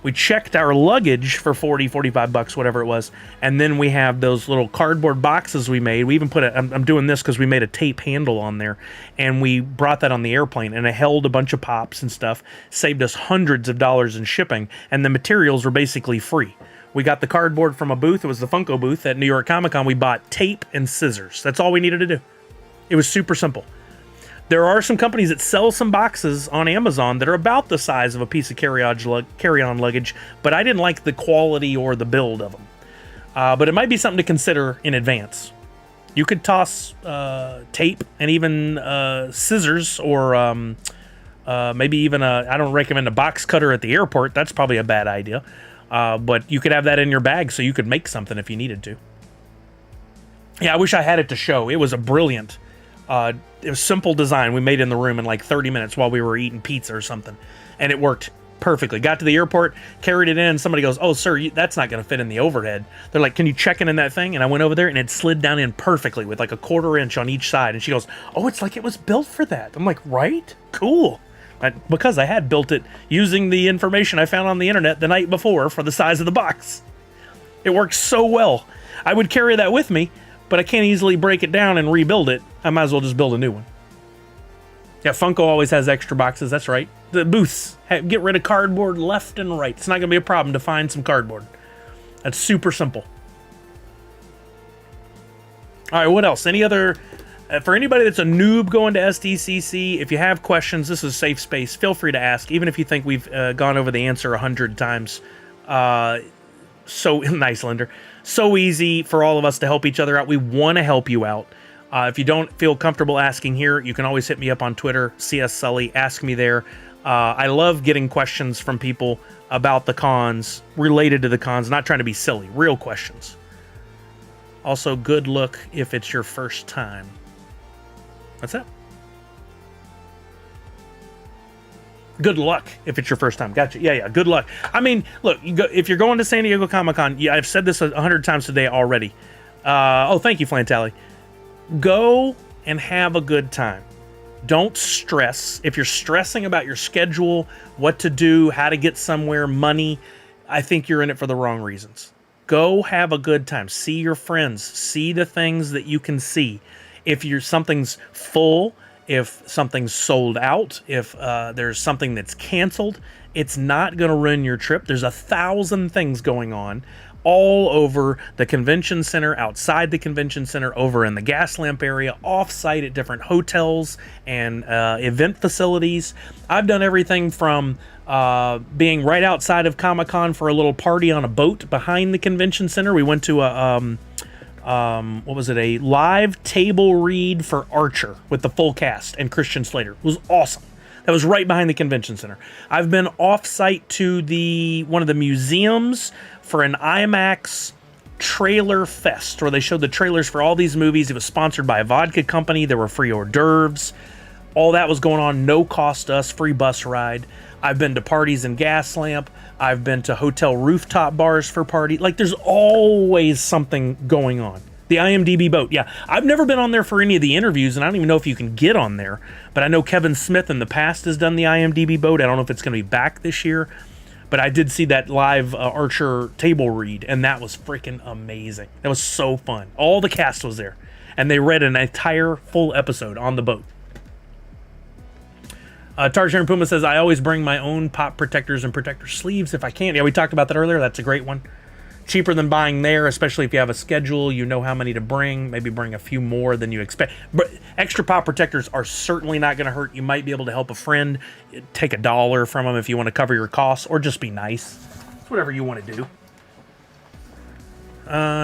We checked our luggage for 40, 45 bucks, whatever it was. And then we have those little cardboard boxes we made. We even put I'm doing this because we made a tape handle on there. And we brought that on the airplane. And it held a bunch of pops and stuff. Saved us hundreds of dollars in shipping. And the materials were basically free. We got the cardboard from a booth. It was the Funko booth at New York Comic Con. We bought tape and scissors. That's all we needed to do. It was super simple. There are some companies that sell some boxes on Amazon that are about the size of a piece of carry-on luggage, but I didn't like the quality or the build of them. But it might be something to consider in advance. You could toss tape and even scissors or maybe even I don't recommend a box cutter at the airport. That's probably a bad idea. But you could have that in your bag so you could make something if you needed to. Yeah, I wish I had it to show. It was a brilliant... it was simple design we made in the room in like 30 minutes while we were eating pizza or something. And it worked perfectly. Got to the airport, carried it in. Somebody goes, "Oh, sir, that's not going to fit in the overhead." They're like, "Can you check it in that thing?" And I went over there and it slid down in perfectly with like a 1/4 inch on each side. And she goes, "Oh, it's like it was built for that." I'm like, "Right? Cool." Because I had built it using the information I found on the internet the night before for the size of the box. It works so well. I would carry that with me, but I can't easily break it down and rebuild it. I might as well just build a new one. Yeah, Funko always has extra boxes. That's right. The booths get rid of cardboard left and right. It's not going to be a problem to find some cardboard. That's super simple. All right, what else? Any other... for anybody that's a noob going to SDCC, if you have questions, this is a safe space. Feel free to ask, even if you think we've gone over the answer 100 times. So nice, Linder. So easy for all of us to help each other out. We want to help you out. If you don't feel comfortable asking here, you can always hit me up on Twitter, CS Sully, ask me there. I love getting questions from people about the cons, related to the cons, not trying to be silly, real questions. Also, good luck if it's your first time. What's that? Good luck if it's your first time. Gotcha. Yeah, good luck. I mean, look, if you're going to San Diego Comic-Con, yeah, I've said this 100 times today already. Oh, thank you, Flantally. Go and have a good time. Don't stress. If you're stressing about your schedule, what to do, how to get somewhere, money, I think you're in it for the wrong reasons. Go have a good time. See your friends. See the things that you can see. If something's full, if something's sold out, if there's something that's canceled, it's not going to ruin your trip. There's 1,000 things going on all over the convention center, outside the convention center, over in the gas lamp area, off-site at different hotels and event facilities. I've done everything from being right outside of Comic-Con for a little party on a boat behind the convention center. We went to a a live table read for Archer with the full cast and Christian Slater. It was awesome. That was right behind the convention center. I've been off-site to one of the museums for an IMAX trailer fest where they showed the trailers for all these movies. It was sponsored by a vodka company. There were free hors d'oeuvres. All that was going on, no cost to us, free bus ride. I've been to parties in Gaslamp. I've been to hotel rooftop bars for parties. Like, there's always something going on. The IMDb boat, yeah. I've never been on there for any of the interviews, and I don't even know if you can get on there. But I know Kevin Smith in the past has done the IMDb boat. I don't know if it's going to be back this year. But I did see that live Archer table read, and that was freaking amazing. That was so fun. All the cast was there, and they read an entire full episode on the boat. Tarzan Puma says, I always bring my own pop protectors and protector sleeves if I can. Yeah, we talked about that earlier. That's a great one. Cheaper than buying there, especially if you have a schedule, you know how many to bring, maybe bring a few more than you expect. But extra pop protectors are certainly not going to hurt. You might be able to help a friend, take $1 from them if you want to cover your costs, or just be nice. It's whatever you want to do.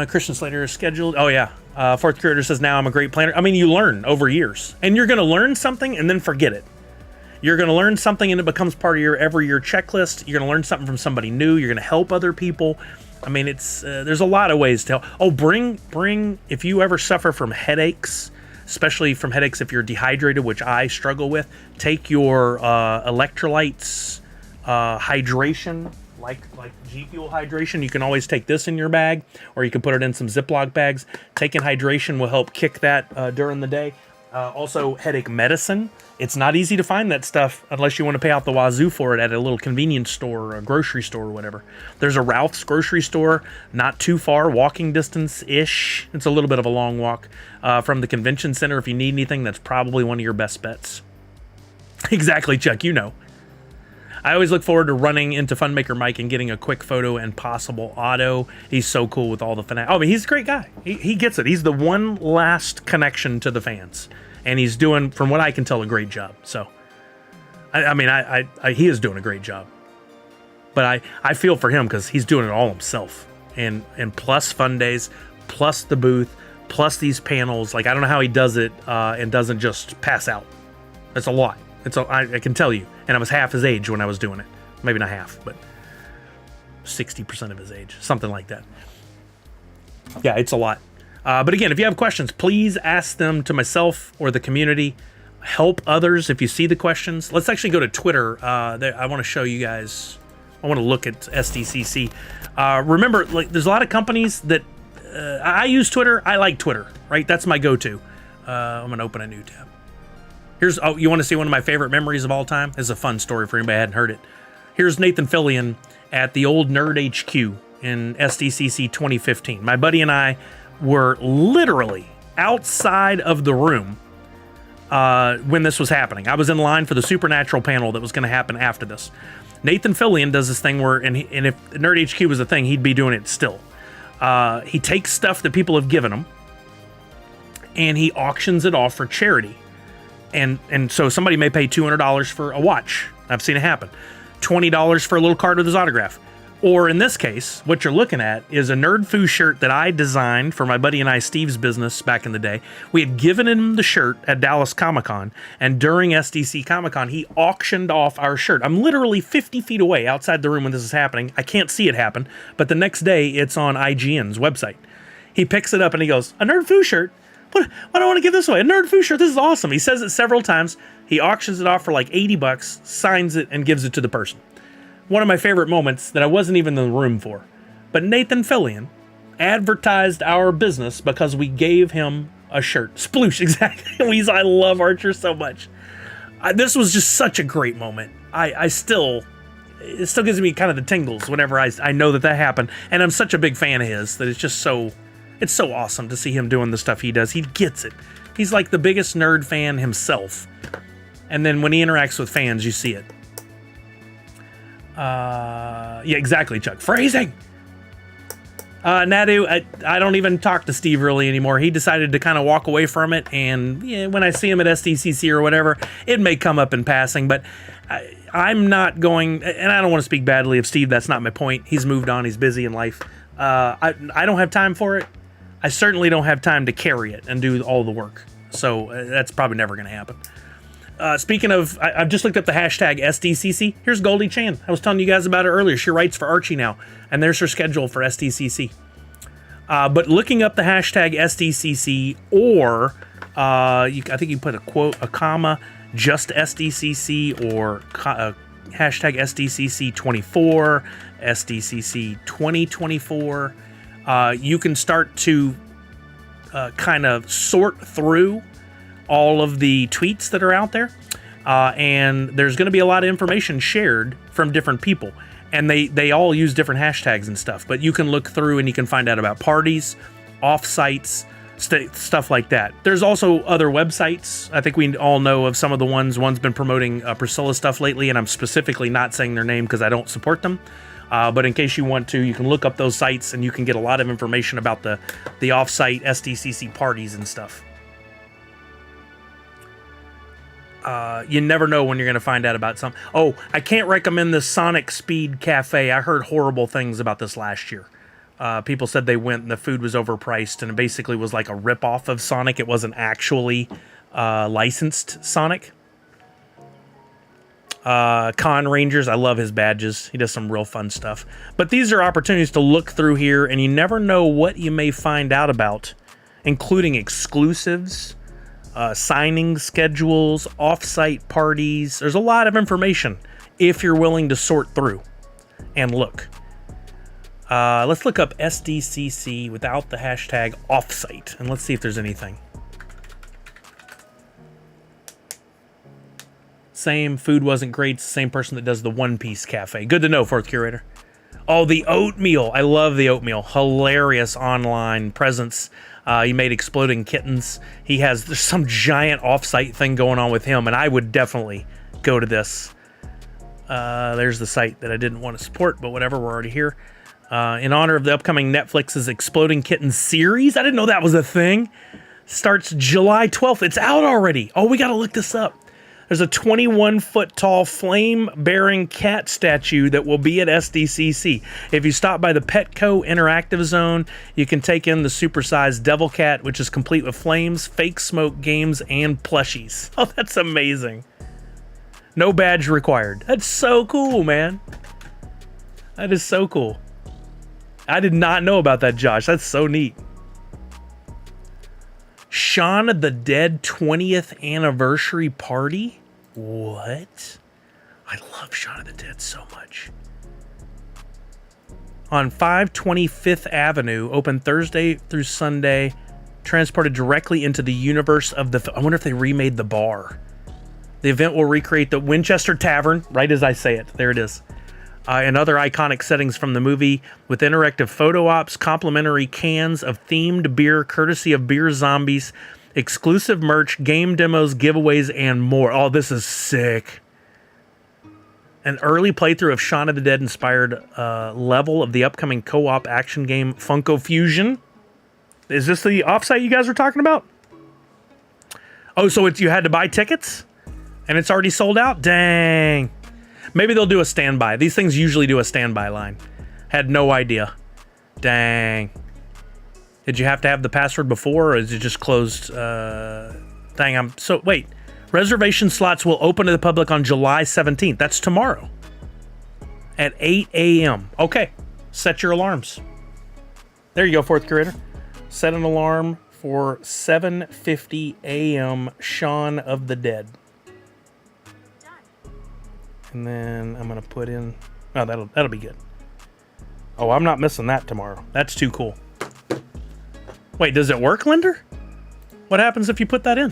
Christian Slater is scheduled. Oh, yeah. Fourth Curator says, now I'm a great planner. I mean, you learn over years. And you're going to learn something and then forget it. You're going to learn something and it becomes part of your every year checklist. You're going to learn something from somebody new. You're going to help other people. I mean, it's there's a lot of ways to help. Oh, bring if you ever suffer from headaches, especially from headaches if you're dehydrated, which I struggle with, take your electrolytes, hydration, like G Fuel hydration. You can always take this in your bag, or you can put it in some Ziploc bags. Taking hydration will help kick that during the day. Also, headache medicine. It's not easy to find that stuff unless you want to pay out the wazoo for it at a little convenience store or a grocery store or whatever. There's a Ralph's grocery store not too far, walking distance-ish. It's a little bit of a long walk from the convention center. If you need anything, that's probably one of your best bets. Exactly, Chuck, you know. I always look forward to running into Funmaker Mike and getting a quick photo and possible auto. He's so cool with all the fans. Oh, I mean, he's a great guy. He gets it. He's the one last connection to the fans. And he's doing, from what I can tell, a great job. So, I mean, he is doing a great job. But I feel for him because he's doing it all himself. And plus fun days, plus the booth, plus these panels. Like, I don't know how he does it and doesn't just pass out. That's a lot. I can tell you. And I was half his age when I was doing it. Maybe not half, but 60% of his age. Something like that. Yeah, it's a lot. But again, if you have questions, please ask them to myself or the community. Help others if you see the questions. Let's actually go to Twitter. I want to show you guys. I want to look at SDCC. Remember, like, there's a lot of companies that I use Twitter. I like Twitter, right? That's my go-to. I'm going to open a new tab. You want to see one of my favorite memories of all time? This is a fun story for anybody who hadn't heard it. Here's Nathan Fillion at the old Nerd HQ in SDCC 2015. My buddy and I were literally outside of the room when this was happening. I was in line for the Supernatural panel that was going to happen after this. Nathan Fillion does this thing where, and if Nerd HQ was a thing, he'd be doing it still. He takes stuff that people have given him, and he auctions it off for charity. And so somebody may pay $200 for a watch. I've seen it happen. $20 for a little card with his autograph. Or in this case, what you're looking at is a Nerd Foo shirt that I designed for my buddy and I, Steve's business back in the day. We had given him the shirt at Dallas Comic-Con, and during SDC Comic-Con, he auctioned off our shirt. I'm literally 50 feet away outside the room when this is happening. I can't see it happen, but the next day, it's on IGN's website. He picks it up and he goes, a Nerd Foo shirt? What? I don't want to give this away. A Nerd Foo shirt. This is awesome. He says it several times. He auctions it off for like $80, signs it, and gives it to the person. One of my favorite moments that I wasn't even in the room for. But Nathan Fillion advertised our business because we gave him a shirt. Sploosh, exactly. I love Archer so much. This was just such a great moment. I still, it still gives me kind of the tingles whenever I know that happened. And I'm such a big fan of his that it's just so awesome to see him doing the stuff he does. He gets it. He's like the biggest nerd fan himself. And then when he interacts with fans, you see it. Yeah, exactly, Chuck. Phrasing! Nadu, I don't even talk to Steve really anymore. He decided to kind of walk away from it, and yeah, when I see him at SDCC or whatever, it may come up in passing, but I'm not going, and I don't want to speak badly of Steve, that's not my point. He's moved on, he's busy in life. I don't have time for it. I certainly don't have time to carry it and do all the work, so that's probably never going to happen. Speaking of, I've just looked up the hashtag SDCC. Here's Goldie Chan. I was telling you guys about her earlier. She writes for Archie now, and there's her schedule for SDCC. But looking up the hashtag SDCC, or I think you put a comma, just SDCC, or hashtag SDCC 24, SDCC 2024. You can start to kind of sort through all of the tweets that are out there, and there's going to be a lot of information shared from different people, and they all use different hashtags and stuff, but you can look through and you can find out about parties, off-sites, stuff like that. There's also other websites. I think we all know of some of the ones. One's been promoting Priscilla stuff lately, and I'm specifically not saying their name because I don't support them, but in case you want to, you can look up those sites and you can get a lot of information about the off-site SDCC parties and stuff. You never know when you're going to find out about something. Oh, I can't recommend the Sonic Speed Cafe. I heard horrible things about this last year. People said they went and the food was overpriced, and it basically was like a ripoff of Sonic. It wasn't actually licensed Sonic. Con Rangers, I love his badges. He does some real fun stuff. But these are opportunities to look through here, and you never know what you may find out about, including exclusives, signing schedules, off-site parties. There's a lot of information if you're willing to sort through and look. Let's look up SDCC without the hashtag offsite, and let's see if there's anything. Same, food wasn't great. It's the same person that does the One Piece Cafe. Good to know, Fourth Curator. Oh, the oatmeal. I love the oatmeal. Hilarious online presence. He made Exploding Kittens. There's some giant off-site thing going on with him, and I would definitely go to this. There's the site that I didn't want to support, but whatever, we're already here. In honor of the upcoming Netflix's Exploding Kittens series. I didn't know that was a thing. Starts July 12th. It's out already. Oh, we got to look this up. There's a 21-foot-tall flame-bearing cat statue that will be at SDCC. If you stop by the Petco Interactive Zone, you can take in the supersized Devil Cat, which is complete with flames, fake smoke, games, and plushies. Oh, that's amazing. No badge required. That's so cool, man. That is so cool. I did not know about that, Josh. That's so neat. Shaun of the Dead 20th anniversary party? What? I love Shaun of the Dead so much. On 525th Avenue, open Thursday through Sunday, transported directly into the universe of the... I wonder if they remade the bar. The event will recreate the Winchester Tavern, right as I say it. There it is. And other iconic settings from the movie with interactive photo ops, complimentary cans of themed beer courtesy of Beer Zombies, exclusive merch, game demos, giveaways, and more. Oh, this is sick. An early playthrough of Shaun of the Dead inspired level of the upcoming co-op action game Funko Fusion. Is this the offsite you guys were talking about? Oh, so you had to buy tickets? And it's already sold out? Dang. Maybe they'll do a standby. These things usually do a standby line. Had no idea. Dang. Did you have to have the password before, or is it just closed? Dang, wait. Reservation slots will open to the public on July 17th. That's tomorrow. At 8 a.m. Okay. Set your alarms. There you go, Fourth Curator. Set an alarm for 7:50 a.m. Shaun of the Dead. And then I'm going to put in... Oh, that'll be good. Oh, I'm not missing that tomorrow. That's too cool. Wait, does it work, Linder? What happens if you put that in?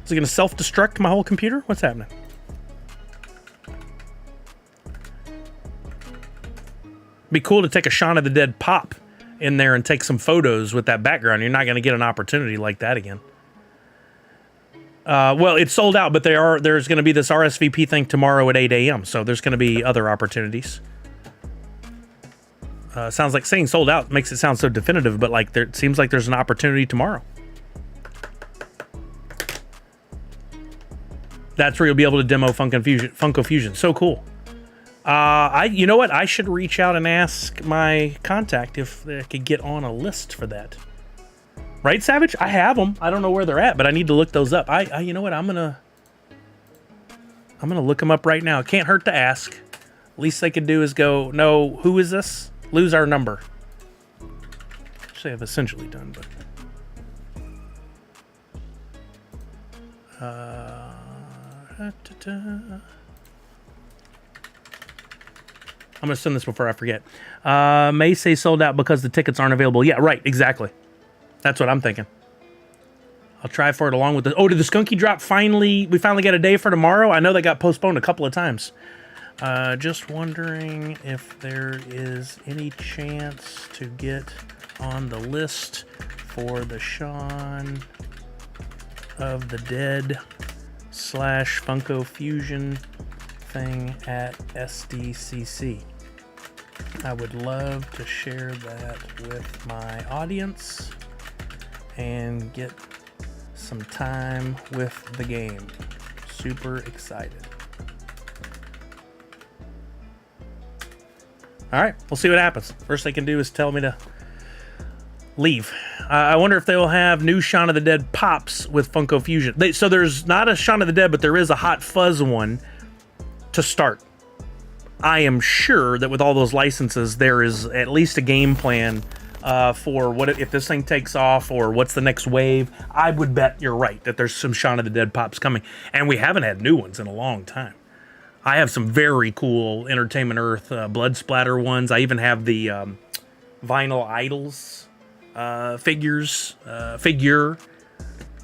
Is it going to self-destruct my whole computer? What's happening? Be cool to take a Shaun of the Dead pop in there and take some photos with that background. You're not going to get an opportunity like that again. Well, it's sold out, but there's going to be this RSVP thing tomorrow at 8 a.m., so there's going to be other opportunities. Sounds like saying sold out makes it sound so definitive, but like it seems like there's an opportunity tomorrow. That's where you'll be able to demo Funko Fusion. So cool. You know what? I should reach out and ask my contact if they could get on a list for that. Right, Savage? I have them. I don't know where they're at, but I need to look those up. You know what? I'm gonna look them up right now. It can't hurt to ask. Least they could do is go, no, who is this? Lose our number. Which they have essentially done, but. I'm going to send this before I forget. May say sold out because the tickets aren't available. Yeah, right, exactly. That's what I'm thinking. I'll try for it along with the... Oh, did the Skunky drop finally... We finally got a day for tomorrow? I know they got postponed a couple of times. Just wondering if there is any chance to get on the list for the Shaun of the Dead / Funko Fusion thing at SDCC. I would love to share that with my audience and get some time with the game. Super excited. All right, we'll see what happens. First they can do is tell me to leave. I wonder if they will have new Shaun of the Dead pops with Funko Fusion. So there's not a Shaun of the Dead, but there is a Hot Fuzz one to start. I am sure that with all those licenses, there is at least a game plan for what if this thing takes off or what's the next wave. I would bet you're right that there's some Shaun of the Dead pops coming, and we haven't had new ones in a long time. I have some very cool Entertainment Earth blood splatter ones. I even have the Vinyl Idols figure.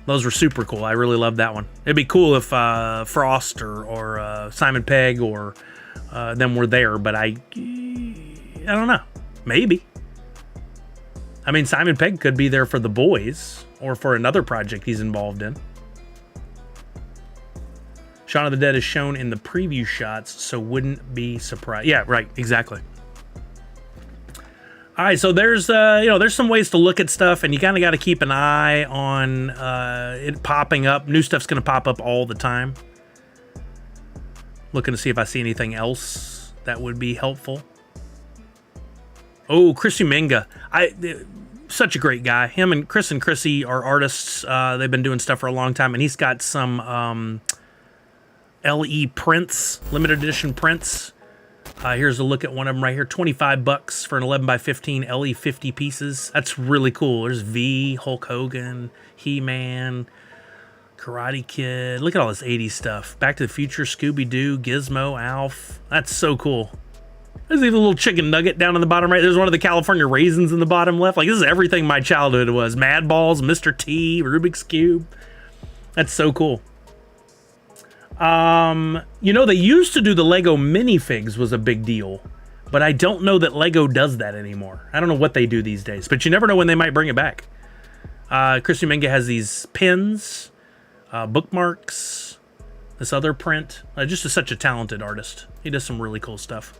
Those were super cool. I really love that one. It'd be cool if Frost or Simon Pegg or them were there, but I don't know. Maybe. I mean, Simon Pegg could be there for The Boys or for another project he's involved in. Shaun of the Dead is shown in the preview shots, so wouldn't be surprised. Yeah, right, exactly. All right, so there's there's some ways to look at stuff, and you kind of got to keep an eye on it popping up. New stuff's going to pop up all the time. Looking to see if I see anything else that would be helpful. Oh, Chris Umenga. Such a great guy. Him and Chrissy are artists. They've been doing stuff for a long time, and he's got some LE prints, limited edition prints. Here's a look at one of them right here. $25 for an 11x15 LE 50 pieces. That's really cool. There's V, Hulk Hogan, He-Man, Karate Kid. Look at all this 80s stuff. Back to the Future, Scooby-Doo, Gizmo, Alf. That's so cool. There's even a little chicken nugget down in the bottom right. There's one of the California raisins in the bottom left. Like, this is everything my childhood was. Mad Balls, Mr. T, Rubik's Cube. That's so cool. They used to do the Lego minifigs was a big deal, but I don't know that Lego does that anymore. I don't know what they do these days, but you never know when they might bring it back. Chris Umenga has these pins, bookmarks, this other print. Just such a talented artist. He does some really cool stuff.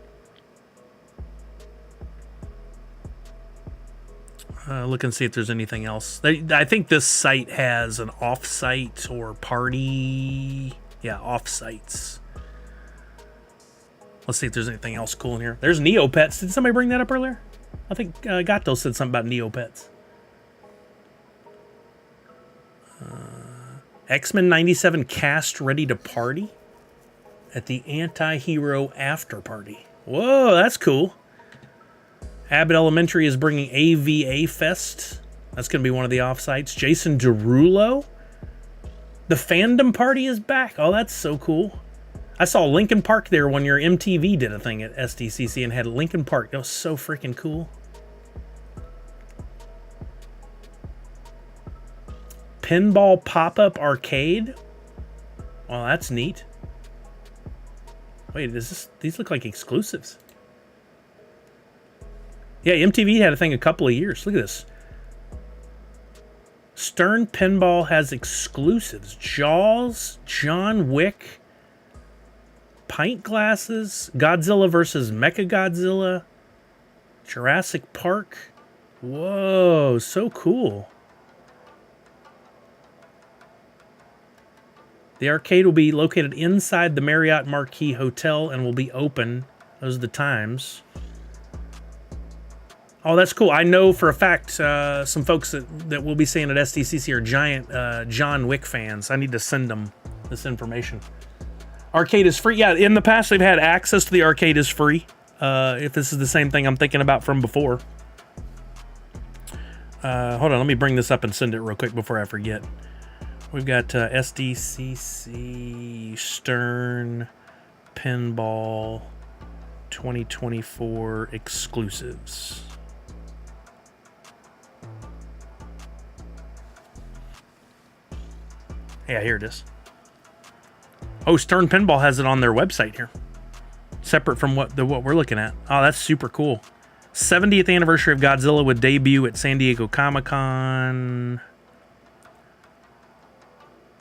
Look and see if there's anything else. I think this site has an off-site or party... Yeah, off-sites. Let's see if there's anything else cool in here. There's Neopets. Did somebody bring that up earlier? I think Gato said something about Neopets. X-Men 97 cast ready to party at the Anti-Hero After Party. Whoa, that's cool. Abbott Elementary is bringing AVA Fest. That's going to be one of the off-sites. Jason Derulo. The Fandom Party is back. Oh, that's so cool. I saw Linkin Park there one year. MTV did a thing at SDCC and had Linkin Park. That was so freaking cool. Pinball Pop-Up Arcade. Oh, that's neat. Wait, these look like exclusives. Yeah, MTV had a thing a couple of years. Look at this. Stern Pinball has exclusives. Jaws, John Wick, pint glasses, Godzilla versus Mechagodzilla, Jurassic Park. Whoa, so cool. The arcade will be located inside the Marriott Marquis Hotel and will be open. Those are the times. Oh, that's cool. I know for a fact some folks that we'll be seeing at SDCC are giant John Wick fans. I need to send them this information. Arcade is free. Yeah, in the past they've had access to the arcade is free. If this is the same thing I'm thinking about from before. Hold on, let me bring this up and send it real quick before I forget. We've got SDCC Stern Pinball 2024 exclusives. Yeah, here it is. Oh, Stern Pinball has it on their website here. Separate from what we're looking at. Oh, that's super cool. 70th anniversary of Godzilla would debut at San Diego Comic-Con.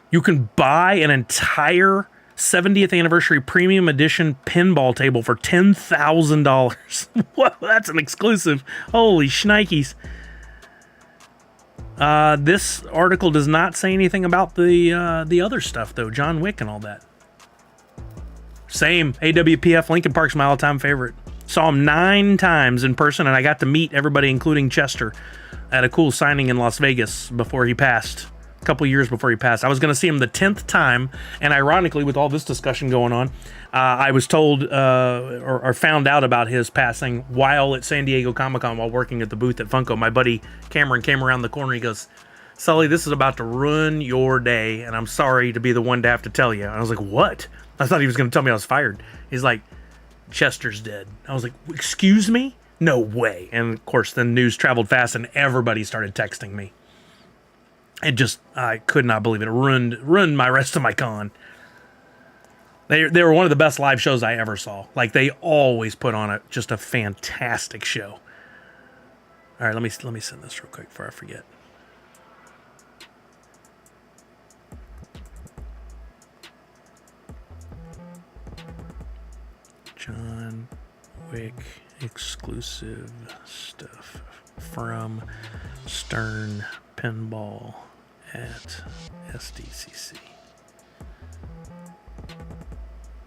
You can buy an entire 70th anniversary premium edition pinball table for $10,000. Whoa, that's an exclusive. Holy shnikes. This article does not say anything about the other stuff, though. John Wick and all that. Same. AWPF, Linkin Park's my all-time favorite. Saw him 9 times in person, and I got to meet everybody, including Chester, at a cool signing in Las Vegas before he passed. A couple years before he passed. I was going to see him the 10th time, and ironically, with all this discussion going on, I was told or found out about his passing while at San Diego Comic-Con while working at the booth at Funko. My buddy Cameron came around the corner. He goes, "Sully, this is about to ruin your day, and I'm sorry to be the one to have to tell you." And I was like, "What?" I thought he was going to tell me I was fired. He's like, "Chester's dead." I was like, "Excuse me? No way." And of course, the news traveled fast, and everybody started texting me. I could not believe it. It ruined my rest of my con. They were one of the best live shows I ever saw. Like, they always put on just a fantastic show. All right, let me send this real quick before I forget. John Wick exclusive stuff from Stern Pinball at SDCC.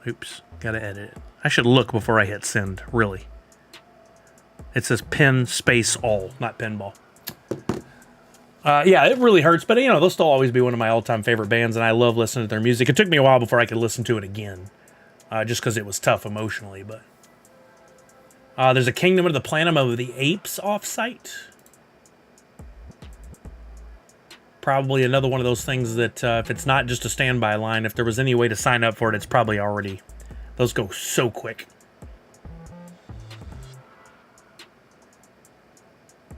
Oops, gotta edit it. I should look before I hit send, really. It says pin space all, not pinball. Yeah, it really hurts, but you know, they'll still always be one of my all-time favorite bands, and I love listening to their music. It took me a while before I could listen to it again, just because it was tough emotionally, but... there's a Kingdom of the Planet of the Apes offsite. Probably another one of those things that if it's not just a standby line, if there was any way to sign up for it, it's probably already... Those go so quick.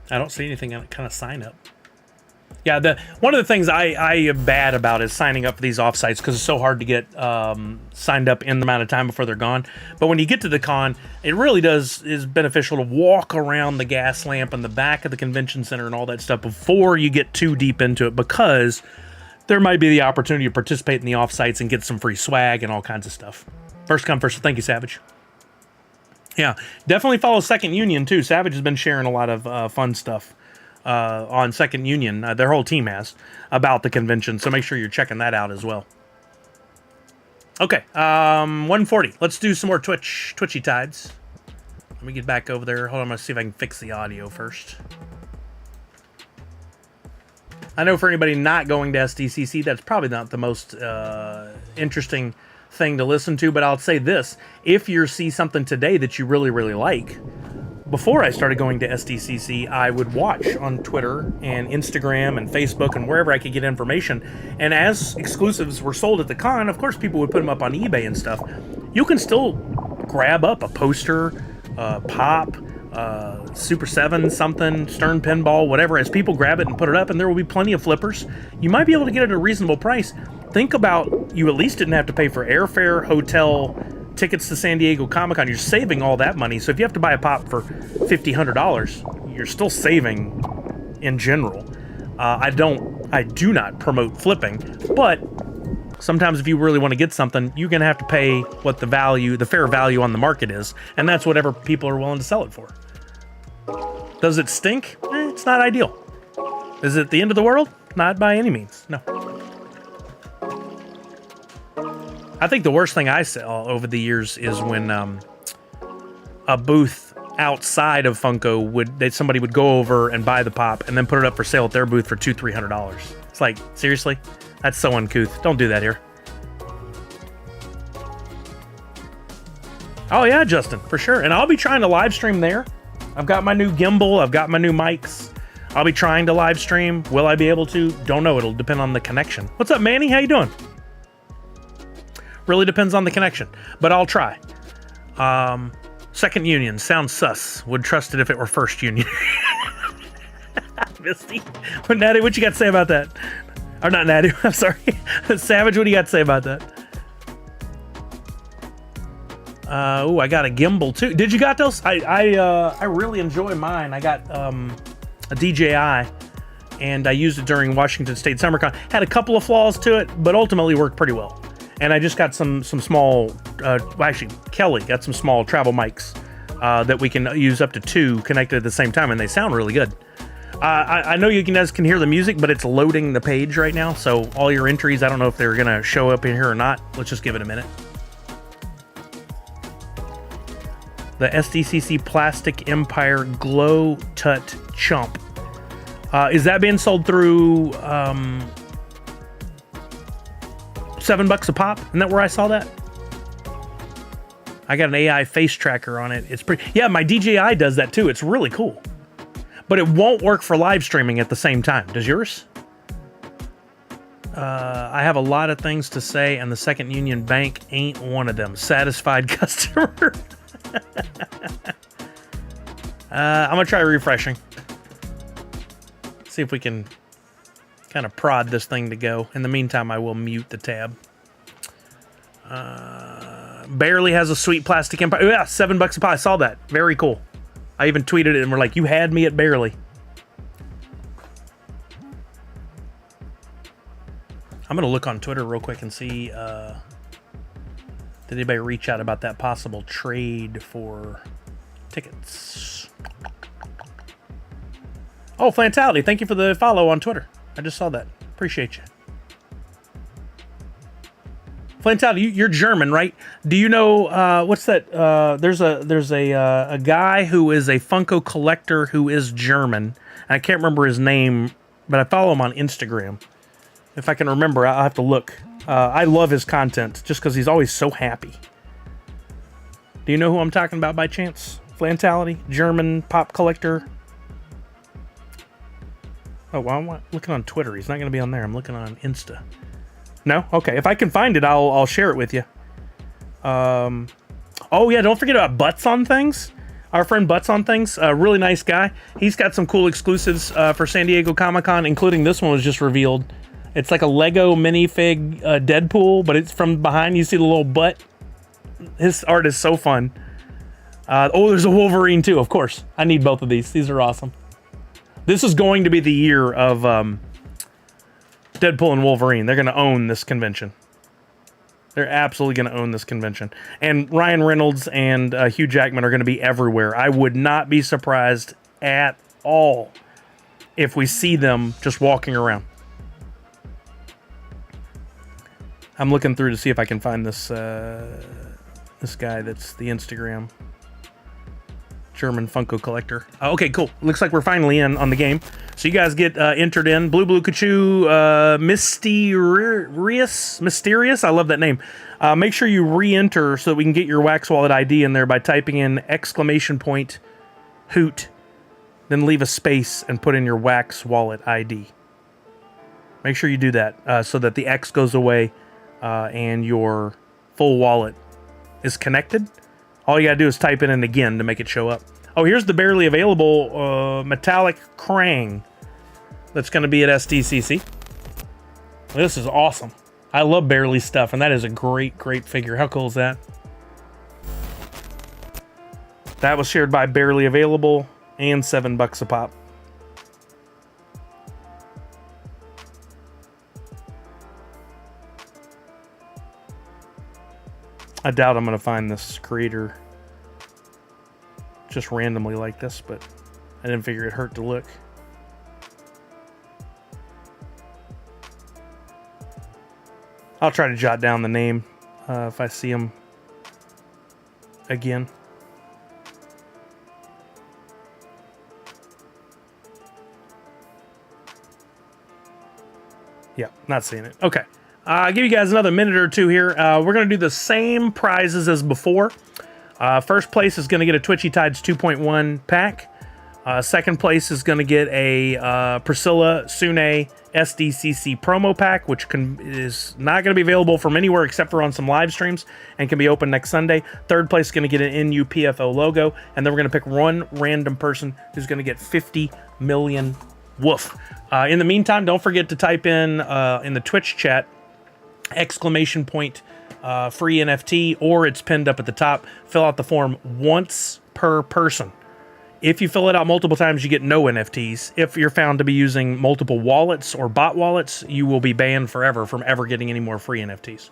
I don't see anything on it kind of sign up. Yeah, one of the things I am bad about is signing up for these offsites because it's so hard to get signed up in the amount of time before they're gone. But when you get to the con, it really is beneficial to walk around the gas lamp and the back of the convention center and all that stuff before you get too deep into it, because there might be the opportunity to participate in the offsites and get some free swag and all kinds of stuff. First come, first. Thank you, Savage. Yeah, definitely follow Second Union too. Savage has been sharing a lot of fun stuff on Second Union, their whole team has, about the convention, so make sure you're checking that out as well. Okay, 140. Let's do some more TwitchyTides. Let me get back over there. Hold on, I'm going to see if I can fix the audio first. I know for anybody not going to SDCC, that's probably not the most interesting thing to listen to, but I'll say this. If you see something today that you really, really like, before I started going to SDCC, I would watch on Twitter and Instagram and Facebook and wherever I could get information. And as exclusives were sold at the con, of course, people would put them up on eBay and stuff. You can still grab up a poster, pop, Super 7, something, Stern Pinball, whatever. As people grab it and put it up, and there will be plenty of flippers, you might be able to get it at a reasonable price. Think about, you at least didn't have to pay for airfare, hotel, tickets to San Diego Comic-Con, you're saving all that money. So if you have to buy a pop for $50, $100, you're still saving in general. I do not promote flipping, but sometimes if you really want to get something, you're going to have to pay what the fair value on the market is, and that's whatever people are willing to sell it for. Does it stink? It's not ideal. Is it the end of the world? Not by any means, no. I think the worst thing I saw over the years is when a booth outside of Funko somebody would go over and buy the pop and then put it up for sale at their booth for $200-300. It's like, seriously? That's so uncouth. Don't do that here. Oh yeah, Justin, for sure. And I'll be trying to live stream there. I've got my new gimbal. I've got my new mics. I'll be trying to live stream. Will I be able to? Don't know. It'll depend on the connection. What's up, Manny? How you doing? Really depends on the connection, but I'll try. Second Union sounds sus. Would trust it if it were First Union. Misty, Natty, what you got to say about that? Or not Natty, I'm sorry. Savage, what do you got to say about that? Oh, I got a gimbal too. Did you got those? I really enjoy mine. I got a DJI, and I used it during Washington State SummerCon. Had a couple of flaws to it, but ultimately worked pretty well. And I just got some small, actually Kelly got some small travel mics that we can use up to 2 connected at the same time, and they sound really good. I know you guys can hear the music, but it's loading the page right now, so all your entries, I don't know if they're gonna show up in here or not. Let's just give it a minute. The SDCC Plastic Empire Glow Tut Chump. Is that being sold through $7 a pop? Isn't that where I saw that? I got an AI face tracker on it. It's pretty. Yeah, my DJI does that too. It's really cool. But it won't work for live streaming at the same time. Does yours? I have a lot of things to say, and the Second Union Bank ain't one of them. Satisfied customer. I'm gonna try refreshing. See if we can kind of prod this thing to go. In the meantime, I will mute the tab. Barely has a sweet plastic empire. Yeah, $7 a pop. I saw that. Very cool. I even tweeted it and we're like, you had me at barely. I'm gonna look on Twitter real quick and see did anybody reach out about that possible trade for tickets. Oh, Flantality, thank you for the follow on Twitter. I just saw that. Appreciate you. Flantality, you're German, right? Do you know what's that? There's a guy who is a Funko collector who is German. And I can't remember his name, but I follow him on Instagram. If I can remember, I'll have to look. I love his content just because he's always so happy. Do you know who I'm talking about by chance? Flantality, German pop collector. Oh, well, I'm looking on Twitter. He's not going to be on there. I'm looking on Insta. No? Okay. If I can find it, I'll share it with you. Oh, yeah. Don't forget about Butts on Things. Our friend Butts on Things. Really nice guy. He's got some cool exclusives for San Diego Comic-Con, including this one was just revealed. It's like a Lego minifig Deadpool, but it's from behind. You see the little butt. His art is so fun. Oh, there's a Wolverine, too, of course. I need both of these. These are awesome. This is going to be the year of Deadpool and Wolverine. They're going to own this convention. They're absolutely going to own this convention. And Ryan Reynolds and Hugh Jackman are going to be everywhere. I would not be surprised at all if we see them just walking around. I'm looking through to see if I can find this this guy that's the Instagram. German Funko collector. Okay, cool. Looks like we're finally in on the game. So you guys get entered in. Blue Kachu, Mysterious. I love that name. Make sure you re-enter so that we can get your Wax Wallet ID in there by typing in !hoot, then leave a space and put in your Wax Wallet ID. Make sure you do that so that the X goes away and your full wallet is connected. All you gotta do is type it in again to make it show up. Oh, here's the barely available metallic Krang that's gonna be at SDCC. This is awesome. I love barely stuff, and that is a great, great figure. How cool is that? That was shared by Barely Available and $7 a pop. I doubt I'm going to find this creator just randomly like this, but I didn't figure it hurt to look. I'll try to jot down the name if I see him again. Yeah, not seeing it. Okay. I'll give you guys another minute or two here. We're going to do the same prizes as before. First place is going to get a TwitchyTides 2.1 pack. Second place is going to get a Priscilla Sune SDCC promo pack, which is not going to be available from anywhere except for on some live streams and can be open next Sunday. Third place is going to get an NUPFO logo, and then we're going to pick one random person who's going to get 50 million woof. In the meantime, don't forget to type in the Twitch chat exclamation point free NFT, or it's pinned up at the top. Fill out the form once per person. If you fill it out multiple times, you get no NFTs. If you're found to be using multiple wallets or bot wallets, you will be banned forever from ever getting any more free NFTs.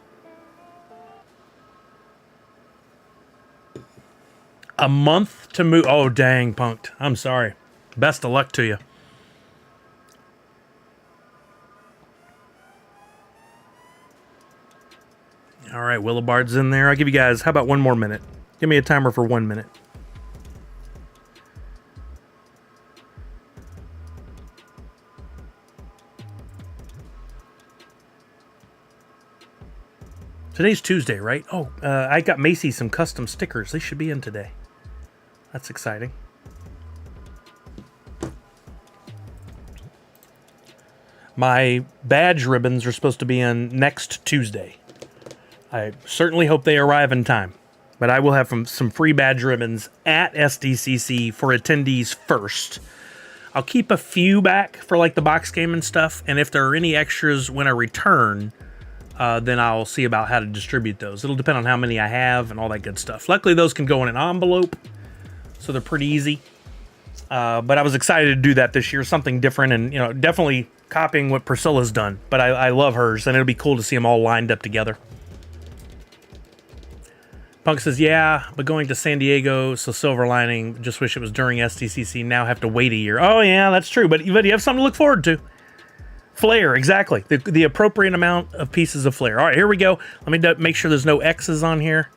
A month to move. Oh, dang, punked. I'm sorry. Best of luck to you. All right, Willibard's in there. I'll give you guys, how about one more minute? Give me a timer for 1 minute. Today's Tuesday, right? Oh, I got Macy some custom stickers. They should be in today. That's exciting. My badge ribbons are supposed to be in next Tuesday. I certainly hope they arrive in time. But I will have some free badge ribbons at SDCC for attendees first. I'll keep a few back for like the box game and stuff. And if there are any extras when I return, then I'll see about how to distribute those. It'll depend on how many I have and all that good stuff. Luckily, those can go in an envelope, so they're pretty easy. But I was excited to do that this year, something different, and definitely copying what Priscilla's done. But I love hers, and it'll be cool to see them all lined up together. Punk says, yeah, but going to San Diego, so silver lining. Just wish it was during SDCC. Now have to wait a year. Oh, yeah, that's true. But you have something to look forward to. Flair, exactly. The appropriate amount of pieces of flair. All right, here we go. Let me make sure there's no X's on here.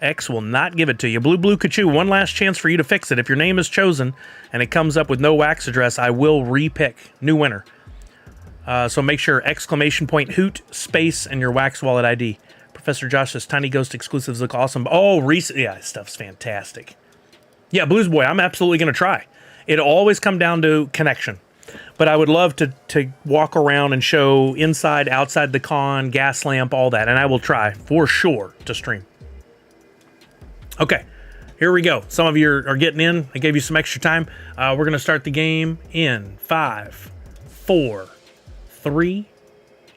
X will not give it to you. Blue Kachoo, one last chance for you to fix it. If your name is chosen and it comes up with no wax address, I will re-pick. New winner. So make sure exclamation point hoot, space, and your wax wallet ID. Professor Josh says Tiny Ghost exclusives look awesome. Oh, recent, yeah, stuff's fantastic. Yeah, Blues Boy, I'm absolutely going to try. It'll always come down to connection. But I would love to walk around and show inside, outside the con, gas lamp, all that. And I will try, for sure, to stream. Okay, here we go. Some of you are getting in. I gave you some extra time. We're going to start the game in 5, 4, 3,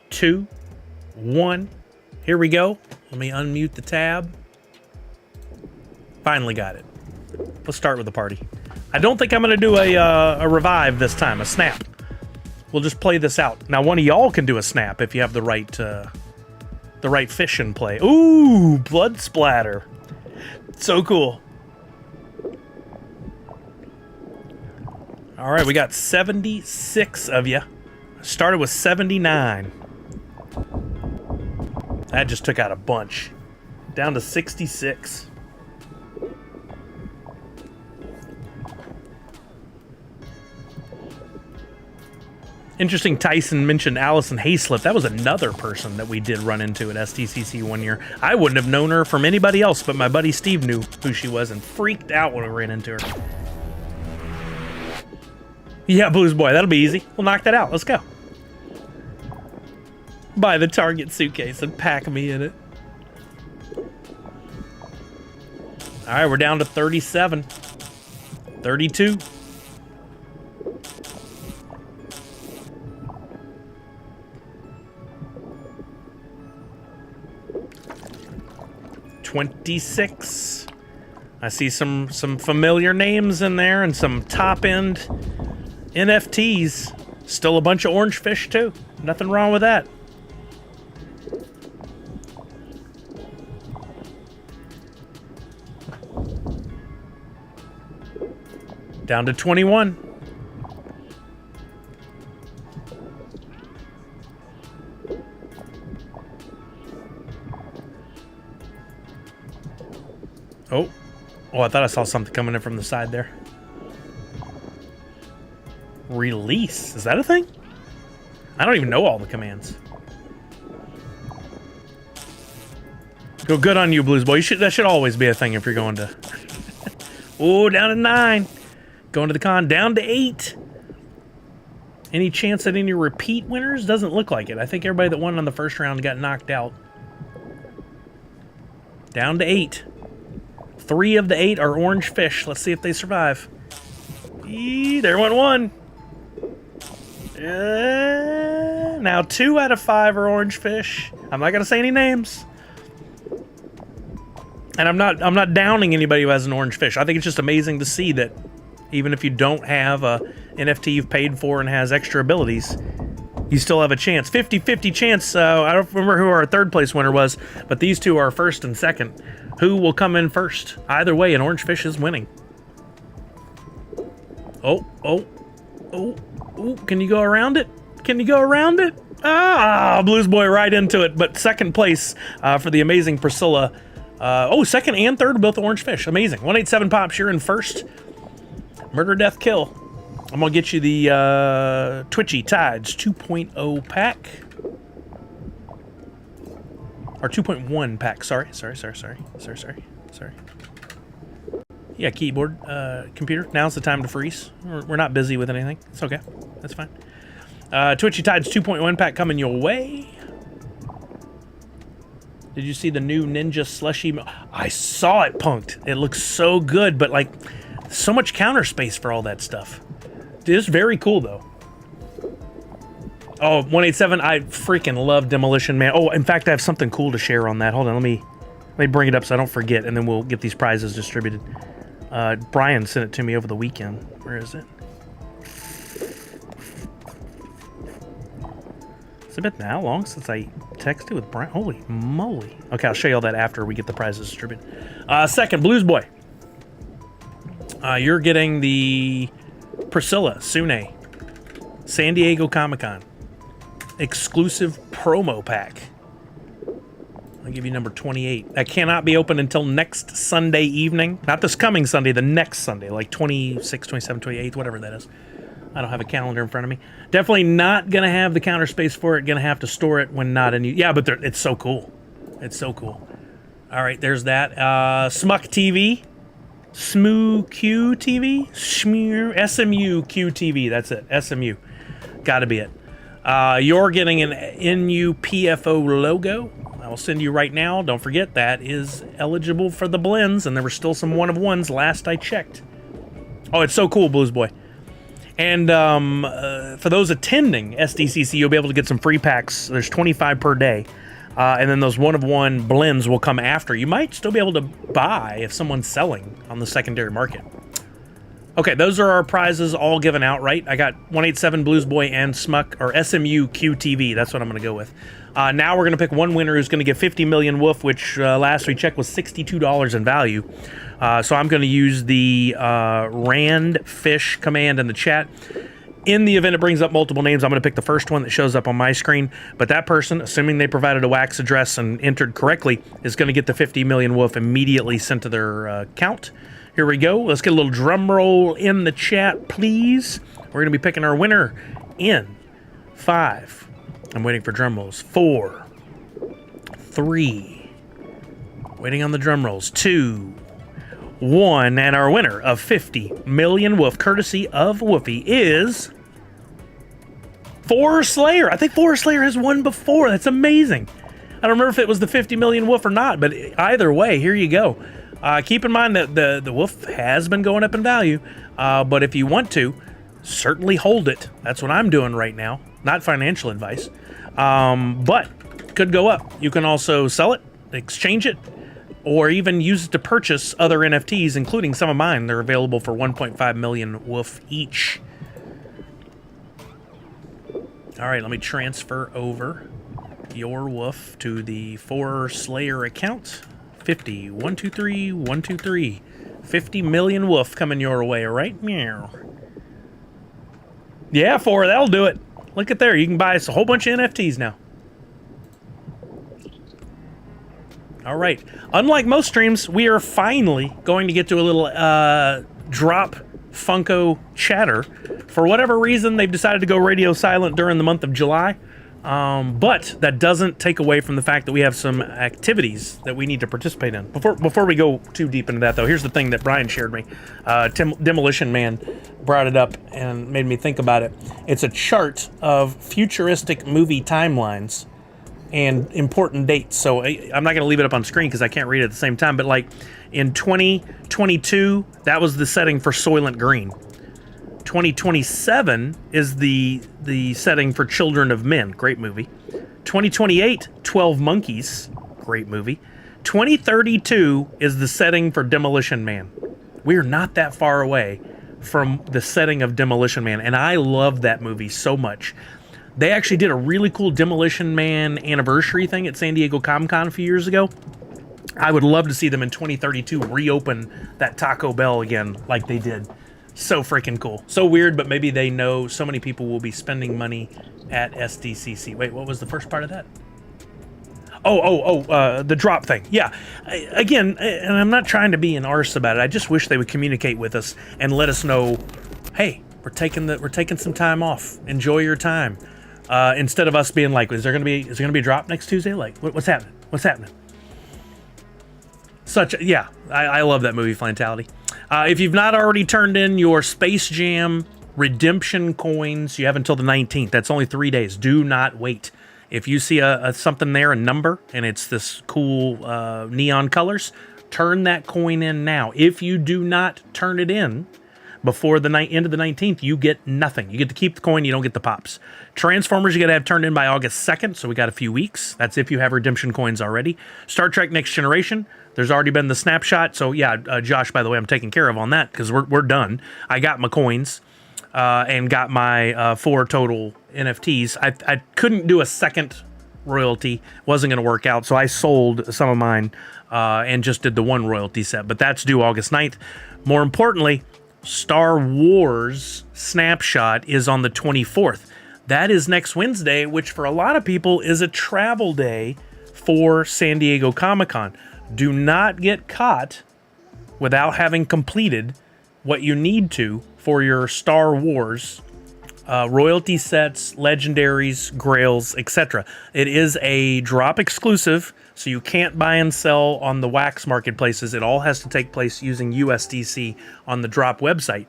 2, 1. Here we go. Let me unmute the tab. Finally got it. Let's start with the party. I don't think I'm going to do a revive this time, a snap. We'll just play this out. Now, one of y'all can do a snap if you have the right fish in play. Ooh, blood splatter. So cool. All right, we got 76 of you. Started with 79. That just took out a bunch. Down to 66. Interesting, Tyson mentioned Allison Hayslip. That was another person that we did run into at SDCC one year. I wouldn't have known her from anybody else, but my buddy Steve knew who she was and freaked out when we ran into her. Yeah, Blues Boy, that'll be easy. We'll knock that out. Let's go. Buy the Target suitcase and pack me in it. All right, we're down to 37. 32. $26. I see some familiar names in there and some top-end NFTs. Still a bunch of orange fish, too. Nothing wrong with that. Down to 21. Oh, I thought I saw something coming in from the side there. Release, is that a thing? I don't even know all the commands. Go good on you, Blues Boy. That should always be a thing if you're going to. Oh, down to 9. Going to the con, down to 8. Any chance at any repeat winners? Doesn't look like it. I think everybody that won on the first round got knocked out. Down to 8. 3 of the 8 are orange fish. Let's see if they survive. There went 1. Now 2 out of 5 are orange fish. I'm not gonna say any names. And I'm not downing anybody who has an orange fish. I think it's just amazing to see that even if you don't have a NFT you've paid for and has extra abilities, you still have a chance. 50-50 chance. I don't remember who our third place winner was, but these two are first and second. Who will come in first? Either way, an orange fish is winning. Oh, can you go around it? Can you go around it? Ah, Blues Boy right into it, but second place for the amazing Priscilla. Second and third are both orange fish. Amazing. 187 Pops, you're in first. Murder, Death, Kill. I'm going to get you the TwitchyTides 2.0 pack. Or 2.1 pack. Sorry. Yeah, keyboard, computer. Now's the time to freeze. We're not busy with anything. It's okay. That's fine. TwitchyTides 2.1 pack coming your way. Did you see the new Ninja Slushy? I saw it, Punked. It looks so good, but like, so much counter space for all that stuff. It is very cool, though. Oh, 187, I freaking love Demolition Man. Oh, in fact, I have something cool to share on that. Hold on, let me bring it up so I don't forget, and then we'll get these prizes distributed. Brian sent it to me over the weekend. Where is it? It's been how long since I texted with Brian? Holy moly. Okay, I'll show you all that after we get the prizes distributed. Second, Blues Boy. You're getting the Priscilla Sune San Diego Comic-Con exclusive promo pack. I'll give you number 28. That cannot be open until next Sunday evening. Not this coming Sunday, the next Sunday, like 26, 27, 28, whatever that is. I don't have a calendar in front of me. Definitely not going to have the counter space for it. Going to have to store it when not in use. Yeah, but it's so cool. It's so cool. All right, there's that. Smuck TV. SMU QTV? SMU QTV. That's it. SMU. Got to be it. You're getting an NUPFO logo. I will send you right now. Don't forget, that is eligible for the blends, and there were still some one-of-ones last I checked. Oh, it's so cool, Blues Boy. And for those attending SDCC, you'll be able to get some free packs. There's 25 per day. And then those one-of-one blends will come after. You might still be able to buy if someone's selling on the secondary market. Okay, those are our prizes all given out, right? I got 187 Blues Boy and Smuck, or SMU QTV. That's what I'm going to go with. Now we're going to pick one winner who's going to get 50 million woof, which last we checked was $62 in value. So I'm going to use the Rand Fish command in the chat. In the event it brings up multiple names, I'm going to pick the first one that shows up on my screen. But that person, assuming they provided a wax address and entered correctly, is going to get the 50 million woof immediately sent to their account. Here we go. Let's get a little drum roll in the chat, please. We're going to be picking our winner in 5. I'm waiting for drum rolls. 4, 3. Waiting on the drum rolls. 2, 1. And our winner of 50 million woof, courtesy of Woofy, is Forest Slayer. I think Forest Slayer has won before. That's amazing. I don't remember if it was the 50 million woof or not, but either way, here you go. Keep in mind that the woof has been going up in value, but if you want to, certainly hold it. That's what I'm doing right now. Not financial advice, but could go up. You can also sell it, exchange it, or even use it to purchase other NFTs, including some of mine. They're available for 1.5 million woof each. All right, let me transfer over your woof to the 4Slayer account. 50, 123, 123. 50 million woof coming your way, all right? Meow. Yeah, 4, that'll do it. Look at there, you can buy us a whole bunch of NFTs now. All right, unlike most streams, we are finally going to get to a little drop Funko chatter. For whatever reason, they've decided to go radio silent during the month of July. But that doesn't take away from the fact that we have some activities that we need to participate in. Before we go too deep into that, though, here's the thing that Brian shared me. Demolition Man brought it up and made me think about it. It's a chart of futuristic movie timelines and important dates. So I'm not going to leave it up on screen because I can't read it at the same time. But like in 2022, that was the setting for Soylent Green. 2027 is the setting for Children of Men. Great movie. 2028, 12 Monkeys. Great movie. 2032 is the setting for Demolition Man. We're not that far away from the setting of Demolition Man, and I love that movie so much. They actually did a really cool Demolition Man anniversary thing at San Diego Comic-Con a few years ago. I would love to see them in 2032 reopen that Taco Bell again like they did. So freaking cool. So weird, but maybe they know so many people will be spending money at SDCC. Wait, what was the first part of that? The drop thing. Yeah. Again, and I'm not trying to be an arse about it. I just wish they would communicate with us and let us know, hey, we're taking some time off. Enjoy your time. Instead of us being like, is there gonna be a drop next Tuesday? Like, what's happening? What's happening? I love that movie, Flantality. If you've not already turned in your Space Jam redemption coins, you have until the 19th. That's only 3 days. Do not wait. If you see something there, a number, and it's this cool neon colors, turn that coin in now. If you do not turn it in before the end of the 19th, you get nothing. You get to keep the coin, you don't get the pops. Transformers, you got to have turned in by August 2nd, so we got a few weeks. That's if you have redemption coins already. Star Trek Next Generation, there's already been the snapshot, so yeah, Josh, by the way, I'm taking care of on that because we're done. I got my coins and got my 4 total NFTs. I couldn't do a second royalty, wasn't going to work out, so I sold some of mine and just did the 1 royalty set, but that's due August 9th. More importantly, Star Wars snapshot is on the 24th. That is next Wednesday, which for a lot of people is a travel day for San Diego Comic-Con. Do not get caught without having completed what you need to for your Star Wars royalty sets, legendaries, grails, etc. It is a drop exclusive, so you can't buy and sell on the wax marketplaces. It all has to take place using USDC on the drop website.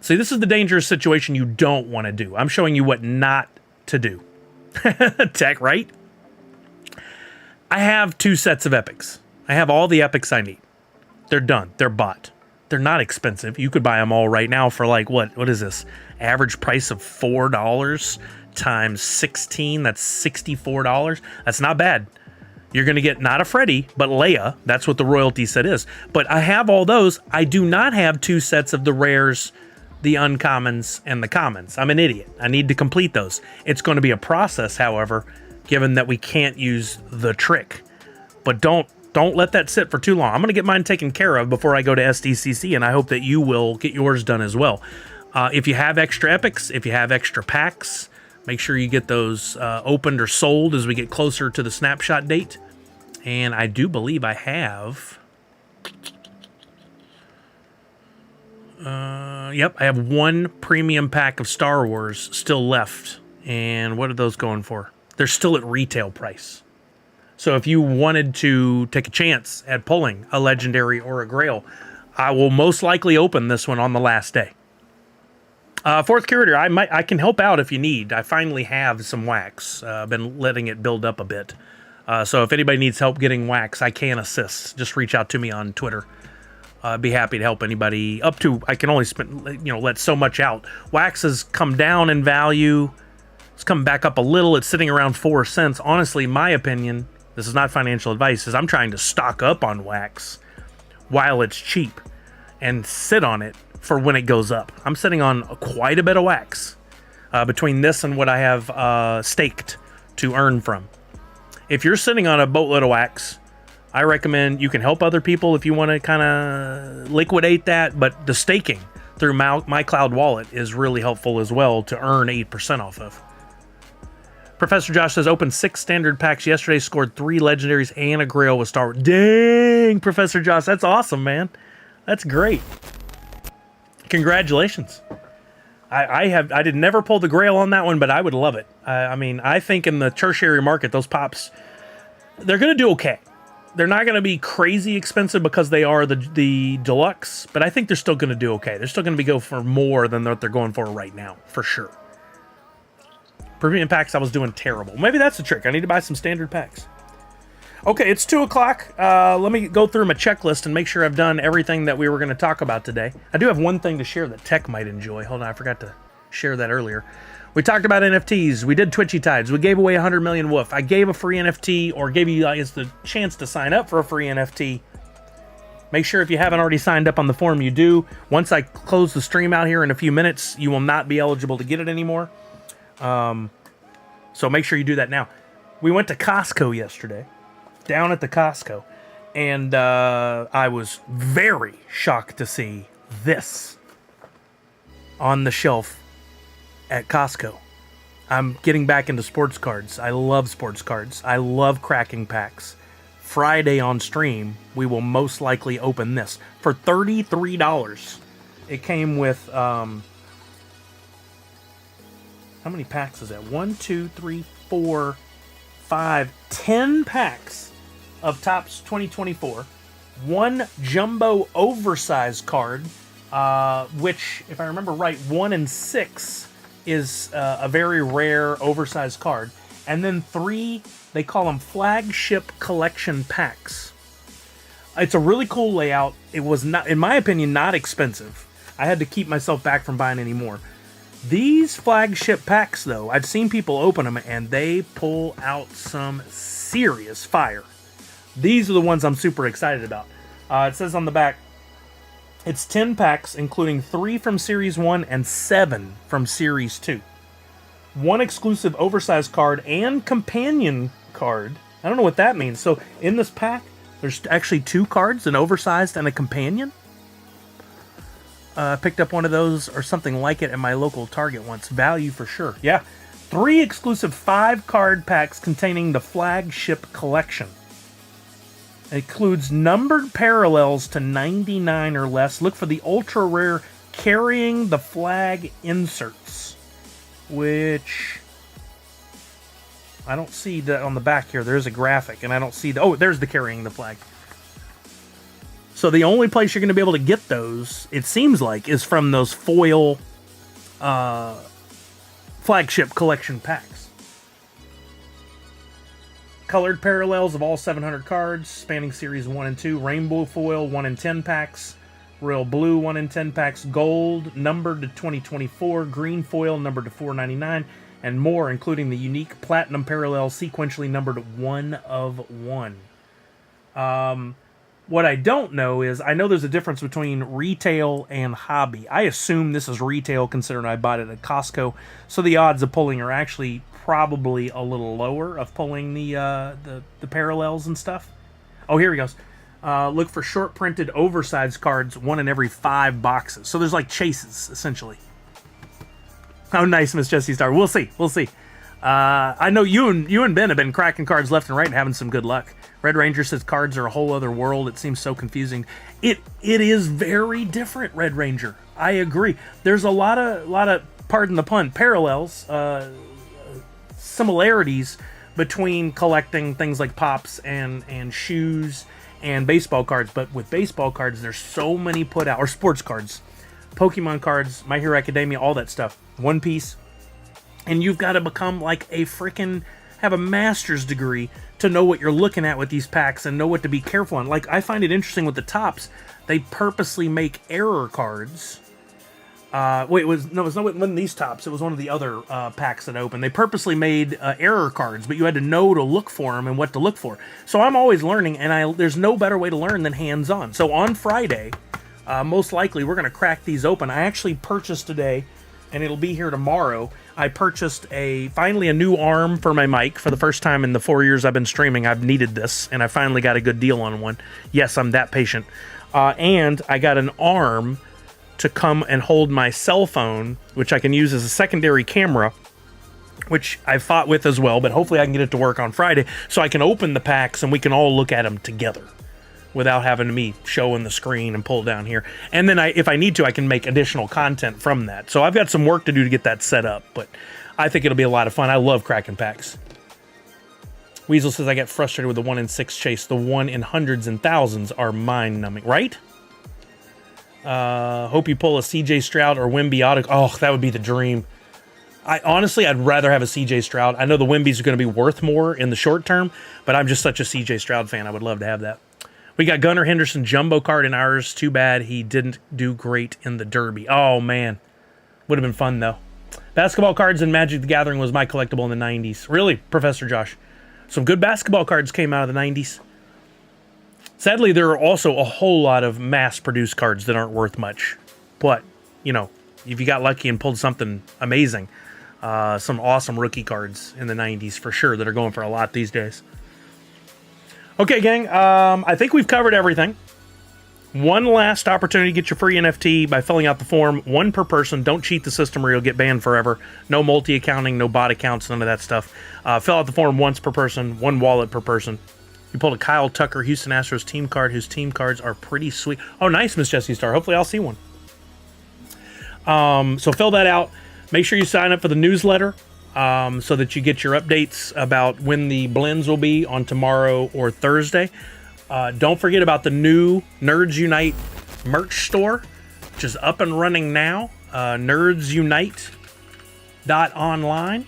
See, this is the dangerous situation you don't want to do. I'm showing you what not to do. Tech, right? I have 2 sets of epics. I have all the epics I need. They're done. They're bought. They're not expensive. You could buy them all right now for like, what is this? Average price of $4 times 16. That's $64. That's not bad. You're going to get not a Freddy, but Leia. That's what the royalty set is. But I have all those. I do not have 2 sets of the rares, the uncommons, and the commons. I'm an idiot. I need to complete those. It's going to be a process, however, given that we can't use the trick. But don't let that sit for too long. I'm going to get mine taken care of before I go to SDCC, and I hope that you will get yours done as well. If you have extra epics, if you have extra packs, make sure you get those opened or sold as we get closer to the snapshot date. And I do believe I have... Yep, I have 1 premium pack of Star Wars still left. And what are those going for? They're still at retail price. So if you wanted to take a chance at pulling a legendary or a grail, I will most likely open this one on the last day. 4th curator, I can help out if you need. I finally have some wax. I've been letting it build up a bit. So if anybody needs help getting wax, I can assist. Just reach out to me on Twitter. I'd be happy to help anybody up to, I can only let so much out. Wax has come down in value. It's come back up a little. It's sitting around 4 cents. Honestly, my opinion, this is not financial advice, is I'm trying to stock up on wax while it's cheap and sit on it for when it goes up. I'm sitting on quite a bit of wax between this and what I have staked to earn from. If you're sitting on a boatload of wax, I recommend you can help other people if you want to kind of liquidate that, but the staking through my Cloud wallet is really helpful as well to earn 8% off of. Professor Josh says, opened 6 standard packs yesterday, scored 3 legendaries and a grail with Star Wars. Dang, Professor Josh, that's awesome, man. That's great. Congratulations. I did never pull the grail on that one, but I would love it. I mean, I think in the tertiary market, those pops, they're going to do okay. They're not going to be crazy expensive because they are the deluxe, but I think they're still going to do okay. They're still going to go for more than what they're going for right now, for sure. Premium packs, I was doing terrible. Maybe that's the trick. I need to buy some standard packs. Okay, it's 2 o'clock. Let me go through my checklist and make sure I've done everything that we were going to talk about today. I do have one thing to share that Tech might enjoy. Hold on, I forgot to share that earlier. We talked about NFTs. We did TwitchyTides. We gave away 100 million woof. I gave a free NFT, or gave you guys the chance to sign up for a free NFT. Make sure if you haven't already signed up on the forum, you do. Once I close the stream out here in a few minutes, you will not be eligible to get it anymore. So make sure you do that now. We went to Costco yesterday, down at the Costco, and I was very shocked to see this on the shelf at Costco. I'm getting back into sports cards. I love sports cards. I love cracking packs. Friday on stream, we will most likely open this for $33. It came with how many packs is that? 1, 2, 3, 4, 5, 10 packs of Topps 2024. One jumbo oversized card, which, if I remember right, 1 and 6 is a very rare oversized card. And then 3, they call them flagship collection packs. It's a really cool layout. It was, not, in my opinion, not expensive. I had to keep myself back from buying any more. These flagship packs, though, I've seen people open them and they pull out some serious fire. These are the ones I'm super excited about. It says on the back, it's 10 packs, including 3 from Series 1 and 7 from Series 2. One exclusive oversized card and companion card. I don't know what that means. So in this pack, there's actually 2 cards, an oversized and a companion. I picked up one of those or something like it at my local Target once. Value for sure. Yeah. 3 exclusive 5-card packs containing the flagship collection. It includes numbered parallels to 99 or less. Look for the ultra rare carrying the flag inserts, which I don't see that on the back here. There's a graphic, and I don't see the... Oh, there's the carrying the flag. So the only place you're going to be able to get those, it seems like, is from those foil flagship collection packs. Colored parallels of all 700 cards, spanning Series 1 and 2. Rainbow foil, 1 in 10 packs. Royal blue, 1 in 10 packs. Gold, numbered to 2024. Green foil, numbered to 499. And more, including the unique platinum parallel, sequentially numbered 1 of 1. What I don't know is, I know there's a difference between retail and hobby. I assume this is retail, considering I bought it at Costco. So the odds of pulling are actually probably a little lower of pulling the parallels and stuff. Oh, here he goes. Look for short printed oversized cards, 1 in every 5 boxes. So there's like chases, essentially. How nice, Miss Jessie Star. We'll see. We'll see. I know you and Ben have been cracking cards left and right and having some good luck. Red Ranger says cards are a whole other world. It seems so confusing. It is very different, Red Ranger. I agree. There's a lot of pardon the pun, parallels, similarities between collecting things like pops and shoes and baseball cards. But with baseball cards, there's so many put out, or sports cards, Pokemon cards, My Hero Academia, all that stuff. One Piece. And you've got to become like a freaking, have a master's degree to know what you're looking at with these packs and know what to be careful on. Like, I find it interesting with the Topps, they purposely make error cards Wait, it wasn't these tops. It was one of the other packs that opened. They purposely made error cards, but you had to know to look for them and what to look for. So I'm always learning, and there's no better way to learn than hands-on. So on Friday, most likely, we're going to crack these open. I actually purchased today, and it'll be here tomorrow. I purchased finally a new arm for my mic. For the first time in the 4 years I've been streaming, I've needed this, and I finally got a good deal on one. Yes, I'm that patient. And I got an arm to come and hold my cell phone, which I can use as a secondary camera, which I fought with as well, but hopefully I can get it to work on Friday so I can open the packs and we can all look at them together without having me showing the screen and pull down here. And then if I need to, I can make additional content from that. So I've got some work to do to get that set up, but I think it'll be a lot of fun. I love cracking packs. Weasel says, I get frustrated with the 1 in 6 chase. The 1 in hundreds and thousands are mind-numbing, right? Hope you pull a CJ Stroud or Wemby auto. Oh, that would be the dream. Honestly, I'd rather have a CJ Stroud. I know the Wembys are going to be worth more in the short term, but I'm just such a CJ Stroud fan. I would love to have that. We got Gunnar Henderson jumbo card in ours. Too bad he didn't do great in the Derby. Oh, man. Would have been fun, though. Basketball cards in Magic the Gathering was my collectible in the 90s. Really, Professor Josh. Some good basketball cards came out of the 90s. Sadly, there are also a whole lot of mass-produced cards that aren't worth much. But, you know, if you got lucky and pulled something amazing, some awesome rookie cards in the 90s for sure that are going for a lot these days. Okay, gang, I think we've covered everything. One last opportunity to get your free NFT by filling out the form. 1 per person. Don't cheat the system or you'll get banned forever. No multi-accounting, no bot accounts, none of that stuff. Fill out the form once per person, 1 wallet per person. You pulled a Kyle Tucker, Houston Astros team card, whose team cards are pretty sweet. Oh, nice, Miss Jessie Star. Hopefully I'll see one. So fill that out. Make sure you sign up for the newsletter so that you get your updates about when the blends will be on tomorrow or Thursday. Don't forget about the new Nerds Unite merch store, which is up and running now. NerdSunite.online.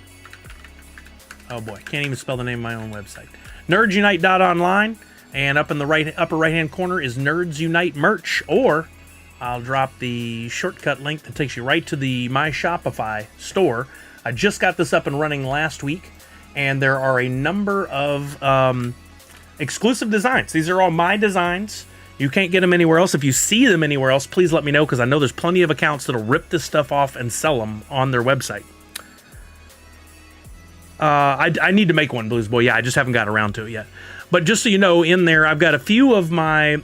Oh boy, can't even spell the name of my own website. NerdSunite.online, and up in the upper right-hand corner is Nerds Unite merch, or I'll drop the shortcut link that takes you right to the My Shopify store. I just got this up and running last week, and there are a number of exclusive designs. These are all my designs. You can't get them anywhere else. If you see them anywhere else, please let me know, because I know there's plenty of accounts that'll rip this stuff off and sell them on their website. I need to make one, Blues Boy. Yeah, I just haven't got around to it yet. But just so you know, in there, I've got a few of my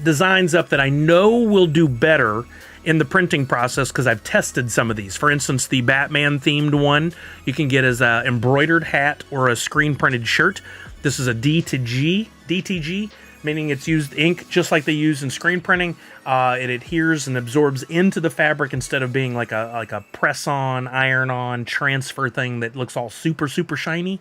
designs up that I know will do better in the printing process because I've tested some of these. For instance, the Batman-themed one you can get as an embroidered hat or a screen-printed shirt. This is a DTG, meaning it's used ink just like they use in screen printing. It adheres and absorbs into the fabric instead of being like a press-on, iron-on transfer thing that looks all super, super shiny.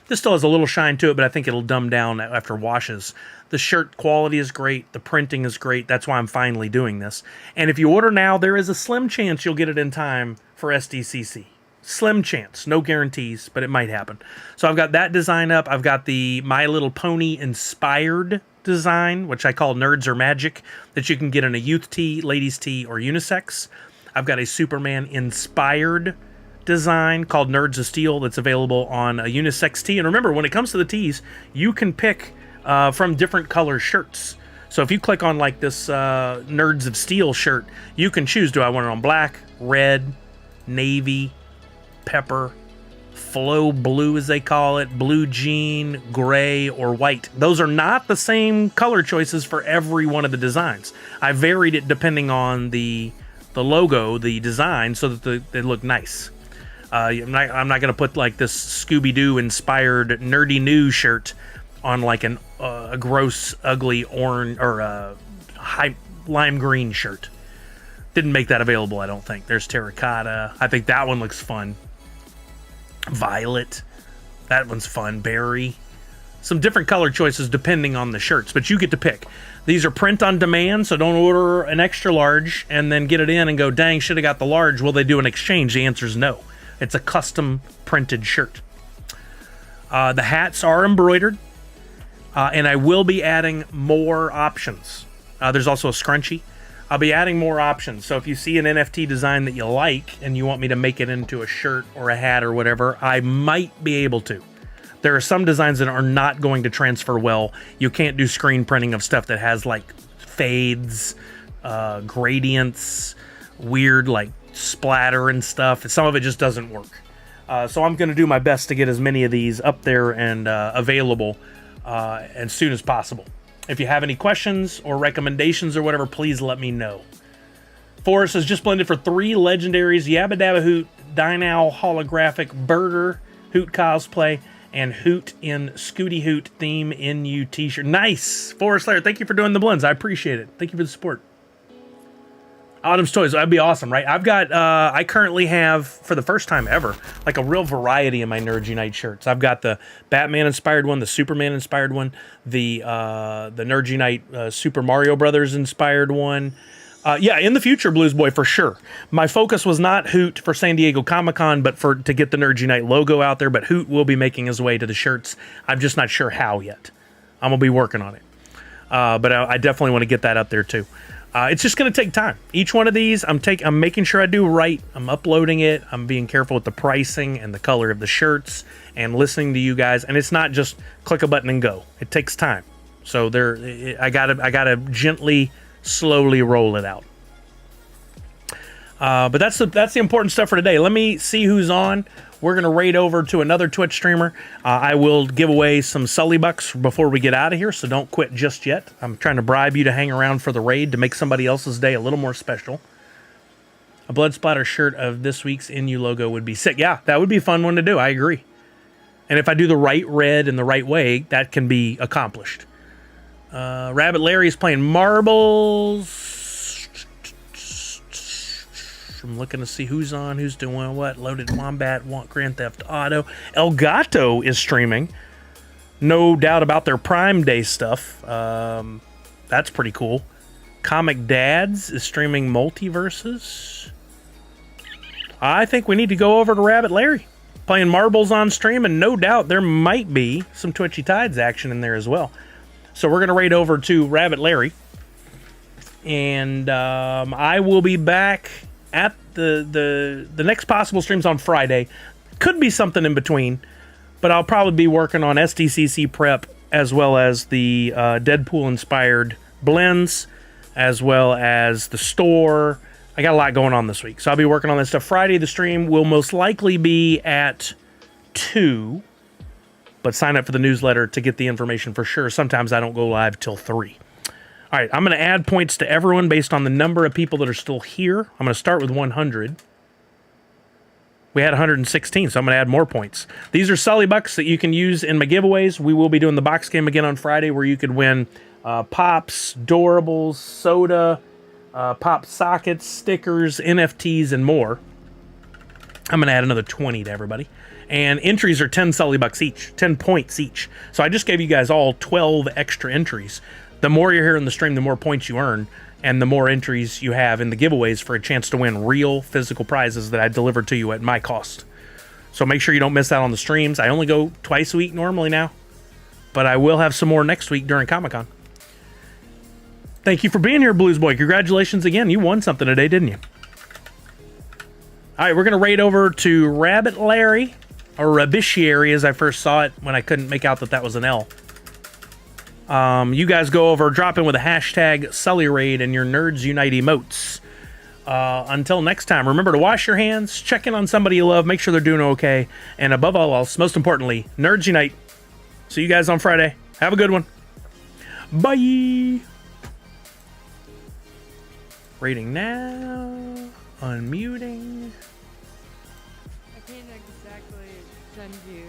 This still has a little shine to it, but I think it'll dumb down after washes. The shirt quality is great. The printing is great. That's why I'm finally doing this. And if you order now, there is a slim chance you'll get it in time for SDCC. Slim chance. No guarantees, but it might happen. So I've got that design up. I've got the My Little Pony inspired design, which I call Nerds or Magic, that you can get in a youth tee, ladies tee, or unisex. I've got a Superman inspired design called Nerds of Steel that's available on a unisex tee. And remember, when it comes to the tees, you can pick from different color shirts. So if you click on like this Nerds of Steel shirt, you can choose, do I want it on black, red, navy, pepper, flow blue as they call it, blue jean, gray, or white. Those are not the same color choices for every one of the designs. I varied it depending on the logo, the design, so that they look nice. I'm not going to put like this Scooby-Doo inspired Nerdy New shirt on like a gross, ugly orange or high lime green shirt. Didn't make that available, I don't think. There's terracotta. I think that one looks fun. Violet. That one's fun. Berry. Some different color choices depending on the shirts, but you get to pick. These are print on demand, so don't order an extra large and then get it in and go, dang, should have got the large. Will they do an exchange? The answer is no. It's a custom printed shirt. The hats are embroidered, and I will be adding more options. There's also a scrunchie. I'll be adding more options. So if you see an NFT design that you like and you want me to make it into a shirt or a hat or whatever, I might be able to. There are some designs that are not going to transfer well. You can't do screen printing of stuff that has like fades, gradients, weird like splatter and stuff. Some of it just doesn't work. So I'm going to do my best to get as many of these up there and available as soon as possible. If you have any questions or recommendations or whatever, please let me know. Forrest has just blended for 3 legendaries: Yabba Dabba Hoot, Dynow Holographic, Burger, Hoot Cosplay, and Hoot in Scooty Hoot theme NU t-shirt. Nice! Forrest Lair, thank you for doing the blends. I appreciate it. Thank you for the support. Autumn's Toys, that'd be awesome, right? I've got, I currently have, for the first time ever, like a real variety of my Nerds Unite shirts. I've got the Batman-inspired one, the Superman-inspired one, the Nerds Unite Super Mario Brothers-inspired one. Yeah, in the future, Blues Boy, for sure. My focus was not Hoot for San Diego Comic-Con, but to get the Nerds Unite logo out there, but Hoot will be making his way to the shirts. I'm just not sure how yet. I'm going to be working on it. But I definitely want to get that up there, too. It's just going to take time. Each one of these, I'm making sure I do right. I'm uploading it. I'm being careful with the pricing and the color of the shirts and listening to you guys. And it's not just click a button and go. It takes time. So I gotta gently, slowly roll it out. But that's the important stuff for today. Let me see who's on. We're going to raid over to another Twitch streamer. I will give away some Sully Bucks before we get out of here, so don't quit just yet. I'm trying to bribe you to hang around for the raid to make somebody else's day a little more special. A blood splatter shirt of this week's NU logo would be sick. Yeah, that would be a fun one to do. I agree. And if I do the right red in the right way, that can be accomplished. Rabbit Larry is playing marbles. I'm looking to see who's on, who's doing what. Loaded Wombat, Grand Theft Auto. El Gato is streaming. No doubt about their Prime Day stuff. That's pretty cool. Comic Dads is streaming Multiverses. I think we need to go over to Rabbit Larry. Playing marbles on stream, and no doubt there might be some TwitchyTides action in there as well. So we're going to raid over to Rabbit Larry. And I will be back at the next possible streams on Friday. Could be something in between, but I'll probably be working on SDCC prep as well as the Deadpool-inspired blends, as well as the store. I got a lot going on this week, so I'll be working on this stuff. Friday, the stream will most likely be at 2, but sign up for the newsletter to get the information for sure. Sometimes I don't go live till 3. All right, I'm going to add points to everyone based on the number of people that are still here. I'm going to start with 100. We had 116, so I'm going to add more points. These are Sully Bucks that you can use in my giveaways. We will be doing the box game again on Friday where you could win pops, doorables, soda, pop sockets, stickers, NFTs, and more. I'm going to add another 20 to everybody. And entries are 10 Sully Bucks each, 10 points each. So I just gave you guys all 12 extra entries. The more you're here in the stream, the more points you earn, and the more entries you have in the giveaways for a chance to win real physical prizes that I deliver to you at my cost. So make sure you don't miss out on the streams. I only go twice a week normally now, but I will have some more next week during Comic-Con. Thank you for being here, Blues Boy. Congratulations again. You won something today, didn't you? All right, we're going to raid over to Rabbit Larry, or Rabishiary as I first saw it when I couldn't make out that that was an L. You guys go over, drop in with a hashtag Sully Raid and your Nerds Unite emotes. Until next time, remember to wash your hands, check in on somebody you love, make sure they're doing okay, and above all else, most importantly, Nerds Unite. See you guys on Friday. Have a good one. Bye. Rating now. Unmuting. I can't exactly send you.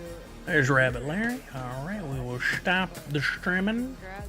There's Rabbit Larry. All right, we will stop the streaming. Congrats